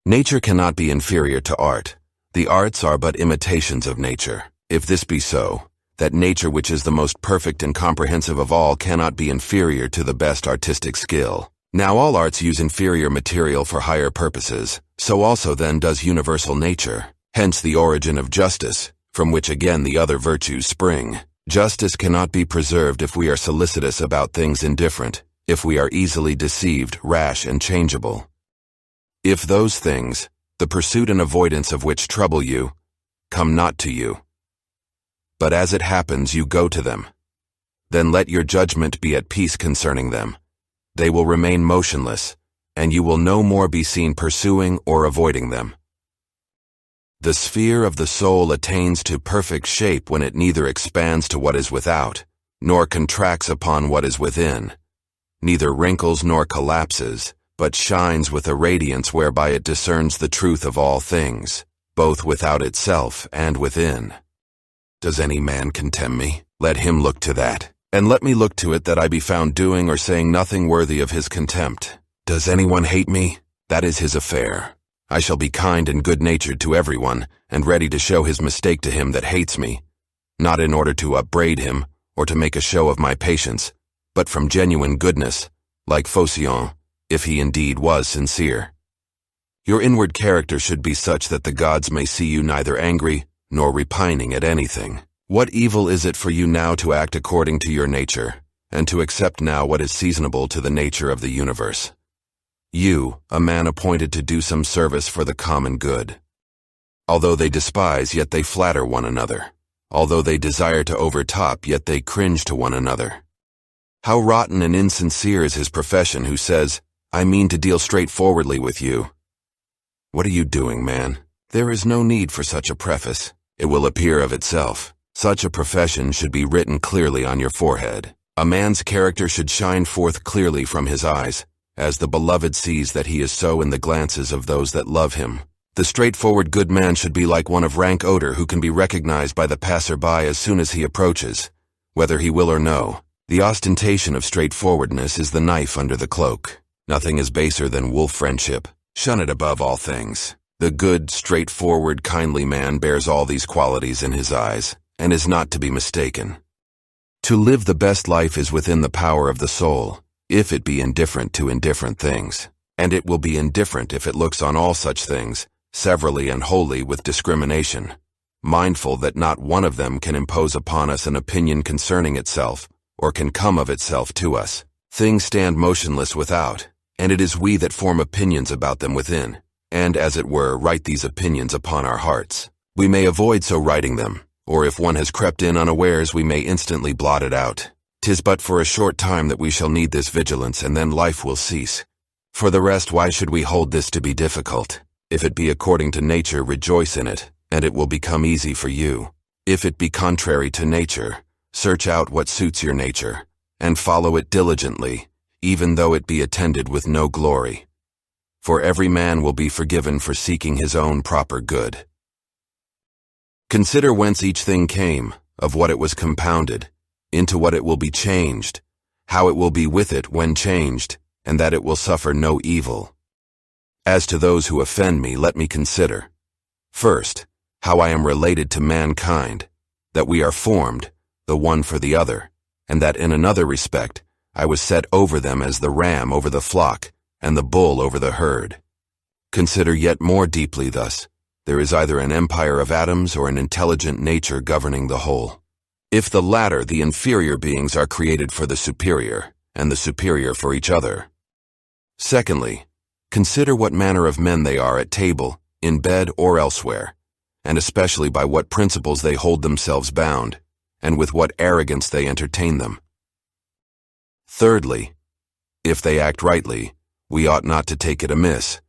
Nature cannot be inferior to art. The arts are but imitations of nature. If this be so, that nature which is the most perfect and comprehensive of all cannot be inferior to the best artistic skill. Now all arts use inferior material for higher purposes, so also then does universal nature. Hence the origin of justice, from which again the other virtues spring. Justice cannot be preserved if we are solicitous about things indifferent, if we are easily deceived, rash, and changeable. If those things, the pursuit and avoidance of which trouble you, come not to you, but as it happens you go to them, then let your judgment be at peace concerning them. They will remain motionless, and you will no more be seen pursuing or avoiding them. The sphere of the soul attains to perfect shape when it neither expands to what is without, nor contracts upon what is within, neither wrinkles nor collapses, but shines with a radiance whereby it discerns the truth of all things, both without itself and within. Does any man contemn me? Let him look to that. And let me look to it that I be found doing or saying nothing worthy of his contempt. Does anyone hate me? That is his affair. I shall be kind and good-natured to everyone, and ready to show his mistake to him that hates me, not in order to upbraid him, or to make a show of my patience, but from genuine goodness, like Phocion, if he indeed was sincere. Your inward character should be such that the gods may see you neither angry nor repining at anything. What evil is it for you now to act according to your nature, and to accept now what is seasonable to the nature of the universe? You, a man appointed to do some service for the common good. Although they despise, yet they flatter one another. Although they desire to overtop, yet they cringe to one another. How rotten and insincere is his profession who says, I mean to deal straightforwardly with you. What are you doing, man? There is no need for such a preface. It will appear of itself. Such a profession should be written clearly on your forehead. A man's character should shine forth clearly from his eyes, as the beloved sees that he is so in the glances of those that love him. The straightforward good man should be like one of rank odor who can be recognized by the passer-by as soon as he approaches, whether he will or no. The ostentation of straightforwardness is the knife under the cloak. Nothing is baser than wolf friendship. Shun it above all things. The good, straightforward, kindly man bears all these qualities in his eyes, and is not to be mistaken. To live the best life is within the power of the soul, if it be indifferent to indifferent things, and it will be indifferent if it looks on all such things, severally and wholly with discrimination, mindful that not one of them can impose upon us an opinion concerning itself, or can come of itself to us. Things stand motionless without, and it is we that form opinions about them within, and, as it were, write these opinions upon our hearts. We may avoid so writing them, or if one has crept in unawares, we may instantly blot it out. 'Tis but for a short time that we shall need this vigilance, and then life will cease. For the rest, why should we hold this to be difficult? If it be according to nature, rejoice in it, and it will become easy for you. If it be contrary to nature, search out what suits your nature, and follow it diligently, even though it be attended with no glory. For every man will be forgiven for seeking his own proper good. Consider whence each thing came, of what it was compounded, into what it will be changed, how it will be with it when changed, and that it will suffer no evil. As to those who offend me, let me consider. First, how I am related to mankind, that we are formed, the one for the other, and that in another respect, I was set over them as the ram over the flock, and the bull over the herd. Consider yet more deeply thus, there is either an empire of atoms or an intelligent nature governing the whole. If the latter, the inferior beings are created for the superior, and the superior for each other. Secondly, consider what manner of men they are at table, in bed, or elsewhere, and especially by what principles they hold themselves bound, and with what arrogance they entertain them. Thirdly, if they act rightly, we ought not to take it amiss,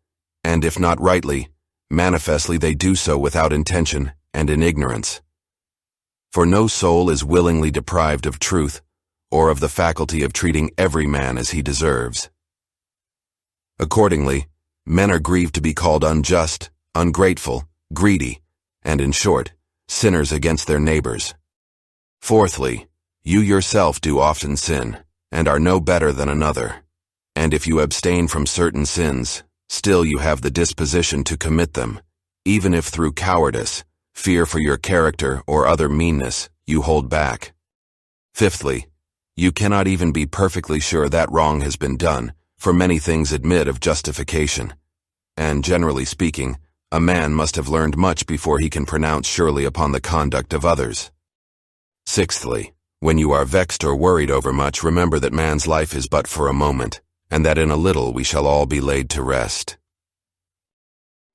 and if not rightly, manifestly they do so without intention and in ignorance. For no soul is willingly deprived of truth, or of the faculty of treating every man as he deserves. Accordingly, men are grieved to be called unjust, ungrateful, greedy, and in short, sinners against their neighbors. Fourthly, you yourself do often sin, and are no better than another. And if you abstain from certain sins, still you have the disposition to commit them, even if through cowardice, fear for your character, or other meanness, you hold back. Fifthly, you cannot even be perfectly sure that wrong has been done, for many things admit of justification. And generally speaking, a man must have learned much before he can pronounce surely upon the conduct of others. Sixthly, when you are vexed or worried over much, remember that man's life is but for a moment, and that in a little we shall all be laid to rest.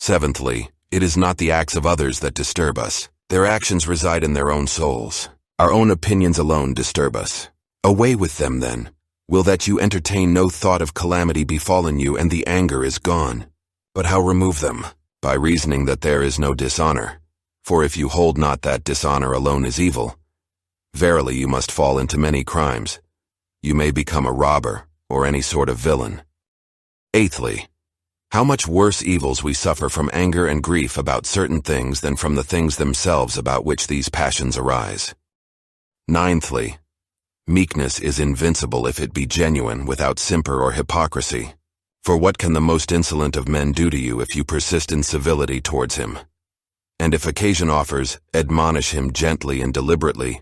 Seventhly, it is not the acts of others that disturb us. Their actions reside in their own souls. Our own opinions alone disturb us. Away with them, then. Will that you entertain no thought of calamity befallen you, and the anger is gone. But how remove them? By reasoning that there is no dishonor. For if you hold not that dishonor alone is evil, verily you must fall into many crimes. You may become a robber, or any sort of villain. Eighthly, how much worse evils we suffer from anger and grief about certain things than from the things themselves about which these passions arise. Ninthly, meekness is invincible if it be genuine, without simper or hypocrisy. For what can the most insolent of men do to you if you persist in civility towards him? And if occasion offers, admonish him gently and deliberately.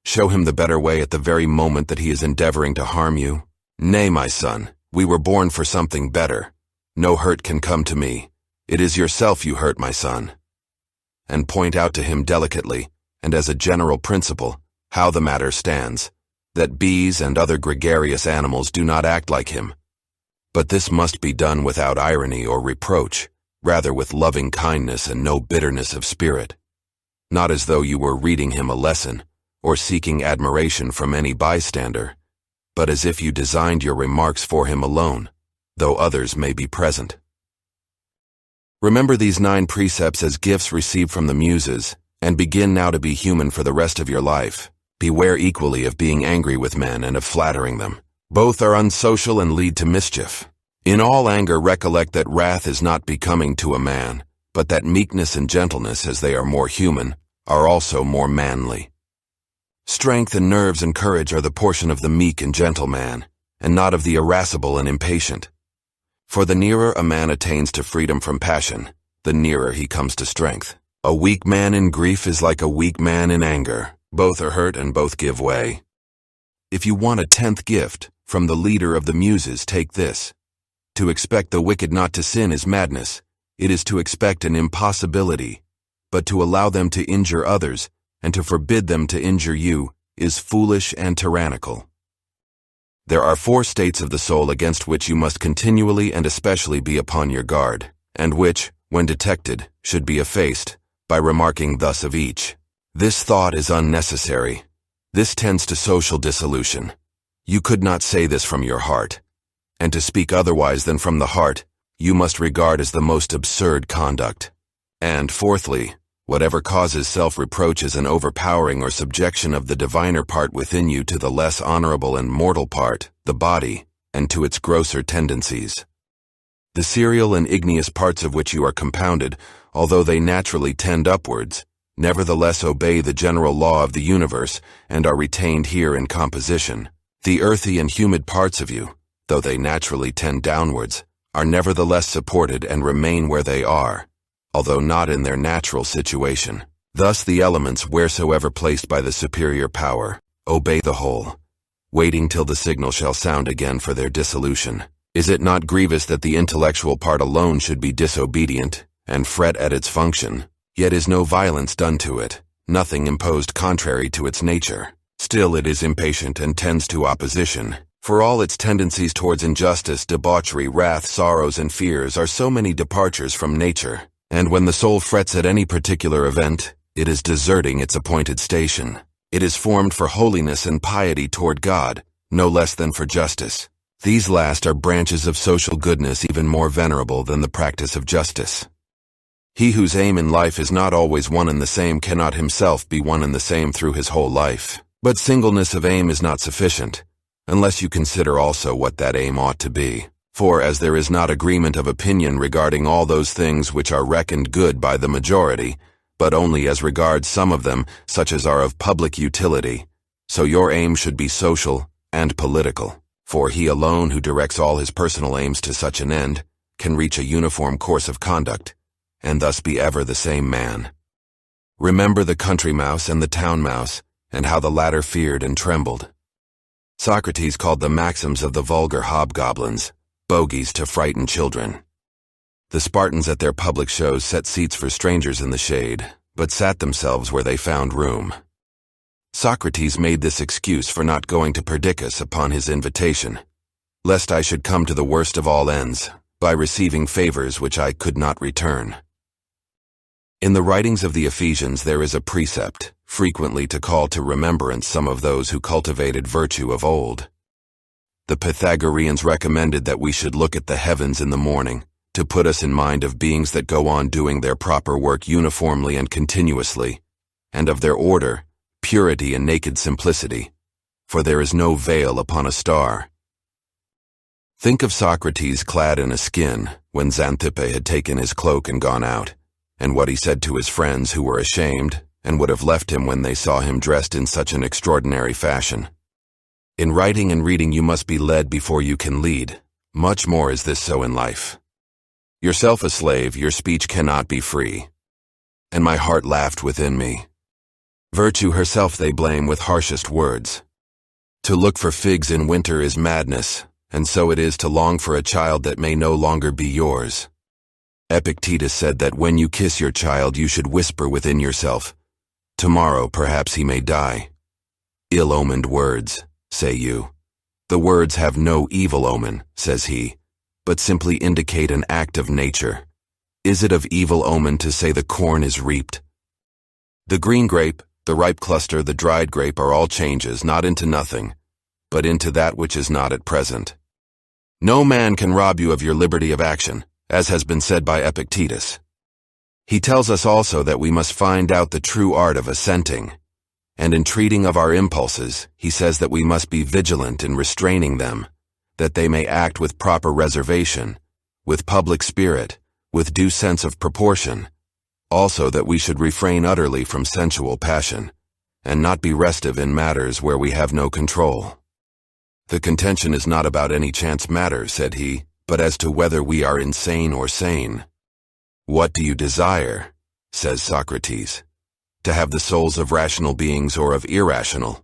Show him the better way at the very moment that he is endeavoring to harm you. Nay, my son, we were born for something better. No hurt can come to me. It is yourself you hurt, my son. And point out to him delicately, and as a general principle, how the matter stands, that bees and other gregarious animals do not act like him. But this must be done without irony or reproach, rather with loving kindness and no bitterness of spirit. Not as though you were reading him a lesson, or seeking admiration from any bystander, but as if you designed your remarks for him alone, though others may be present. Remember these 9 precepts as gifts received from the Muses, and begin now to be human for the rest of your life. Beware equally of being angry with men and of flattering them. Both are unsocial and lead to mischief. In all anger recollect that wrath is not becoming to a man, but that meekness and gentleness, as they are more human, are also more manly. Strength and nerves and courage are the portion of the meek and gentle man, and not of the irascible and impatient. For the nearer a man attains to freedom from passion, the nearer he comes to strength. A weak man in grief is like a weak man in anger. Both are hurt and both give way. If you want a 10th gift, from the leader of the Muses, take this. To expect the wicked not to sin is madness. It is to expect an impossibility. But to allow them to injure others, and to forbid them to injure you, is foolish and tyrannical. There are 4 states of the soul against which you must continually and especially be upon your guard, and which, when detected, should be effaced, by remarking thus of each. This thought is unnecessary. This tends to social dissolution. You could not say this from your heart. And to speak otherwise than from the heart, you must regard as the most absurd conduct. And fourthly, whatever causes self-reproach is an overpowering or subjection of the diviner part within you to the less honorable and mortal part, the body, and to its grosser tendencies. The serial and igneous parts of which you are compounded, although they naturally tend upwards, nevertheless obey the general law of the universe and are retained here in composition. The earthy and humid parts of you, though they naturally tend downwards, are nevertheless supported and remain where they are, although not in their natural situation. Thus the elements, wheresoever placed by the superior power, obey the whole, waiting till the signal shall sound again for their dissolution. Is it not grievous that the intellectual part alone should be disobedient, and fret at its function? Yet is no violence done to it, nothing imposed contrary to its nature. Still it is impatient and tends to opposition, for all its tendencies towards injustice, debauchery, wrath, sorrows, and fears are so many departures from nature, and when the soul frets at any particular event, it is deserting its appointed station. It is formed for holiness and piety toward God, no less than for justice. These last are branches of social goodness even more venerable than the practice of justice. He whose aim in life is not always one and the same cannot himself be one and the same through his whole life. But singleness of aim is not sufficient, unless you consider also what that aim ought to be. For as there is not agreement of opinion regarding all those things which are reckoned good by the majority, but only as regards some of them, such as are of public utility, so your aim should be social and political. For he alone who directs all his personal aims to such an end can reach a uniform course of conduct, and thus be ever the same man. Remember the country mouse and the town mouse, and how the latter feared and trembled. Socrates called the maxims of the vulgar hobgoblins, bogies to frighten children. The Spartans at their public shows set seats for strangers in the shade, but sat themselves where they found room. Socrates made this excuse for not going to Perdiccas upon his invitation, lest I should come to the worst of all ends, by receiving favors which I could not return. In the writings of the Ephesians there is a precept, frequently to call to remembrance some of those who cultivated virtue of old. The Pythagoreans recommended that we should look at the heavens in the morning, to put us in mind of beings that go on doing their proper work uniformly and continuously, and of their order, purity and naked simplicity, for there is no veil upon a star. Think of Socrates clad in a skin, when Xanthippe had taken his cloak and gone out, and what he said to his friends who were ashamed, and would have left him when they saw him dressed in such an extraordinary fashion. In writing and reading you must be led before you can lead. Much more is this so in life. Yourself a slave, your speech cannot be free. And my heart laughed within me. Virtue herself they blame with harshest words. To look for figs in winter is madness, and so it is to long for a child that may no longer be yours. Epictetus said that when you kiss your child you should whisper within yourself, "Tomorrow perhaps he may die." Ill-omened words, say you. The words have no evil omen, says he, but simply indicate an act of nature. Is it of evil omen to say the corn is reaped? The green grape, the ripe cluster, the dried grape are all changes, not into nothing, but into that which is not at present. No man can rob you of your liberty of action, as has been said by Epictetus. He tells us also that we must find out the true art of assenting, and in treating of our impulses, he says that we must be vigilant in restraining them, that they may act with proper reservation, with public spirit, with due sense of proportion. Also that we should refrain utterly from sensual passion, and not be restive in matters where we have no control. The contention is not about any chance matter, said he, but as to whether we are insane or sane. What do you desire? Says Socrates. To have the souls of rational beings or of irrational?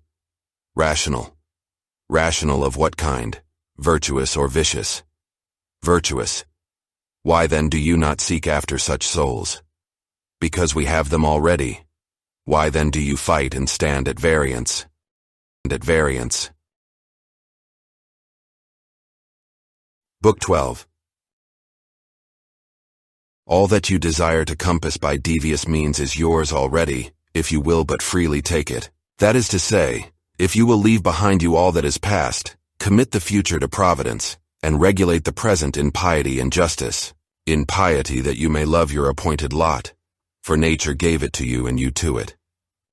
Rational. Rational of what kind? Virtuous or vicious? Virtuous. Why then do you not seek after such souls? Because we have them already. Why then do you fight and stand at variance? And at variance. Book 12. All that you desire to compass by devious means is yours already, if you will but freely take it. That is to say, if you will leave behind you all that is past, commit the future to Providence, and regulate the present in piety and justice. In piety that you may love your appointed lot, for nature gave it to you and you to it.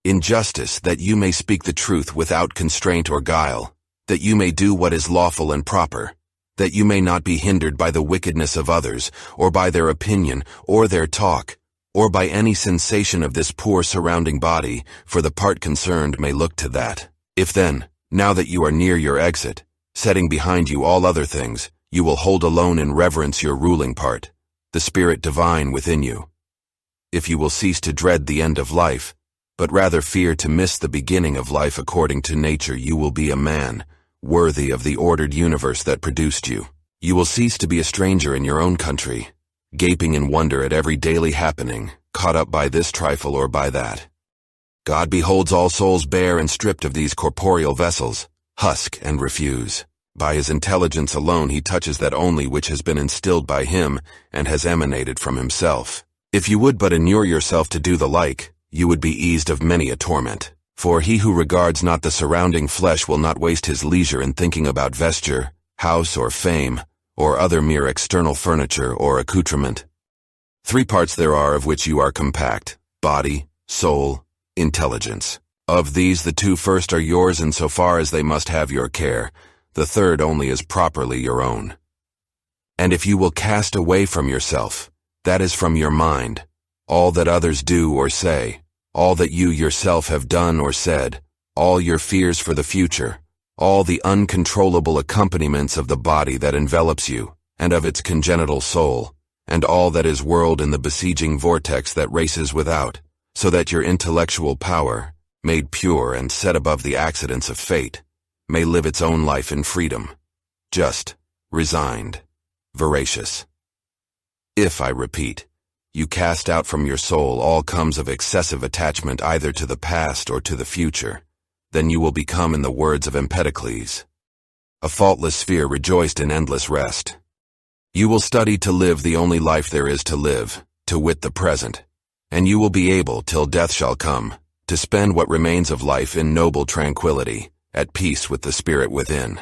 In justice that you may speak the truth without constraint or guile, that you may do what is lawful and proper, that you may not be hindered by the wickedness of others, or by their opinion, or their talk, or by any sensation of this poor surrounding body, for the part concerned may look to that. If then, now that you are near your exit, setting behind you all other things, you will hold alone in reverence your ruling part, the spirit divine within you. If you will cease to dread the end of life, but rather fear to miss the beginning of life according to nature, you will be a man, worthy of the ordered universe that produced you. You will cease to be a stranger in your own country, gaping in wonder at every daily happening, caught up by this trifle or by that. God beholds all souls bare and stripped of these corporeal vessels, husk and refuse. By his intelligence alone he touches that only which has been instilled by him and has emanated from himself. If you would but inure yourself to do the like, you would be eased of many a torment. For he who regards not the surrounding flesh will not waste his leisure in thinking about vesture, house or fame, or other mere external furniture or accoutrement. 3 parts there are of which you are compact: body, soul, intelligence. Of these the 2 first are yours in so far as they must have your care, the third only is properly your own. And if you will cast away from yourself, that is from your mind, all that others do or say, all that you yourself have done or said, all your fears for the future, all the uncontrollable accompaniments of the body that envelops you, and of its congenital soul, and all that is whirled in the besieging vortex that races without, so that your intellectual power, made pure and set above the accidents of fate, may live its own life in freedom, just, resigned, veracious. If, I repeat, you cast out from your soul all comes of excessive attachment either to the past or to the future, then you will become, in the words of Empedocles, a faultless sphere rejoiced in endless rest. You will study to live the only life there is to live, to wit the present, and you will be able, till death shall come, to spend what remains of life in noble tranquility, at peace with the spirit within.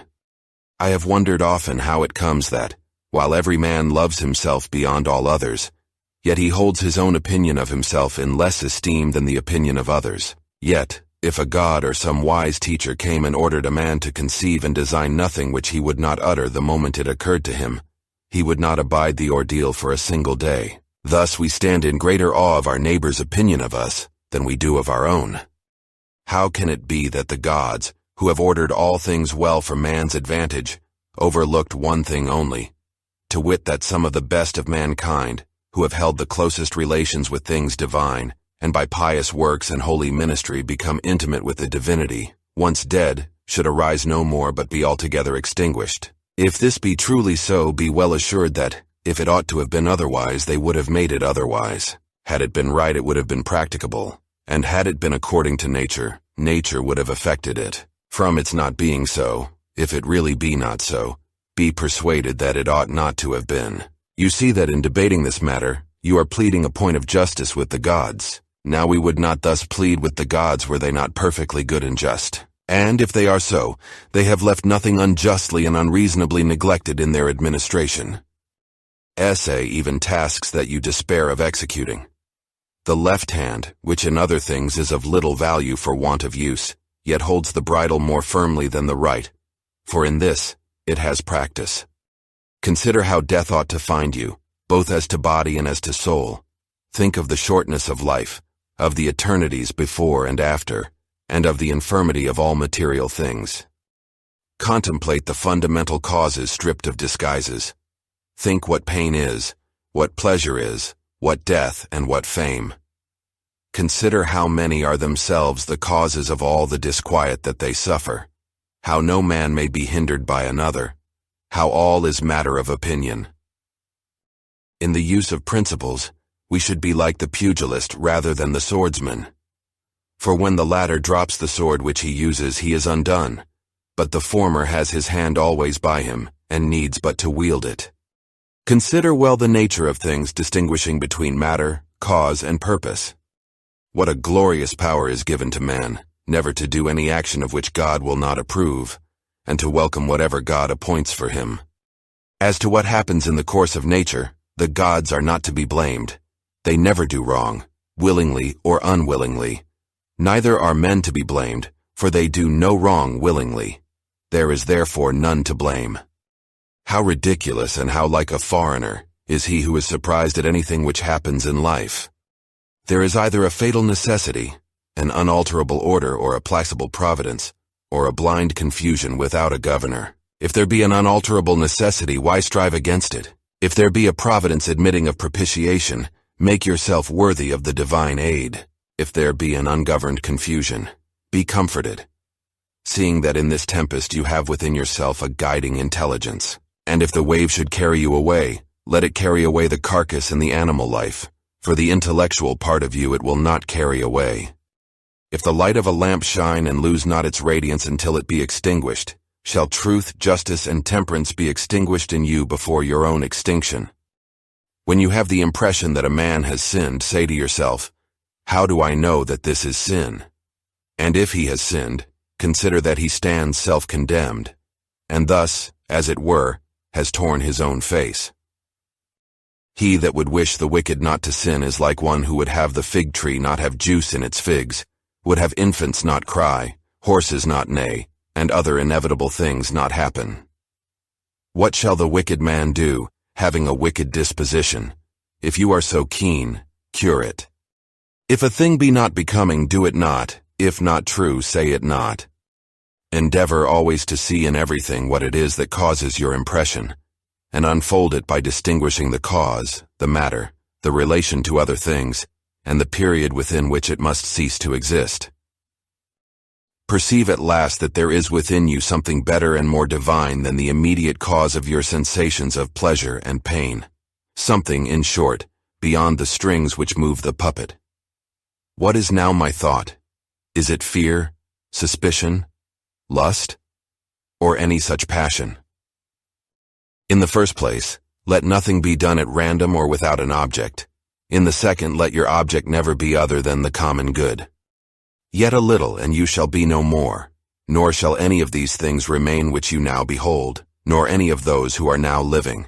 I have wondered often how it comes that, while every man loves himself beyond all others, yet he holds his own opinion of himself in less esteem than the opinion of others. Yet, if a god or some wise teacher came and ordered a man to conceive and design nothing which he would not utter the moment it occurred to him, he would not abide the ordeal for a single day. Thus we stand in greater awe of our neighbor's opinion of us than we do of our own. How can it be that the gods, who have ordered all things well for man's advantage, overlooked one thing only, to wit that some of the best of mankind, who have held the closest relations with things divine, and by pious works and holy ministry become intimate with the divinity, once dead, should arise no more but be altogether extinguished? If this be truly so, be well assured that, if it ought to have been otherwise, they would have made it otherwise. Had it been right, it would have been practicable, and had it been according to nature, nature would have effected it. From its not being so, if it really be not so, be persuaded that it ought not to have been. You see that in debating this matter, you are pleading a point of justice with the gods. Now we would not thus plead with the gods were they not perfectly good and just. And if they are so, they have left nothing unjustly and unreasonably neglected in their administration. Essay even tasks that you despair of executing. The left hand, which in other things is of little value for want of use, yet holds the bridle more firmly than the right, for in this it has practice. Consider how death ought to find you, both as to body and as to soul. Think of the shortness of life, of the eternities before and after, and of the infirmity of all material things. Contemplate the fundamental causes stripped of disguises. Think what pain is, what pleasure is, what death and what fame. Consider how many are themselves the causes of all the disquiet that they suffer, how no man may be hindered by another, how all is matter of opinion. In the use of principles, we should be like the pugilist rather than the swordsman. For when the latter drops the sword which he uses, he is undone, but the former has his hand always by him, and needs but to wield it. Consider well the nature of things, distinguishing between matter, cause, and purpose. What a glorious power is given to man, never to do any action of which God will not approve, and to welcome whatever God appoints for him. As to what happens in the course of nature, the gods are not to be blamed. They never do wrong, willingly or unwillingly. Neither are men to be blamed, for they do no wrong willingly. There is therefore none to blame. How ridiculous and how like a foreigner is he who is surprised at anything which happens in life. There is either a fatal necessity, an unalterable order or a placable providence, or a blind confusion without a governor. If there be an unalterable necessity, why strive against it? If there be a providence admitting of propitiation, make yourself worthy of the divine aid. If there be an ungoverned confusion, be comforted, seeing that in this tempest you have within yourself a guiding intelligence. And if the wave should carry you away, let it carry away the carcass and the animal life, for the intellectual part of you it will not carry away. If the light of a lamp shine and lose not its radiance until it be extinguished, shall truth, justice, and temperance be extinguished in you before your own extinction? When you have the impression that a man has sinned, say to yourself, how do I know that this is sin? And if he has sinned, consider that he stands self-condemned, and thus, as it were, has torn his own face. He that would wish the wicked not to sin is like one who would have the fig tree not have juice in its figs, would have infants not cry, horses not neigh, and other inevitable things not happen. What shall the wicked man do, having a wicked disposition? If you are so keen, cure it. If a thing be not becoming, do it not. If not true, say it not. Endeavor always to see in everything what it is that causes your impression, and unfold it by distinguishing the cause, the matter, the relation to other things, and the period within which it must cease to exist. Perceive at last that there is within you something better and more divine than the immediate cause of your sensations of pleasure and pain. Something, in short, beyond the strings which move the puppet. What is now my thought? Is it fear, suspicion, lust, or any such passion? In the first place, let nothing be done at random or without an object. In the second, let your object never be other than the common good. Yet a little, and you shall be no more, nor shall any of these things remain which you now behold, nor any of those who are now living.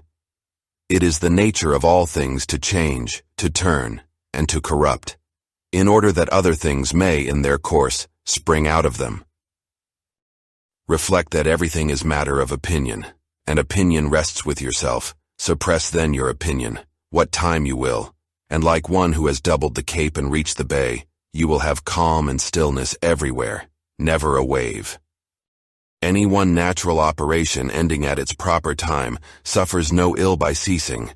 It is the nature of all things to change, to turn, and to corrupt, in order that other things may, in their course, spring out of them. Reflect that everything is matter of opinion, and opinion rests with yourself. Suppress then your opinion, what time you will, and like one who has doubled the cape and reached the bay, you will have calm and stillness everywhere, never a wave. Any one natural operation ending at its proper time suffers no ill by ceasing,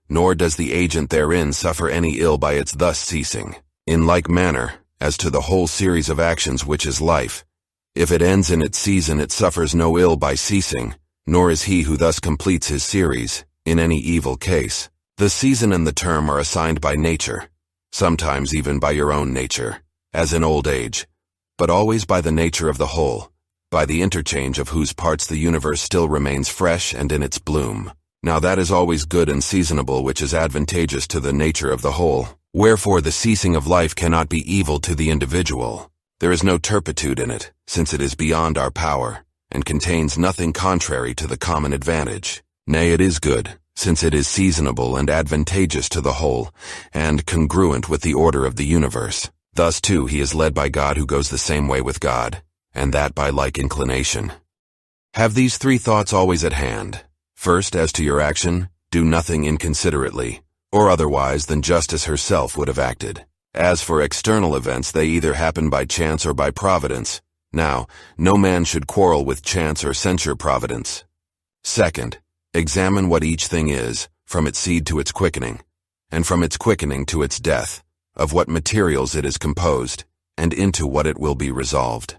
nor does the agent therein suffer any ill by its thus ceasing. In like manner, as to the whole series of actions which is life, if it ends in its season it suffers no ill by ceasing, nor is he who thus completes his series, in any evil case. The season and the term are assigned by nature, sometimes even by your own nature, as in old age, but always by the nature of the whole, by the interchange of whose parts the universe still remains fresh and in its bloom. Now that is always good and seasonable which is advantageous to the nature of the whole. Wherefore the ceasing of life cannot be evil to the individual. There is no turpitude in it, since it is beyond our power, and contains nothing contrary to the common advantage. Nay, it is good, since it is seasonable and advantageous to the whole, and congruent with the order of the universe. Thus too he is led by God who goes the same way with God, and that by like inclination. Have these three thoughts always at hand. First, as to your action, do nothing inconsiderately, or otherwise than justice herself would have acted. As for external events, they either happen by chance or by providence. Now, no man should quarrel with chance or censure providence. Second, examine what each thing is, from its seed to its quickening, and from its quickening to its death, of what materials it is composed, and into what it will be resolved.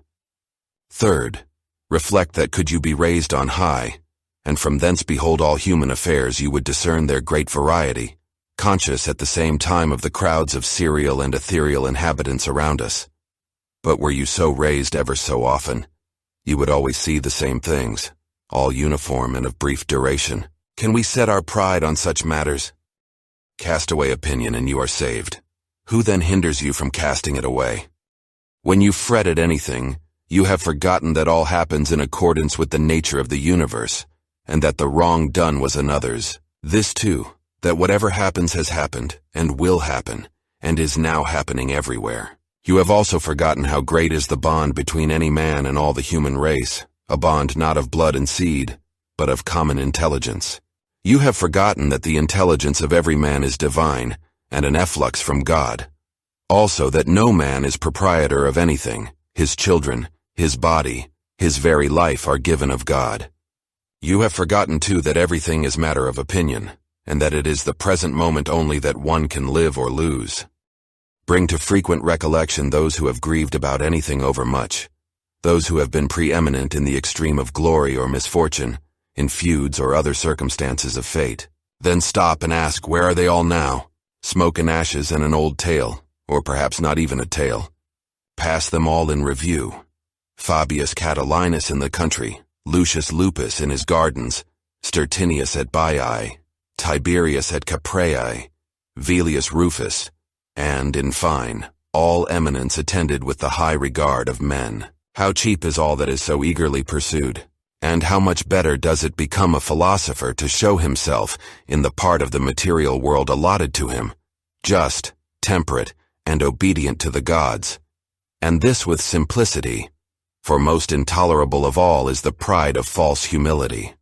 Third, reflect that could you be raised on high, and from thence behold all human affairs, you would discern their great variety, conscious at the same time of the crowds of serial and ethereal inhabitants around us. But were you so raised ever so often, you would always see the same things, all uniform and of brief duration. Can we set our pride on such matters? Cast away opinion and you are saved. Who then hinders you from casting it away? When you fret at anything, you have forgotten that all happens in accordance with the nature of the universe, and that the wrong done was another's. This too, that whatever happens has happened, and will happen, and is now happening everywhere. You have also forgotten how great is the bond between any man and all the human race, a bond not of blood and seed, but of common intelligence. You have forgotten that the intelligence of every man is divine, and an efflux from God. Also that no man is proprietor of anything. His children, his body, his very life are given of God. You have forgotten too that everything is matter of opinion, and that it is the present moment only that one can live or lose. Bring to frequent recollection those who have grieved about anything overmuch, those who have been preeminent in the extreme of glory or misfortune, in feuds or other circumstances of fate. Then stop and ask, where are they all now? Smoke and ashes and an old tale, or perhaps not even a tale. Pass them all in review. Fabius Catilinus in the country, Lucius Lupus in his gardens, Stertinius at Baiae, Tiberius at Capreae, Velius Rufus, and, in fine, all eminence attended with the high regard of men. How cheap is all that is so eagerly pursued, and how much better does it become a philosopher to show himself in the part of the material world allotted to him, just, temperate, and obedient to the gods, and this with simplicity, for most intolerable of all is the pride of false humility.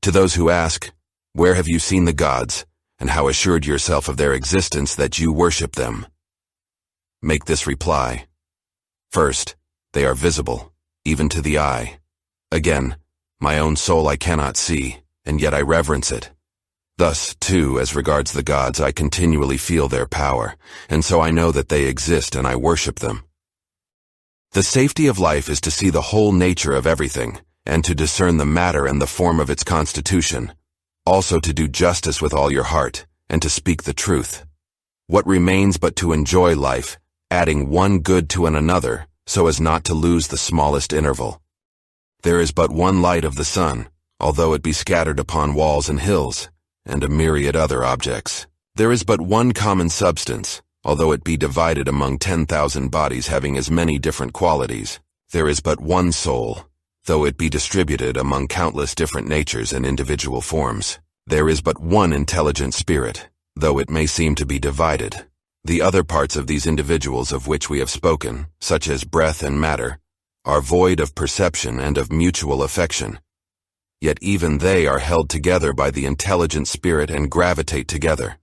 To those who ask, where have you seen the gods, and how assured yourself of their existence that you worship them? Make this reply. First, they are visible, even to the eye. Again, my own soul I cannot see, and yet I reverence it. Thus, too, as regards the gods, I continually feel their power, and so I know that they exist and I worship them. The safety of life is to see the whole nature of everything, and to discern the matter and the form of its constitution. Also to do justice with all your heart, and to speak the truth. What remains but to enjoy life, adding one good to another, so as not to lose the smallest interval. There is but one light of the sun, although it be scattered upon walls and hills, and a myriad other objects. There is but one common substance, although it be divided among 10,000 bodies having as many different qualities. There is but one soul, though it be distributed among countless different natures and individual forms. There is but one intelligent spirit, though it may seem to be divided. The other parts of these individuals of which we have spoken, such as breath and matter, are void of perception and of mutual affection. Yet even they are held together by the intelligent spirit and gravitate together.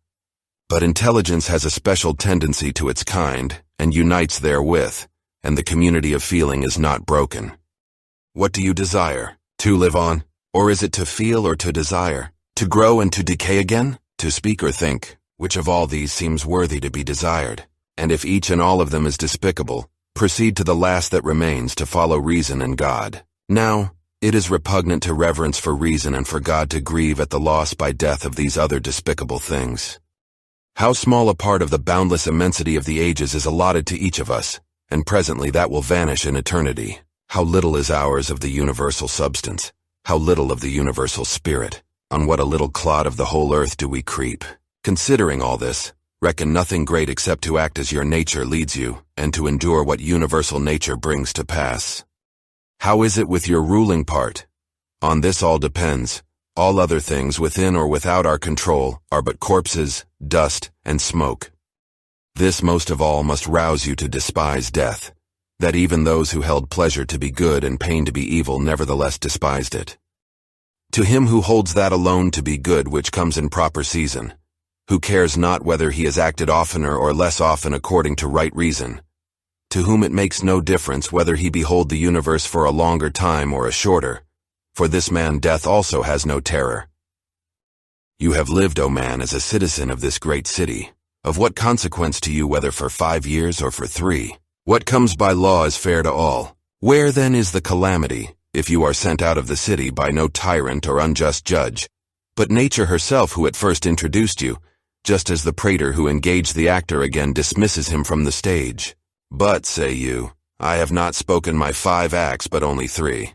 But intelligence has a special tendency to its kind, and unites therewith, and the community of feeling is not broken. What do you desire? To live on? Or is it to feel or to desire? To grow and to decay again? To speak or think? Which of all these seems worthy to be desired? And if each and all of them is despicable, proceed to the last that remains, to follow reason and God. Now, it is repugnant to reverence for reason and for God to grieve at the loss by death of these other despicable things. How small a part of the boundless immensity of the ages is allotted to each of us, and presently that will vanish in eternity. How little is ours of the universal substance, how little of the universal spirit. On what a little clod of the whole earth do we creep. Considering all this, reckon nothing great except to act as your nature leads you, and to endure what universal nature brings to pass. How is it with your ruling part? On this all depends. All other things within or without our control are but corpses, dust, and smoke. This most of all must rouse you to despise death, that even those who held pleasure to be good and pain to be evil nevertheless despised it. To him who holds that alone to be good which comes in proper season, who cares not whether he has acted oftener or less often according to right reason, to whom it makes no difference whether he behold the universe for a longer time or a shorter, for this man death also has no terror. You have lived, O man, as a citizen of this great city. Of what consequence to you whether for 5 years or for 3? What comes by law is fair to all. Where then is the calamity, if you are sent out of the city by no tyrant or unjust judge, but nature herself who at first introduced you, just as the prater who engaged the actor again dismisses him from the stage? But, say you, I have not spoken my 5 acts but only 3.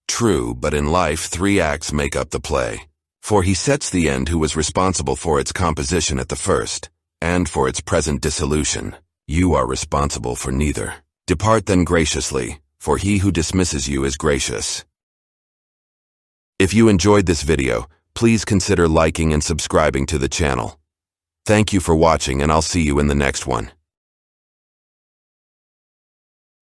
True, but in life 3 acts make up the play. For he sets the end who was responsible for its composition at the first, and for its present dissolution. You are responsible for neither. Depart then graciously, for he who dismisses you is gracious. If you enjoyed this video, please consider liking and subscribing to the channel. Thank you for watching, and I'll see you in the next one.